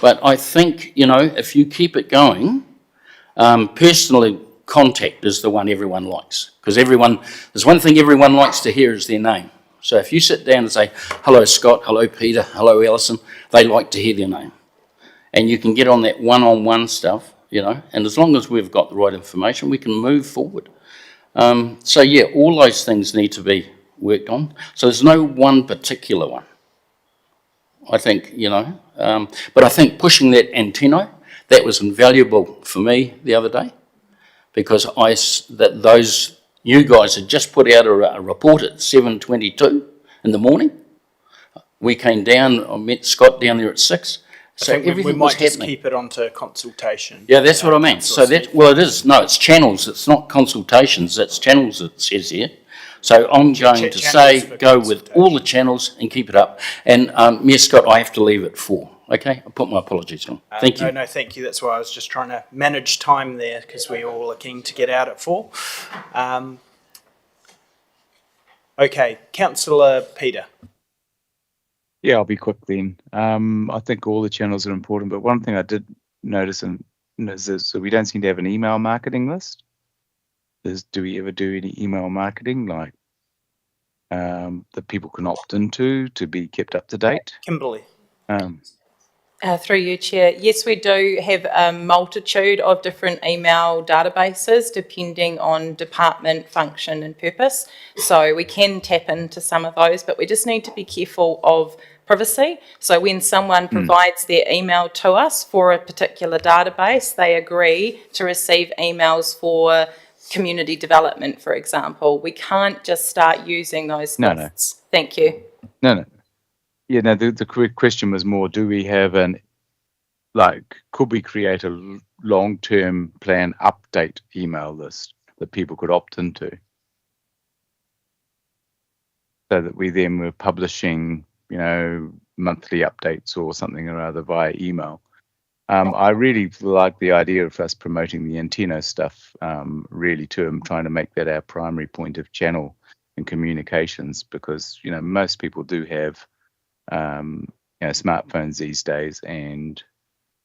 But I think, if you keep it going, personally, contact is the one everyone likes. Because there's one thing everyone likes to hear is their name. So if you sit down and say, hello Scott, hello Peter, hello Alison, they like to hear their name. And you can get on that one-on-one stuff, and as long as we've got the right information, we can move forward. So yeah, all those things need to be worked on. So there's no one particular one. I think, but I think pushing that antenna, that was invaluable for me the other day, because you guys had just put out a report at 7:22 in the morning. We came down, I met Scott down there at 6. So everything we might was just happening. keep it onto consultation. Yeah, that's what I meant. So it is. No, it's channels. It's not consultations. It's channels, it says here. So I'm going to say go with all the channels and keep it up. And Mayor Scott, I have to leave at 4. Okay, I'll put my apologies on. Thank you. No, thank you. That's why I was just trying to manage time there, because we all are keen to get out at 4. Okay, Councillor Peter. Yeah, I'll be quick then. I think all the channels are important, but one thing I did notice is so we don't seem to have an email marketing list. Do we ever do any email marketing like that people can opt into to be kept up to date? Kimberly. Through you, Chair. Yes, we do have a multitude of different email databases depending on department, function and purpose. So we can tap into some of those, but we just need to be careful of privacy. So when someone provides their email to us for a particular database, they agree to receive emails for community development, for example. We can't just start using those lists. No. Thank you. No. Yeah, no, the correct question was more, do we have could we create a long-term plan update email list that people could opt into? So that we then were publishing, monthly updates or something or other via email. I really like the idea of us promoting the antenna stuff, really too. I'm trying to make that our primary point of channel and communications, because, most people do have smartphones these days, and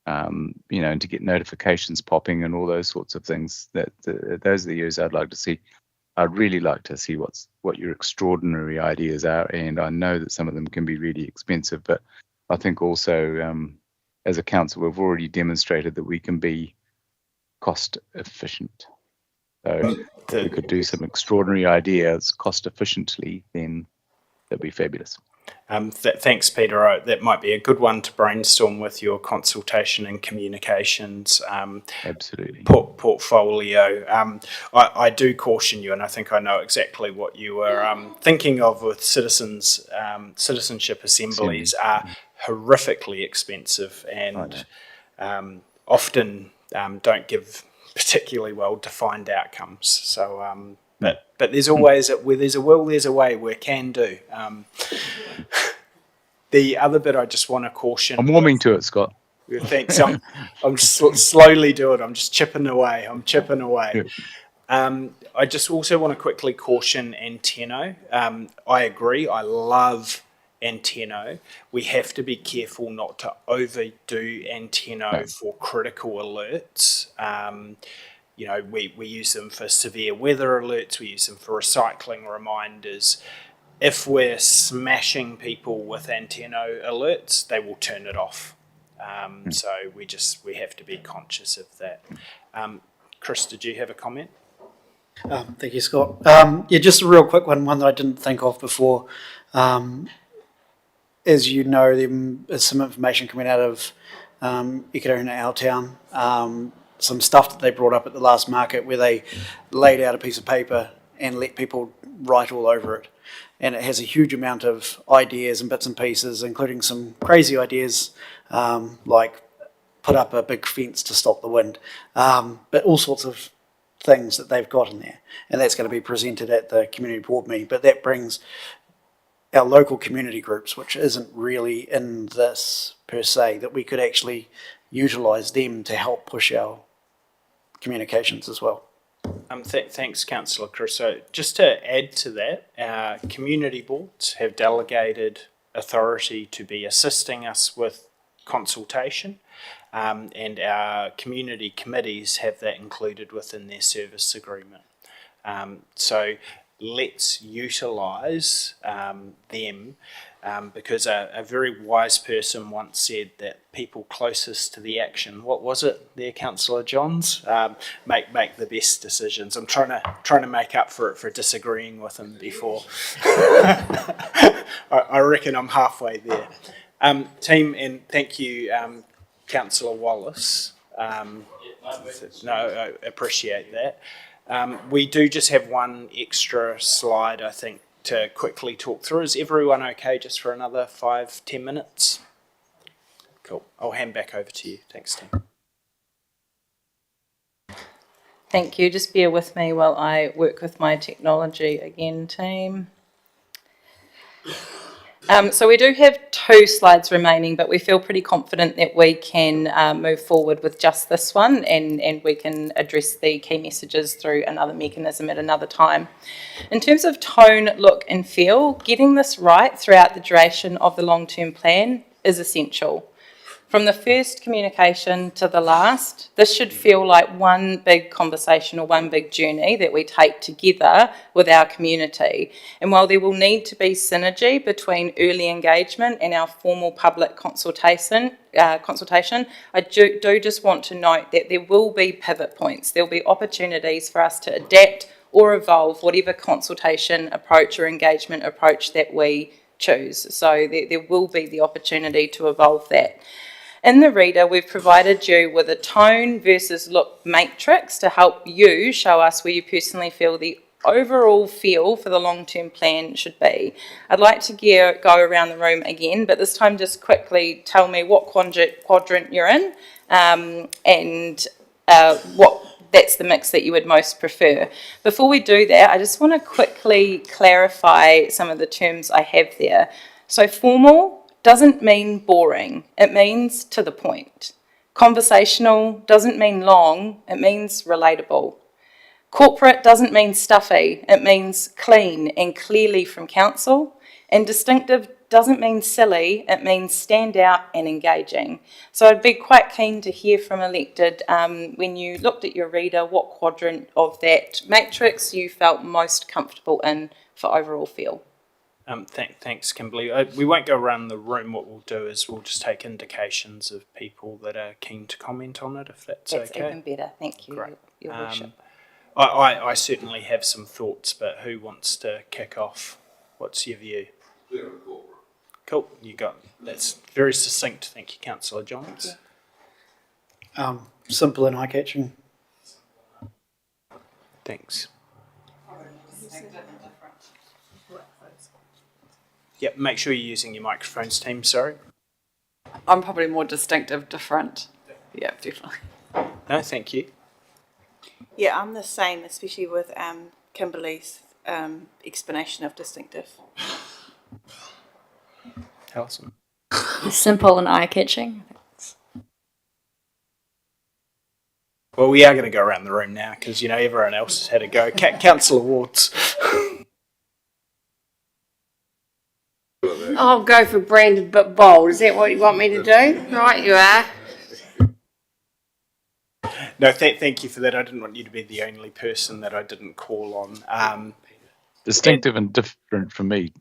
and to get notifications popping and all those sorts of things. Those are the areas I'd like to see. I'd really like to see what your extraordinary ideas are, and I know that some of them can be really expensive, but I think also as a council we've already demonstrated that we can be cost efficient. So if we could do some extraordinary ideas cost efficiently, then that'd be fabulous. Thanks, Peter. That might be a good one to brainstorm with your consultation and communications absolutely portfolio. I do caution you, and I think I know exactly what you were thinking of with citizenship assemblies are horrifically expensive and often don't give particularly well defined outcomes. So. But there's always where there's a will, there's a way. Where can do. The other bit I just want to caution. I'm warming to it, Scott. Thanks. I'm slowly doing it. I'm just chipping away. I just also want to quickly caution Antenno. I agree. I love Antenno. We have to be careful not to overdo Antenno for critical alerts. We use them for severe weather alerts, we use them for recycling reminders. If we're smashing people with Antenno alerts, they will turn it off. So we have to be conscious of that. Chris, did you have a comment? Thank you, Scott. Just a real quick one that I didn't think of before. as you know, there's some information coming out of Ikaroona, our town, some stuff that they brought up at the last market where they laid out a piece of paper and let people write all over it. And it has a huge amount of ideas and bits and pieces, including some crazy ideas like put up a big fence to stop the wind, but all sorts of things that they've got in there. And that's going to be presented at the community board meeting. But that brings our local community groups, which isn't really in this per se, that we could actually utilise them to help push our communications as well. Thanks, Councillor Crusoe. Just to add to that, our community boards have delegated authority to be assisting us with consultation, and our community committees have that included within their service agreement. So let's utilise them, because a very wise person once said that people closest to the action, what was it there, Councillor Johns, make the best decisions. I'm trying to make up for it for disagreeing with him before. I reckon I'm halfway there. Team, and thank you, Councillor Wallace. No, I appreciate that. We do just have one extra slide, I think, to quickly talk through. Is everyone okay just for another 5-10 minutes? Cool. I'll hand back over to you. Thanks, Tim. Thank you. Just bear with me while I work with my technology again, team. So we do have 2 slides remaining, but we feel pretty confident that we can move forward with just this one, and we can address the key messages through another mechanism at another time. In terms of tone, look and feel, getting this right throughout the duration of the long-term plan is essential. From the first communication to the last, this should feel like one big conversation or one big journey that we take together with our community. And while there will need to be synergy between early engagement and our formal public consultation, I do just want to note that there will be pivot points. There will be opportunities for us to adapt or evolve whatever consultation approach or engagement approach that we choose. So there will be the opportunity to evolve that. In the reader, we've provided you with a tone versus look matrix to help you show us where you personally feel the overall feel for the long-term plan should be. I'd like to go around the room again, but this time just quickly tell me what quadrant you're in, and what that's the mix that you would most prefer. Before we do that, I just want to quickly clarify some of the terms I have there. So formal doesn't mean boring, it means to the point. Conversational doesn't mean long, it means relatable. Corporate doesn't mean stuffy, it means clean and clearly from council. And distinctive doesn't mean silly, it means stand out and engaging. So I'd be quite keen to hear from elected, when you looked at your reader, what quadrant of that matrix you felt most comfortable in for overall feel. Thanks, Kimberly. We won't go around the room. What we'll do is we'll just take indications of people that are keen to comment on it, if that's okay. That's even better. Thank you, Great. Your Worship. I certainly have some thoughts, but who wants to kick off? What's your view? Cool. That's very succinct. Thank you, Councillor Johns. Simple and eye-catching. Thanks. Yep, make sure you're using your microphones, team, sorry. I'm probably more distinctive, different. Yeah, definitely. No, thank you. Yeah, I'm the same, especially with Kimberly's explanation of distinctive. Alison. Simple and eye-catching. Well, we are going to go around the room now because, everyone else has had a go. Councillor Wards. I'll go for branded but bold. Is that what you want me to do? Right, you are. No, thank you for that. I didn't want you to be the only person that I didn't call on. Distinctive and different from me.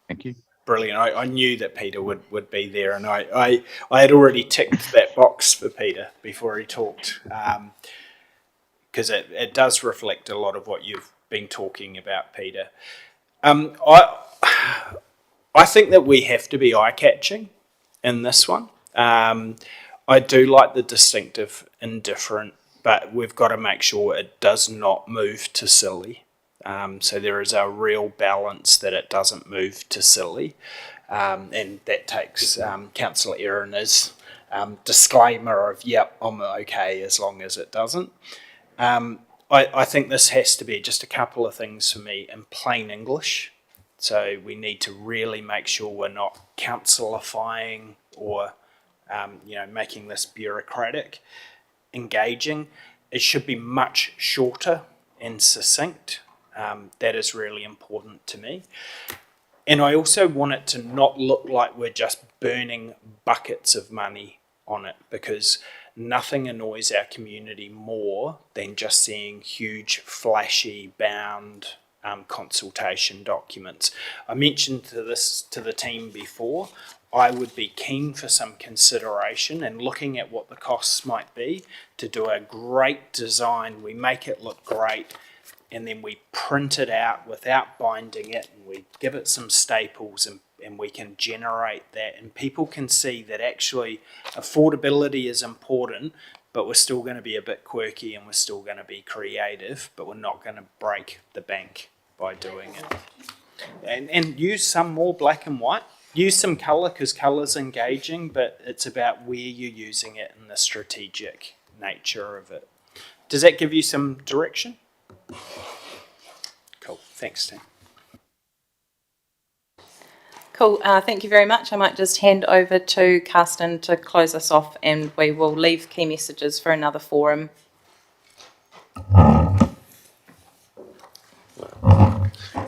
Thank you. Brilliant. I knew that Peter would be there, and I had already ticked that box for Peter before he talked, because it does reflect a lot of what you've been talking about, Peter. I think that we have to be eye-catching in this one. I do like the distinctive indifferent, but we've got to make sure it does not move to silly. So there is a real balance that it doesn't move to silly. And that takes Councillor Erina's disclaimer of, yep, I'm okay as long as it doesn't. I think this has to be just a couple of things for me in plain English. So we need to really make sure we're not councillifying or making this bureaucratic. Engaging, it should be much shorter and succinct. That is really important to me. And I also want it to not look like we're just burning buckets of money on it, because nothing annoys our community more than just seeing huge, flashy, bound consultation documents. I mentioned to the team before, I would be keen for some consideration and looking at what the costs might be to do a great design. We make it look great, and then we print it out without binding it, and we give it some staples, and we can generate that, and people can see that actually affordability is important, but we're still going to be a bit quirky and we're still going to be creative, but we're not going to break the bank by doing it. And use some more black and white. Use some colour, because colour's engaging, but it's about where you're using it and the strategic nature of it. Does that give you some direction? Cool. Thanks, Tim. Cool. Thank you very much. I might just hand over to Karsten to close us off, and we will leave key messages for another forum.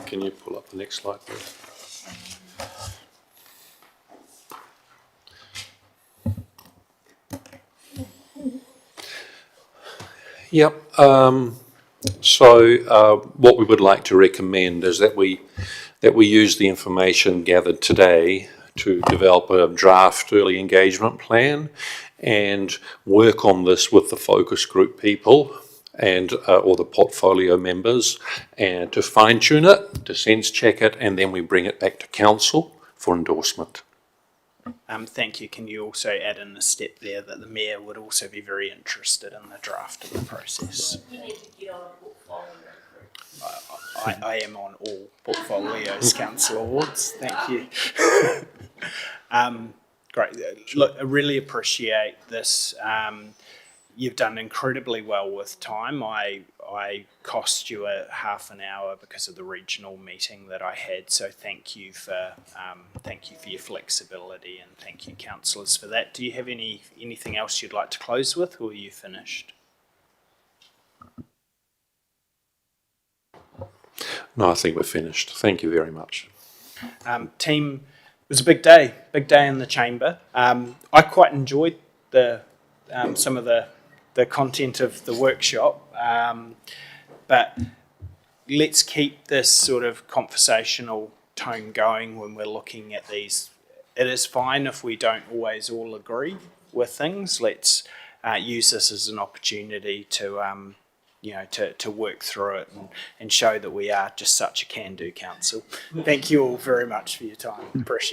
Can you pull up the next slide, please? Yep. So what we would like to recommend is that we use the information gathered today to develop a draft early engagement plan and work on this with the focus group people and or the portfolio members, and to fine tune it, to sense check it, and then we bring it back to council for endorsement. Thank you. Can you also add in a step there that the Mayor would also be very interested in the draft of the process? I am on all portfolios, Councillor Wards. Thank you. Great. Look, I really appreciate this. You've done incredibly well with time. I cost you a half an hour because of the regional meeting that I had. So thank you for your flexibility, and thank you, councillors, for that. Do you have anything else you'd like to close with, or are you finished? No, I think we're finished. Thank you very much. Team, it was a big day in the chamber. I quite enjoyed some of the content of the workshop, but let's keep this sort of conversational tone going when we're looking at these. It is fine if we don't always all agree with things. Let's use this as an opportunity to work through it and show that we are just such a can-do council. Thank you all very much for your time. Appreciate it.